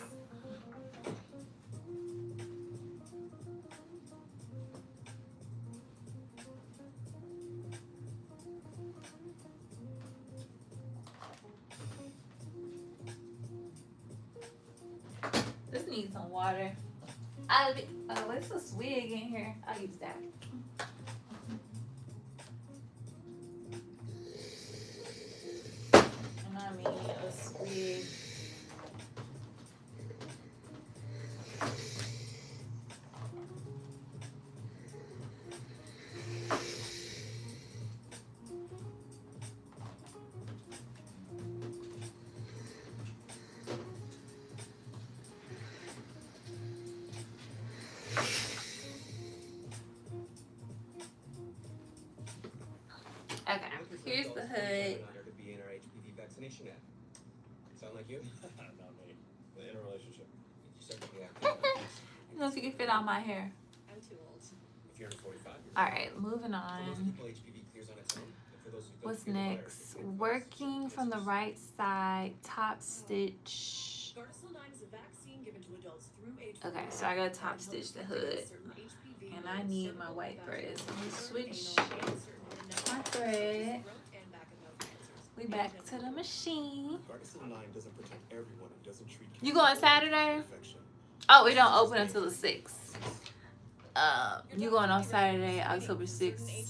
This needs some water. Oh, it's a swig in here. I'll use that. And I mean a swig. Okay, here's the hood. Sound like you? Not me. In a relationship. You said I don't know if you can fit on my hair. I'm too old. if you're 45. All right, moving on. What's next? Working from the right side, top stitch. Gardasil 9 is a vaccine given to adults through age Okay, so I gotta top stitch the hood. And I need my white thread. So let me switch my thread. We back to the machine. Gardasil 9 doesn't protect everyone and doesn't treat You going Saturday? Oh, it don't open until the 6th. You going on Saturday, October 6th.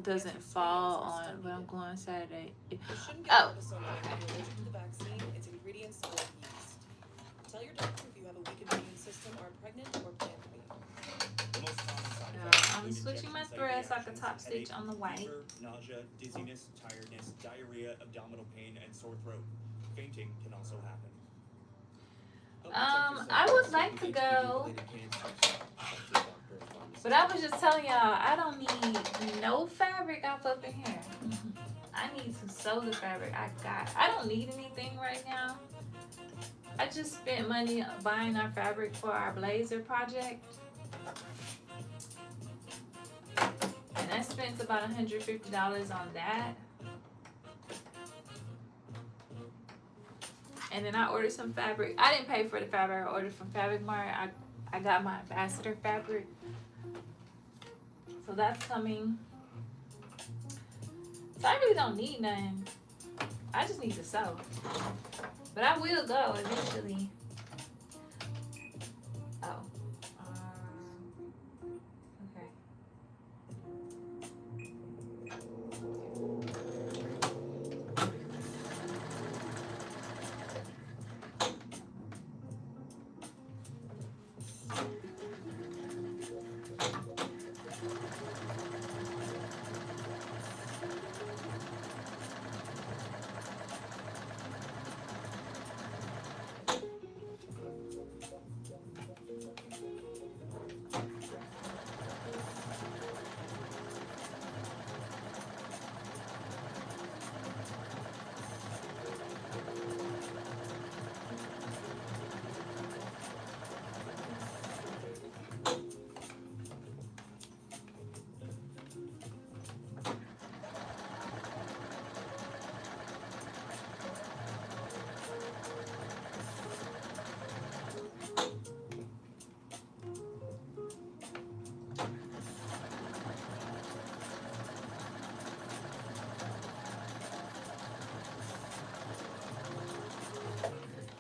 Doesn't fall on, but I'm going Saturday. Oh. Tell your doctor if you have a weakened immune system, are pregnant, or plan to be. I'm switching my thread so I can top stitch on the white. Nausea, dizziness, tiredness, diarrhea, abdominal pain, and sore throat. Fainting can also happen. I would like to go, but I was just telling y'all, I don't need no fabric off up in here. I need to sew the fabric I got. I don't need anything right now. I just spent money buying our fabric for our blazer project. And I spent about $150 on that. And then I ordered some fabric. I didn't pay for the fabric. I ordered from Fabric Mart. I got my ambassador fabric. So that's coming. So I really don't need nothing. I just need to sew. But I will go eventually. Oh. Okay.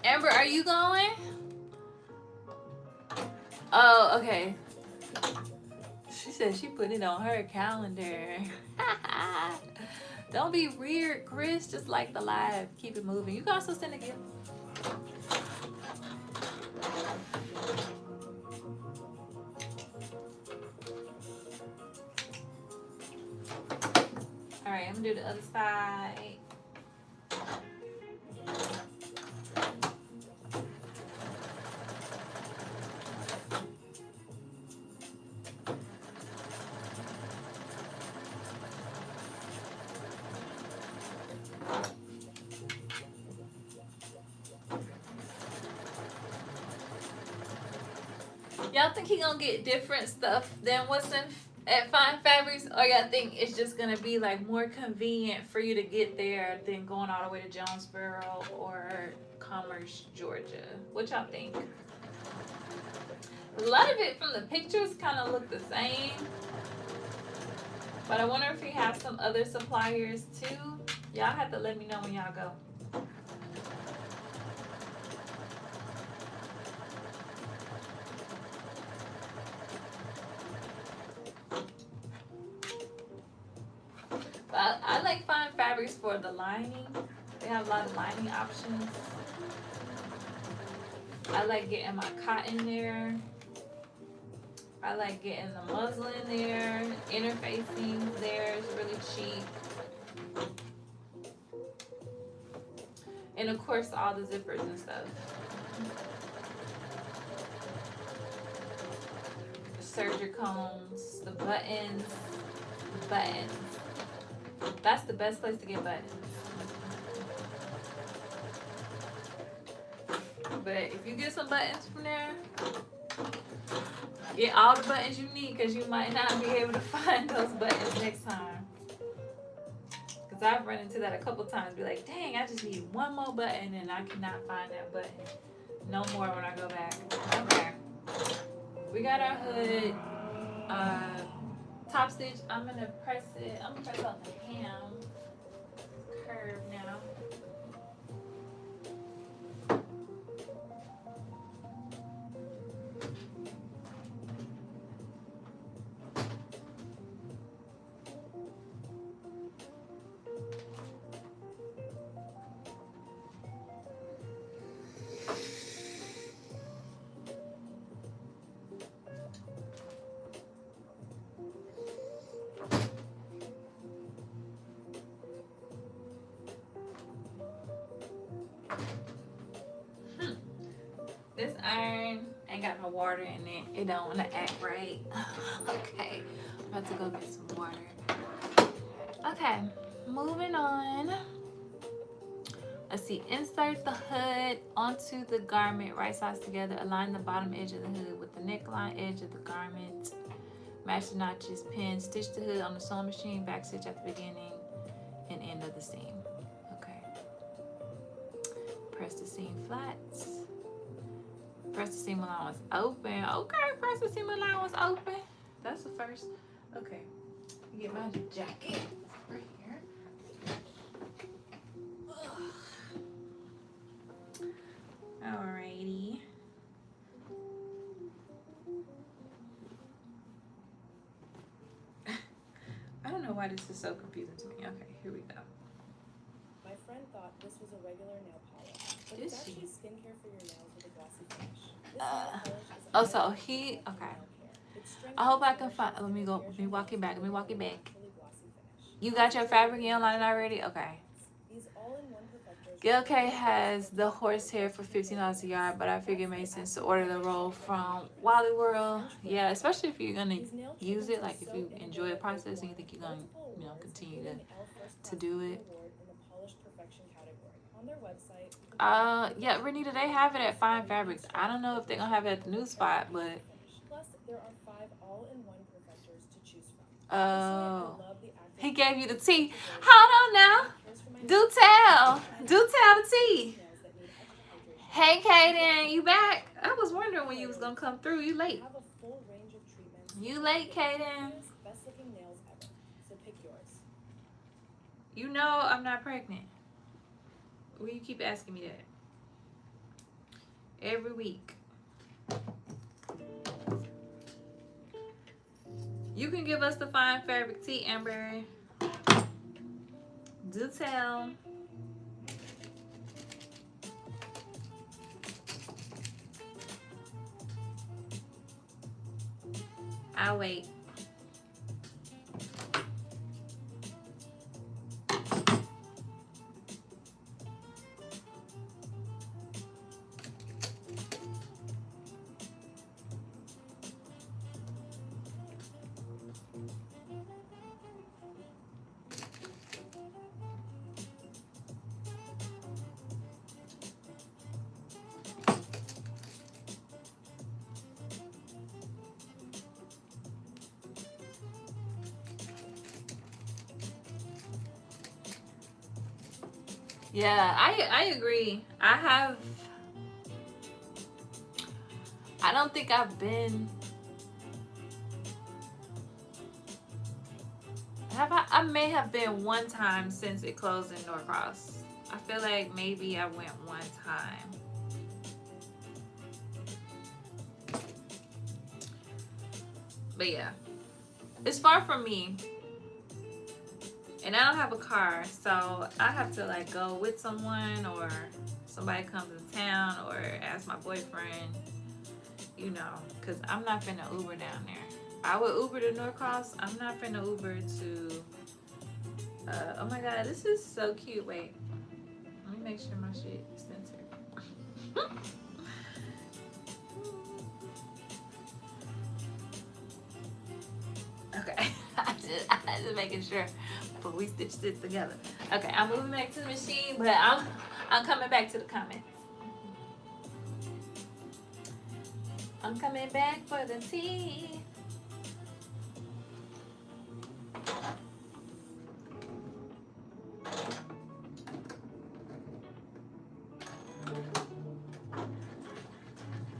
Amber, are you going? Oh, okay. She said she put it on her calendar. Don't be weird, Chris. Just like the live. Keep it moving. You can also send a gift. All right, I'm gonna do the other side. Y'all think he gonna get different stuff than what's in at Fine Fabrics, or y'all think it's just gonna be like more convenient for you to get there than going all the way to Jonesboro or Commerce, Georgia? What y'all think? A lot of it from the pictures kind of look the same, but I wonder if he has some other suppliers too. Y'all have to let me know when y'all go. I like Fine Fabrics for the lining. They have a lot of lining options. I like getting my cotton there. I like getting the muslin there. Interfacing there is really cheap. And of course, all the zippers and stuff. The serger combs, the buttons, That's the best place to get buttons. But if you get some buttons from there, get all the buttons you need, because you might not be able to find those buttons next time. Because I've run into that a couple times. Be like, dang, I just need one more button and I cannot find that button. No more when I go back. Okay. We got our hood. Top stitch, I'm gonna press it. I'm gonna press on the hem curve now. This iron ain't got no water in it. It don't want to act right. Okay, I'm about to go get some water. Okay, moving on. Let's see. Insert the hood onto the garment, right sides together. Align the bottom edge of the hood with the neckline edge of the garment. Match the notches, pin, stitch the hood on the sewing machine, back stitch at the beginning and end of the seam. Okay. Press the seam flat. Press the seam allowance open. Okay, press the seam allowance open. That's the first. Okay. Get my jacket right here. Alrighty. I don't know why this is so confusing to me. Okay, here we go. My friend thought this was a regular nail polish, but it's actually skincare for your nails with a glossy finish. This nail polish is a Oh, so nail he, care. okay. It I hope I can strengthens, find, let me go, nourishes, let me walk it back, let me walk it back. naturally glossy finish. You got your fabric in line already? Okay. These all-in-one perfectors Gail K has the horsehair for $15 a yard, but I figured it made sense to order the roll from Wally World. Yeah, especially if you're gonna use it, like if you enjoy the process and you think you're gonna, you know, continue to do it. Yeah, Renita, they have it at Fine Fabrics. I don't know if they're gonna have it at the new spot, but Plus, there are 5 all-in-one perfectors to choose from. oh, he gave you the tea. Hold on now. Do tell the tea. Hey, Kaden, you back? I was wondering when you was gonna come through. You late. You late, Kaden. Best looking nails ever. So pick yours. You know I'm not pregnant. Will you keep asking me that? Every week. You can give us the Fine Fabric tea, Amber. Do tell. I'll wait. Yeah, I agree. I don't think I've been. I may have been one time since it closed in Norcross. I feel like maybe I went one time. But yeah, it's far from me. And I don't have a car, so I have to like go with someone, or somebody comes to town, or ask my boyfriend, you know, because I'm not finna Uber down there. I would Uber to Norcross. I'm not finna Uber to, oh my God, this is so cute. Wait, let me make sure my shit is censored. Okay, I just making sure before we stitch this together. Okay, I'm moving back to the machine, but I'm coming back to the comments. I'm coming back for the tea.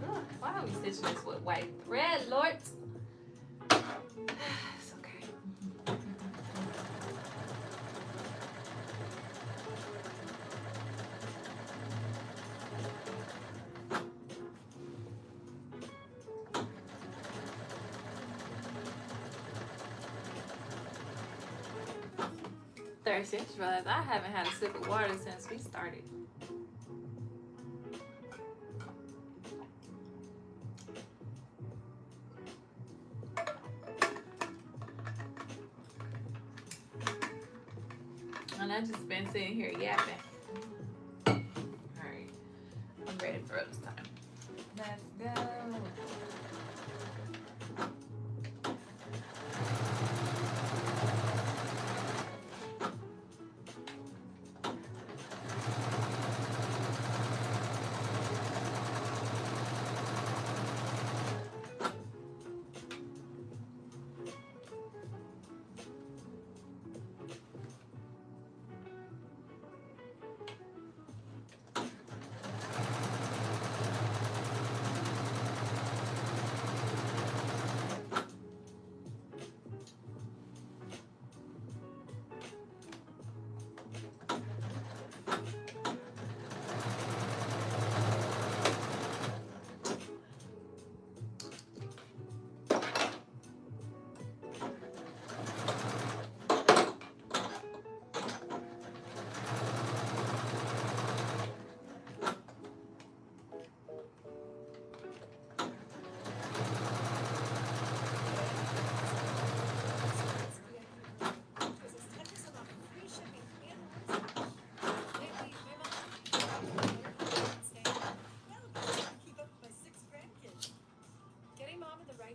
Ugh, why are we stitching this with white thread, Lord? It's okay. 36, realize I haven't had a sip of water since we started. And I just been sitting here yapping. Alright, I'm ready for this time. Let's go.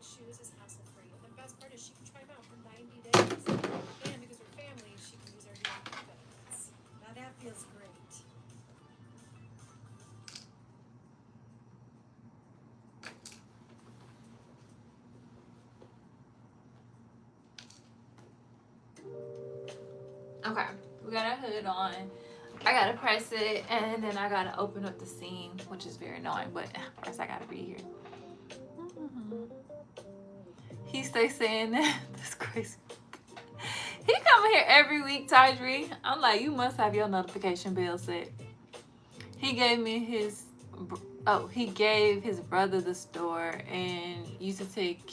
Shoes is hassle free, and the best part is she can try them out for 90 days. And because we're family, she can use our DMV benefits. Now that feels great. Okay, we got our hood on. I gotta press it, and then I gotta open up the seam, which is very annoying, but first I gotta be here. He stays saying that. That's crazy. He come here every week, Tydree. I'm like, you must have your notification bell set. He gave me his, he gave his brother the store and used to take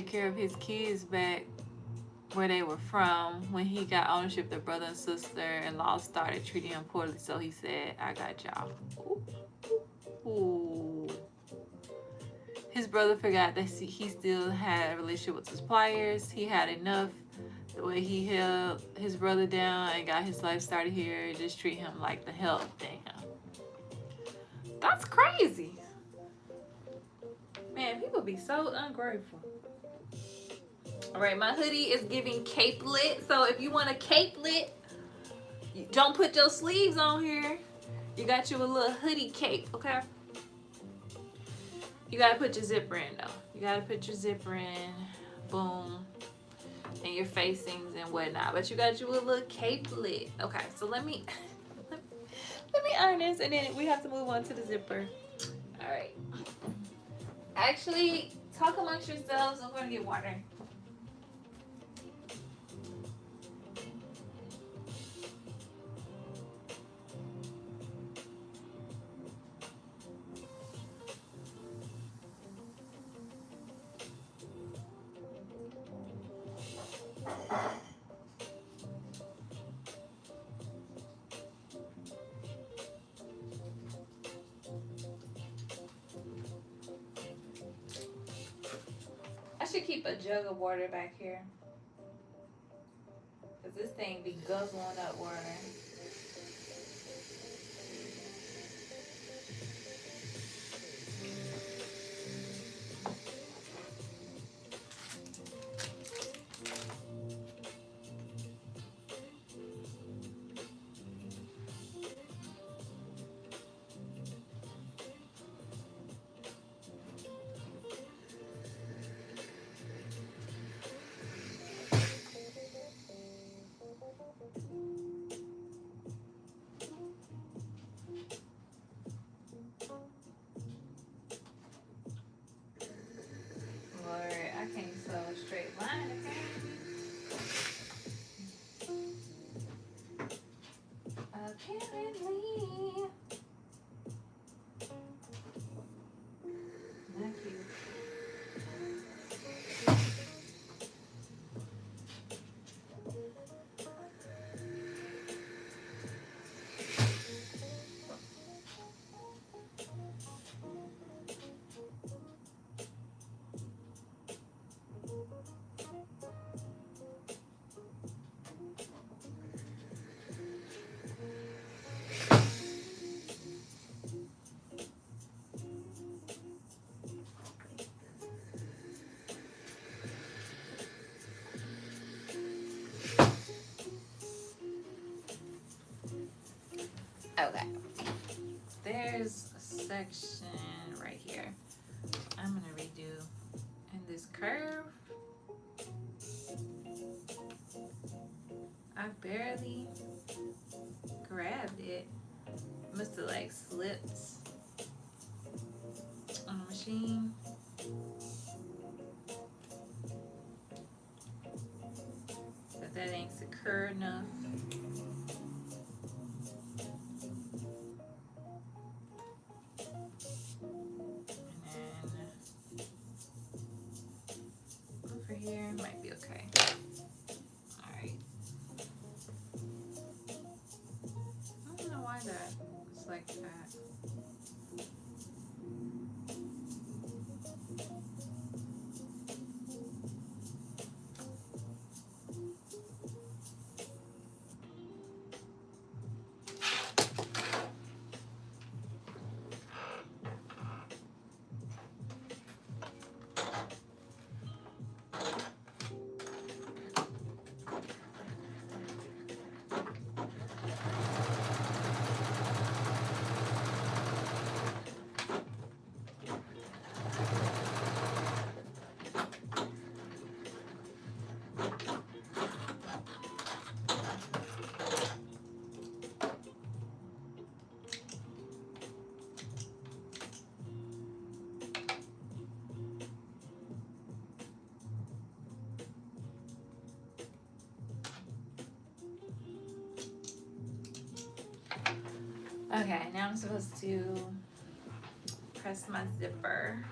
care of his kids back where they were from. When he got ownership, the brother and sister-in-law started treating him poorly, so he said, I got y'all. Ooh. his brother forgot that he still had a relationship with suppliers. He had enough. The way he held his brother down and got his life started here, just treat him like the help. Damn. That's crazy. Man, people be so ungrateful. All right, my hoodie is giving capelet. So if you want a capelet, don't put your sleeves on here. You got you a little hoodie cape, okay? You gotta put your zipper in though. You gotta put your zipper in, boom, and your facings and whatnot. But you got you a little capelet. Okay, so let me iron this, and then we have to move on to the zipper. All right. Actually, talk amongst yourselves. I'm gonna get water. I should keep a jug of water back here. Cause this thing be guzzling up water. Lord, I can't sew a straight line, apparently. Not cute. Okay. There's a section right here. I'm gonna redo in this curve. I barely grabbed it. Must have like slipped on the machine. But that ain't secure enough. Over here might be okay. All right. I don't know why that is like that. Okay, now I'm supposed to press my zipper.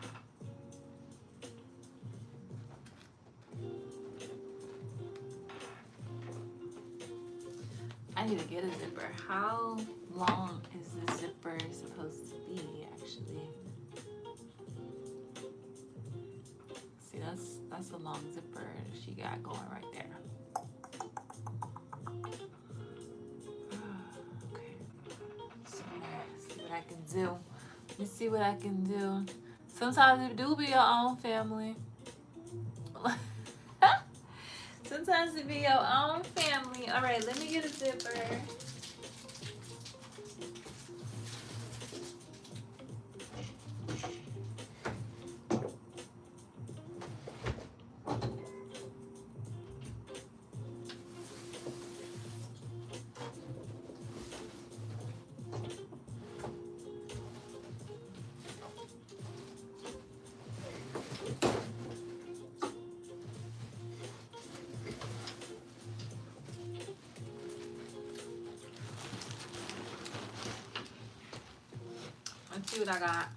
I need to get a zipper. How long is the zipper supposed to be, actually? That's a long zipper she got going right there. Okay. So let's see what I can do. Let me see what I can do. Sometimes it do be your own family. Sometimes it be your own family. All right, let me get a zipper. Let's see what I got.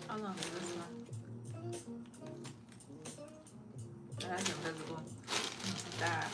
How long is this one? That's invisible. That.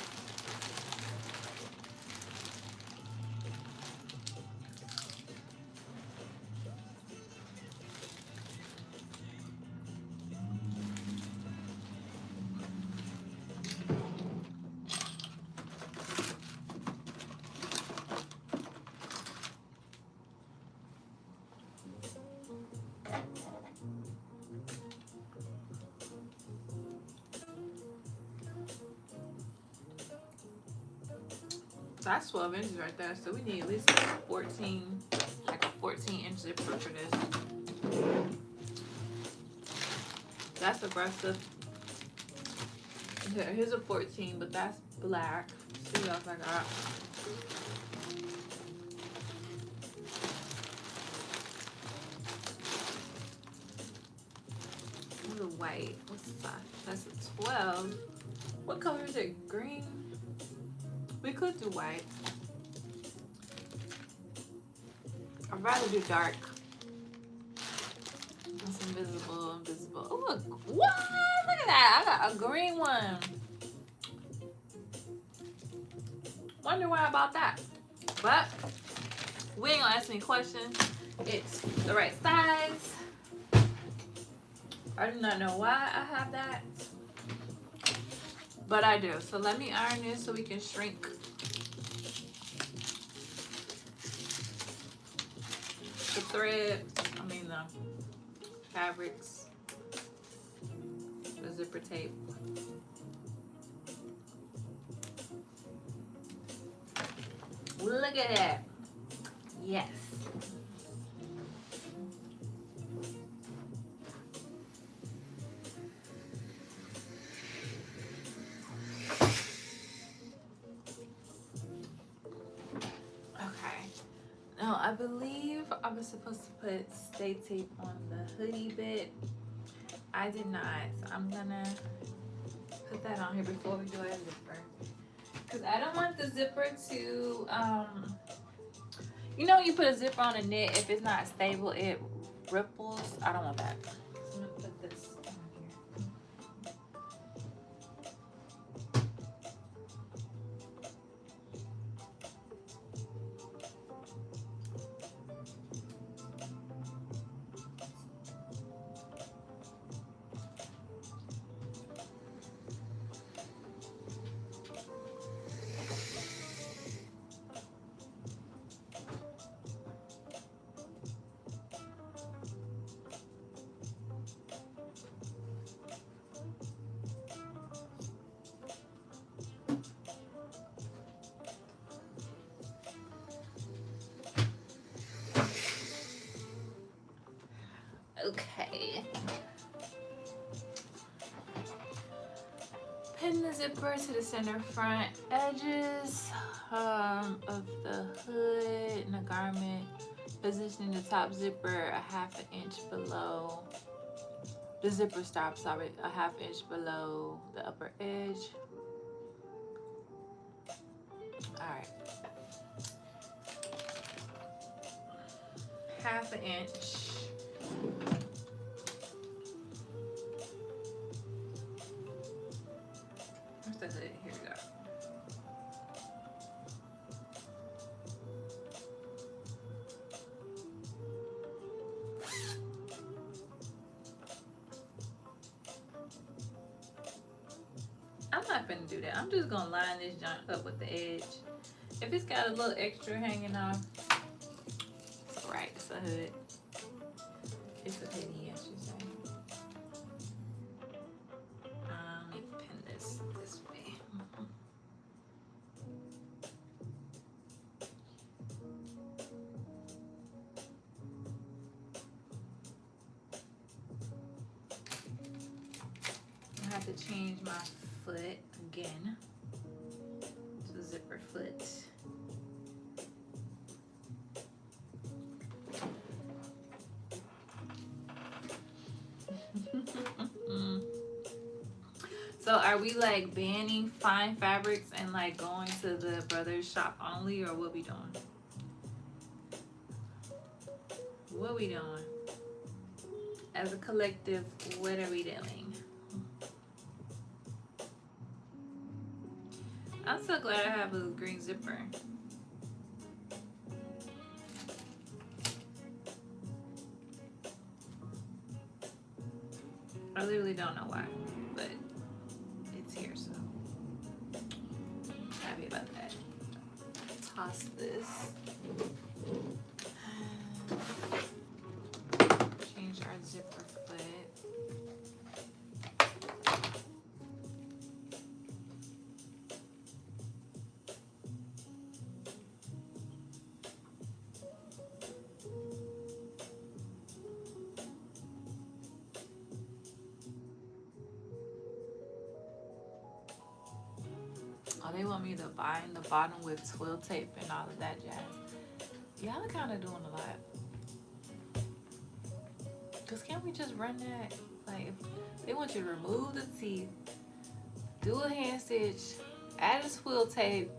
That's 12 inches right there. So we need at least 14, like a 14-inch zipper for this. That's aggressive. Okay, here's a 14, but that's black. Let's see what else I got. What's a white? What's the size? That's a 12. What color is it? Green? We could do white. I'd rather do dark. That's invisible. Oh, look. What? Look at that. I got a green one. Wonder why about that. But we ain't gonna ask any questions. It's the right size. I do not know why I have that, but I do. So let me iron this so we can shrink the thread. I mean the fabrics, the zipper tape. Look at that. Yes. Now, I believe I was supposed to put stay tape on the hoodie bit. I did not, so I'm gonna put that on here before we do our zipper. Because I don't want the zipper to, you know, you put a zipper on a knit, if it's not stable, it ripples. I don't want that. So I'm gonna put this on here. Okay. Pin the zipper to the center front edges of the hood and the garment. Positioning the top zipper a ½ inch below the zipper stop, sorry, a ½ inch below the upper edge. Alright. ½ inch the hood. Here we go. I'm not gonna do that. I'm just gonna line this joint up with the edge. If it's got a little extra hanging off, it's alright. It's a hood. It's a hoodie, I should say. Let me pin this way. I have to change my foot again to zipper foot. So are we like banning fine fabrics and like going to the brothers shop only, or what we doing? What we doing? As a collective, what are we doing? I'm so glad I have a green zipper. I literally don't know why, but it's here, so happy about that. Toss this. Change our zipper foot. Oh, they want me to bind the bottom with twill tape and all of that jazz. Y'all are kind of doing a lot. Cause can't we just run that? Like, if they want you to remove the teeth, do a hand stitch, add a twill tape.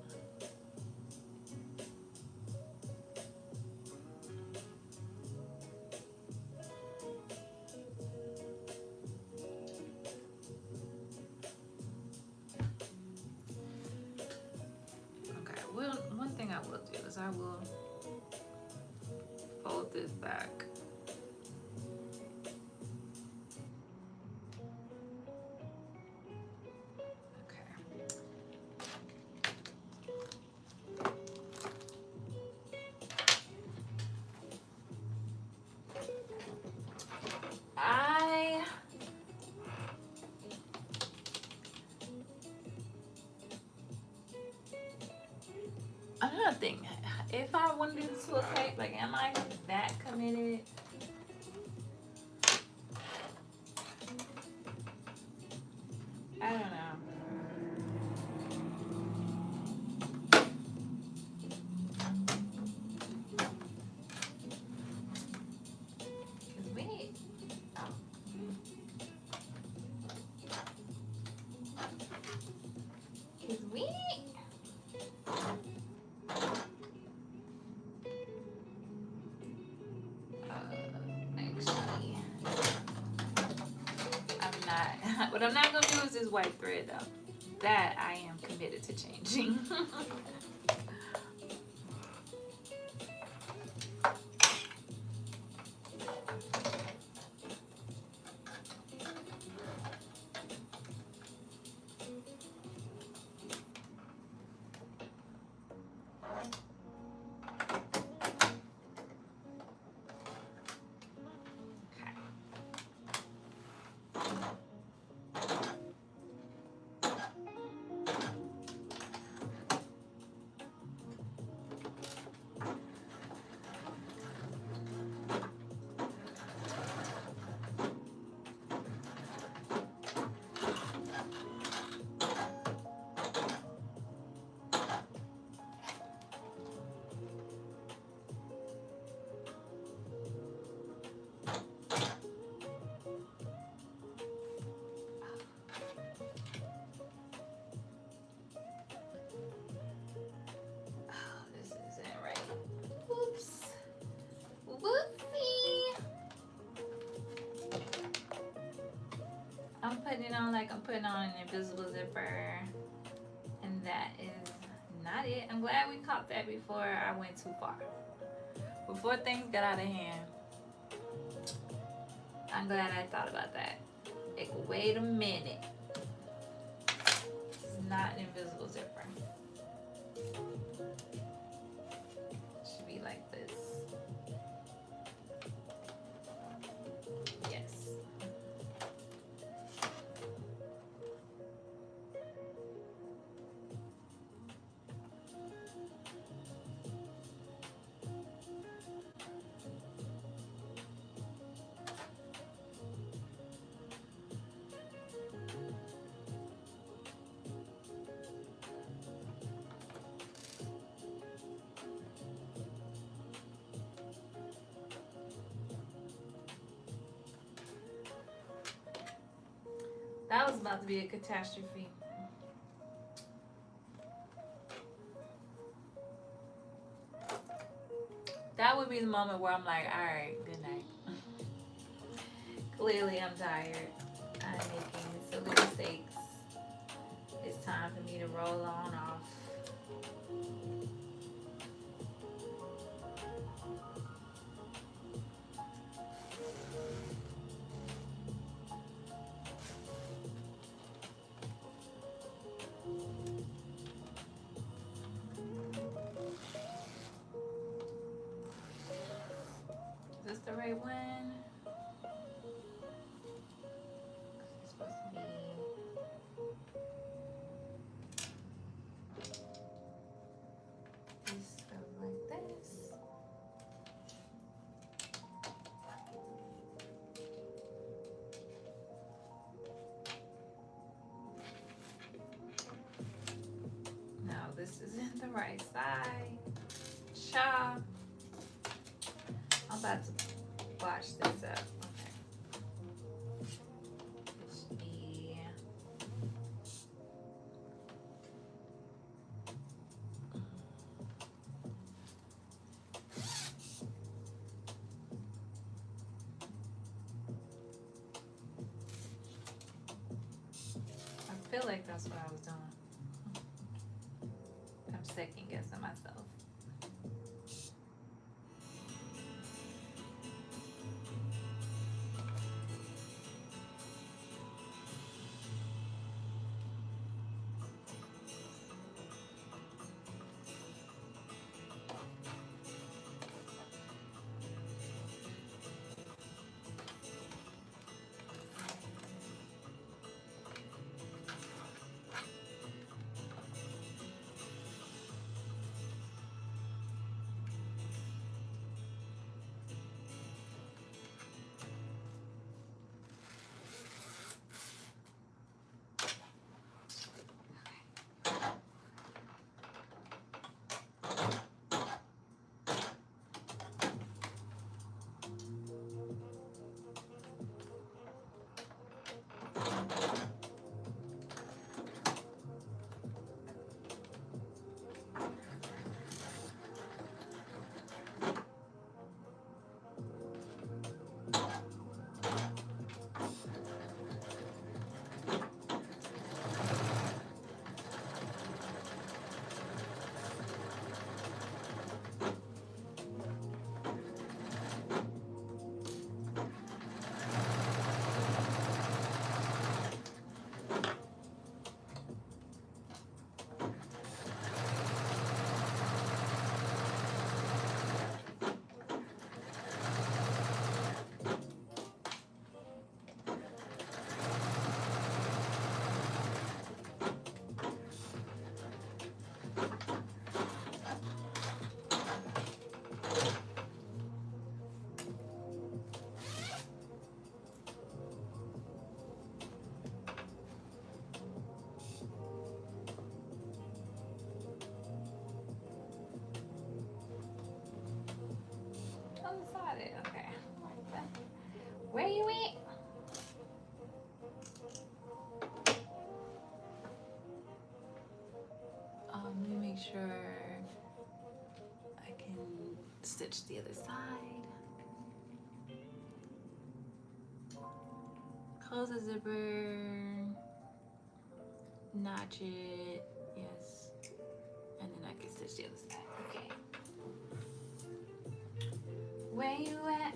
Okay, well, one thing I will do is I will fold this back. Another thing, if I want to do the twill tape, like, am I that committed? I don't know. What I'm not gonna do is this white thread though. That I am committed to changing. I'm putting it on like I'm putting on an invisible zipper, and that is not it. I'm glad we caught that before I went too far. Before things got out of hand. I'm glad I thought about that. Like, wait a minute. It's not an invisible zipper. It should be like this. Yes. That was about to be a catastrophe. That would be the moment where I'm like, all right, good night. Clearly, I'm tired. I'm making silly mistakes. It's time for me to roll on off. Is this the right one? It's supposed to be. This goes like this. No, this isn't the right side. Cha. I'm about to wash this up. Okay. It should be. I feel like that's what I was doing. I'm second guessing myself. Undecided. Okay. Where you at? Let me make sure I can stitch the other side. Close the zipper. Notch it. Yes. And then I can stitch the other side. Okay. Where you at?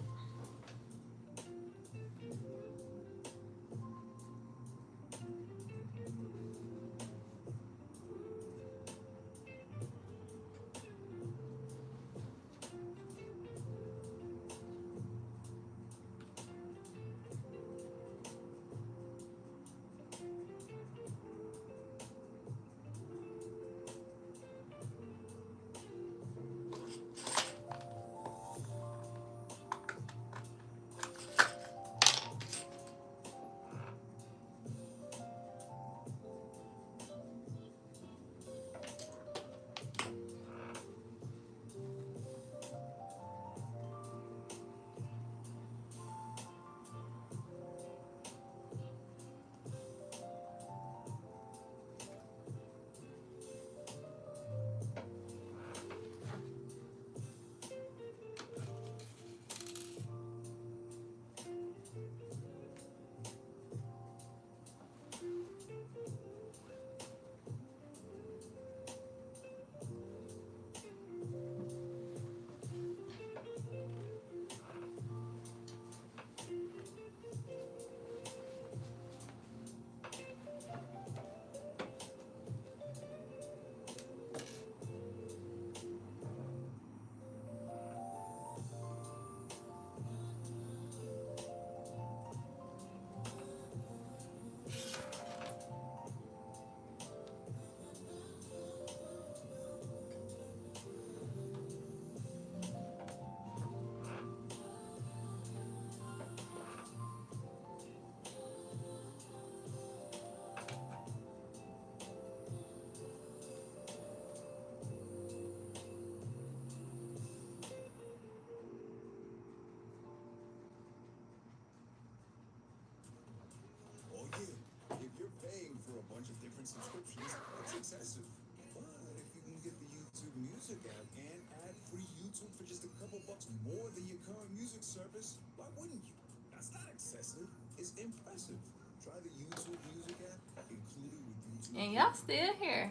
Oh yeah, if you're paying for a bunch of different subscriptions, it's excessive. But if you can get the YouTube Music app and add free YouTube for just a couple bucks more than your current music service, why wouldn't you? That's not excessive. It's impressive. Try the YouTube Music app included with YouTube. And y'all still here.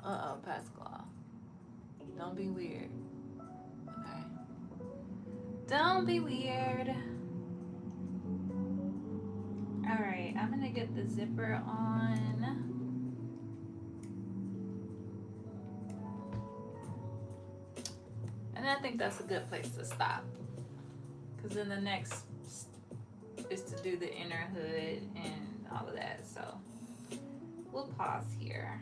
Uh-oh, Pascal. Don't be weird. Okay. Don't be weird. Alright, I'm gonna get the zipper on. And I think that's a good place to stop. Because then the next is to do the inner hood and all of that. So we'll pause here.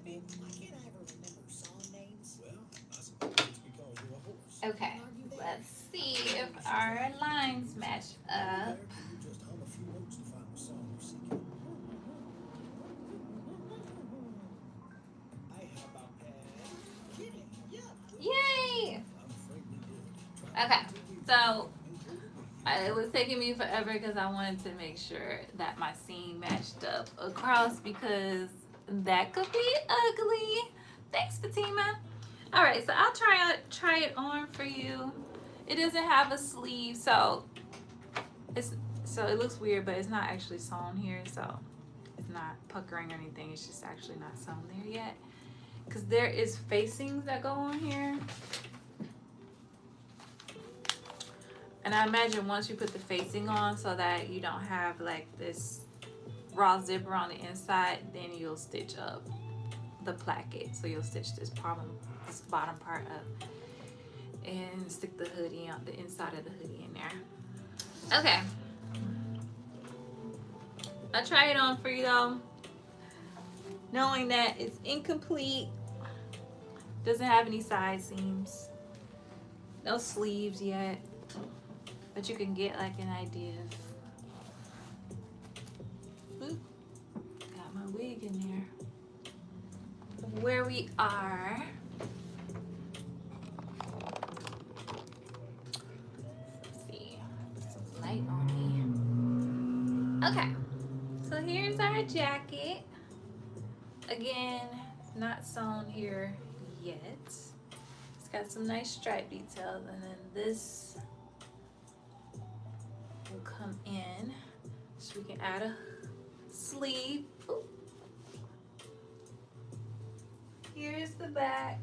Man, why can't I ever remember song names? Well, I suppose it's because you're a horse. Okay, let's see if our lines match up. There, you just hum a few notes to find the song you're seeking. I have a pet kitty. Yeah. Yay! I'm afraid we did. Okay, so it was taking me forever because I wanted to make sure that my seam matched up across because that could be ugly. Thanks, Fatima. All right, so I'll try it on for you. It doesn't have a sleeve, so it looks weird, but it's not actually sewn here, so it's not puckering or anything. It's just actually not sewn there yet because there is facings that go on here. And I imagine once you put the facing on so that you don't have like this raw zipper on the inside, then you'll stitch up the placket. So you'll stitch this bottom part up and stick the hoodie on the inside of the hoodie in there. Okay. I'll try it on for you though, knowing that it's incomplete, doesn't have any side seams, no sleeves yet. But you can get like an idea of, oop, got my wig in there, of where we are. Let's see, put some light on me. Okay, so here's our jacket. Again, not sewn here yet. It's got some nice stripe details, and then this will come in so we can add a sleeve. Ooh. Here's the back.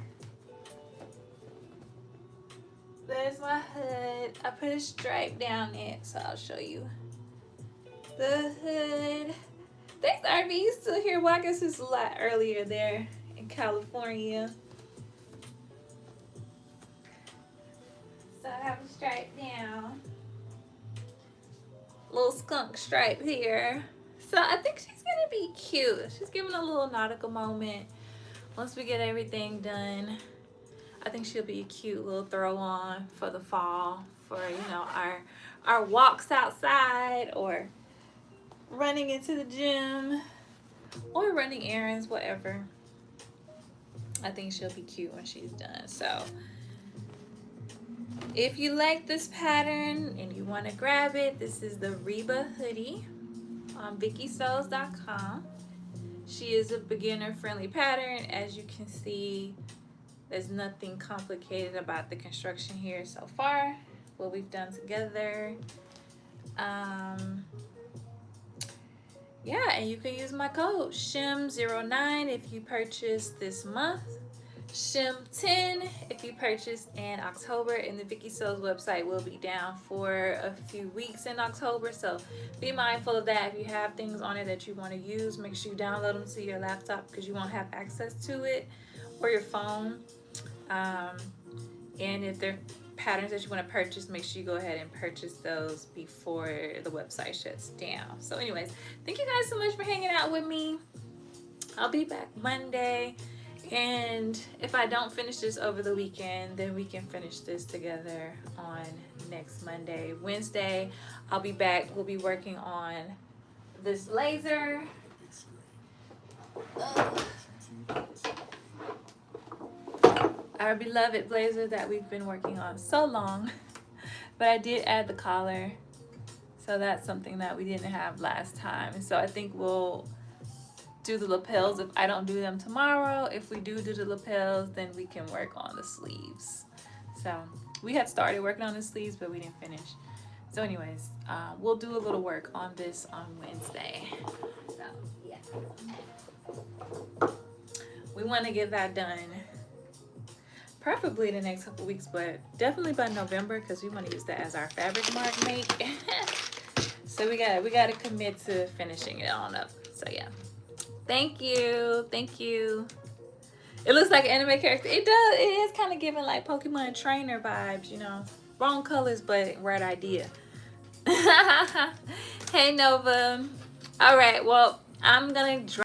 There's my hood. I put a stripe down it, so I'll show you the hood. Thanks, RV. You still here? Well, I guess it's a lot earlier there in California. So I have a stripe down. Little skunk stripe here. So I think she's gonna be cute. She's giving a little nautical moment. Once we get everything done, I think she'll be a cute little throw on for the fall, for our walks outside, or running into the gym, or running errands, whatever. I think she'll be cute when she's done. So if you like this pattern and you want to grab it, this is the Reba Hoodie on VikiSews.com. She is a beginner-friendly pattern. As you can see, there's nothing complicated about the construction here so far, what we've done together. Yeah, and you can use my code SHIM09 if you purchase this month, SHIM10 if you purchase in October, and the Viki Sews website will be down for a few weeks in October, so be mindful of that. If you have things on it that you want to use, make sure you download them to your laptop because you won't have access to it, or your phone. And if they're patterns that you want to purchase, make sure you go ahead and purchase those before the website shuts down. So anyways, thank you guys so much for hanging out with me. I'll be back Monday, and if I don't finish this over the weekend, then we can finish this together on next Monday. Wednesday, I'll be back. We'll be working on this laser. Our beloved blazer that we've been working on so long. But I did add the collar, so that's something that we didn't have last time. And so I think we'll do the lapels if I don't do them tomorrow. If we do the lapels, then we can work on the sleeves. So we had started working on the sleeves, but we didn't finish. So anyways, we'll do a little work on this on Wednesday. So yeah, we want to get that done preferably the next couple weeks, but definitely by November, because we want to use that as our fabric mark make. So we got to commit to finishing it on up. So yeah, thank you. It looks like an anime character. It does. It is kind of giving like Pokemon trainer vibes, you know. Wrong colors, but right idea. Hey Nova. All right, well, I'm gonna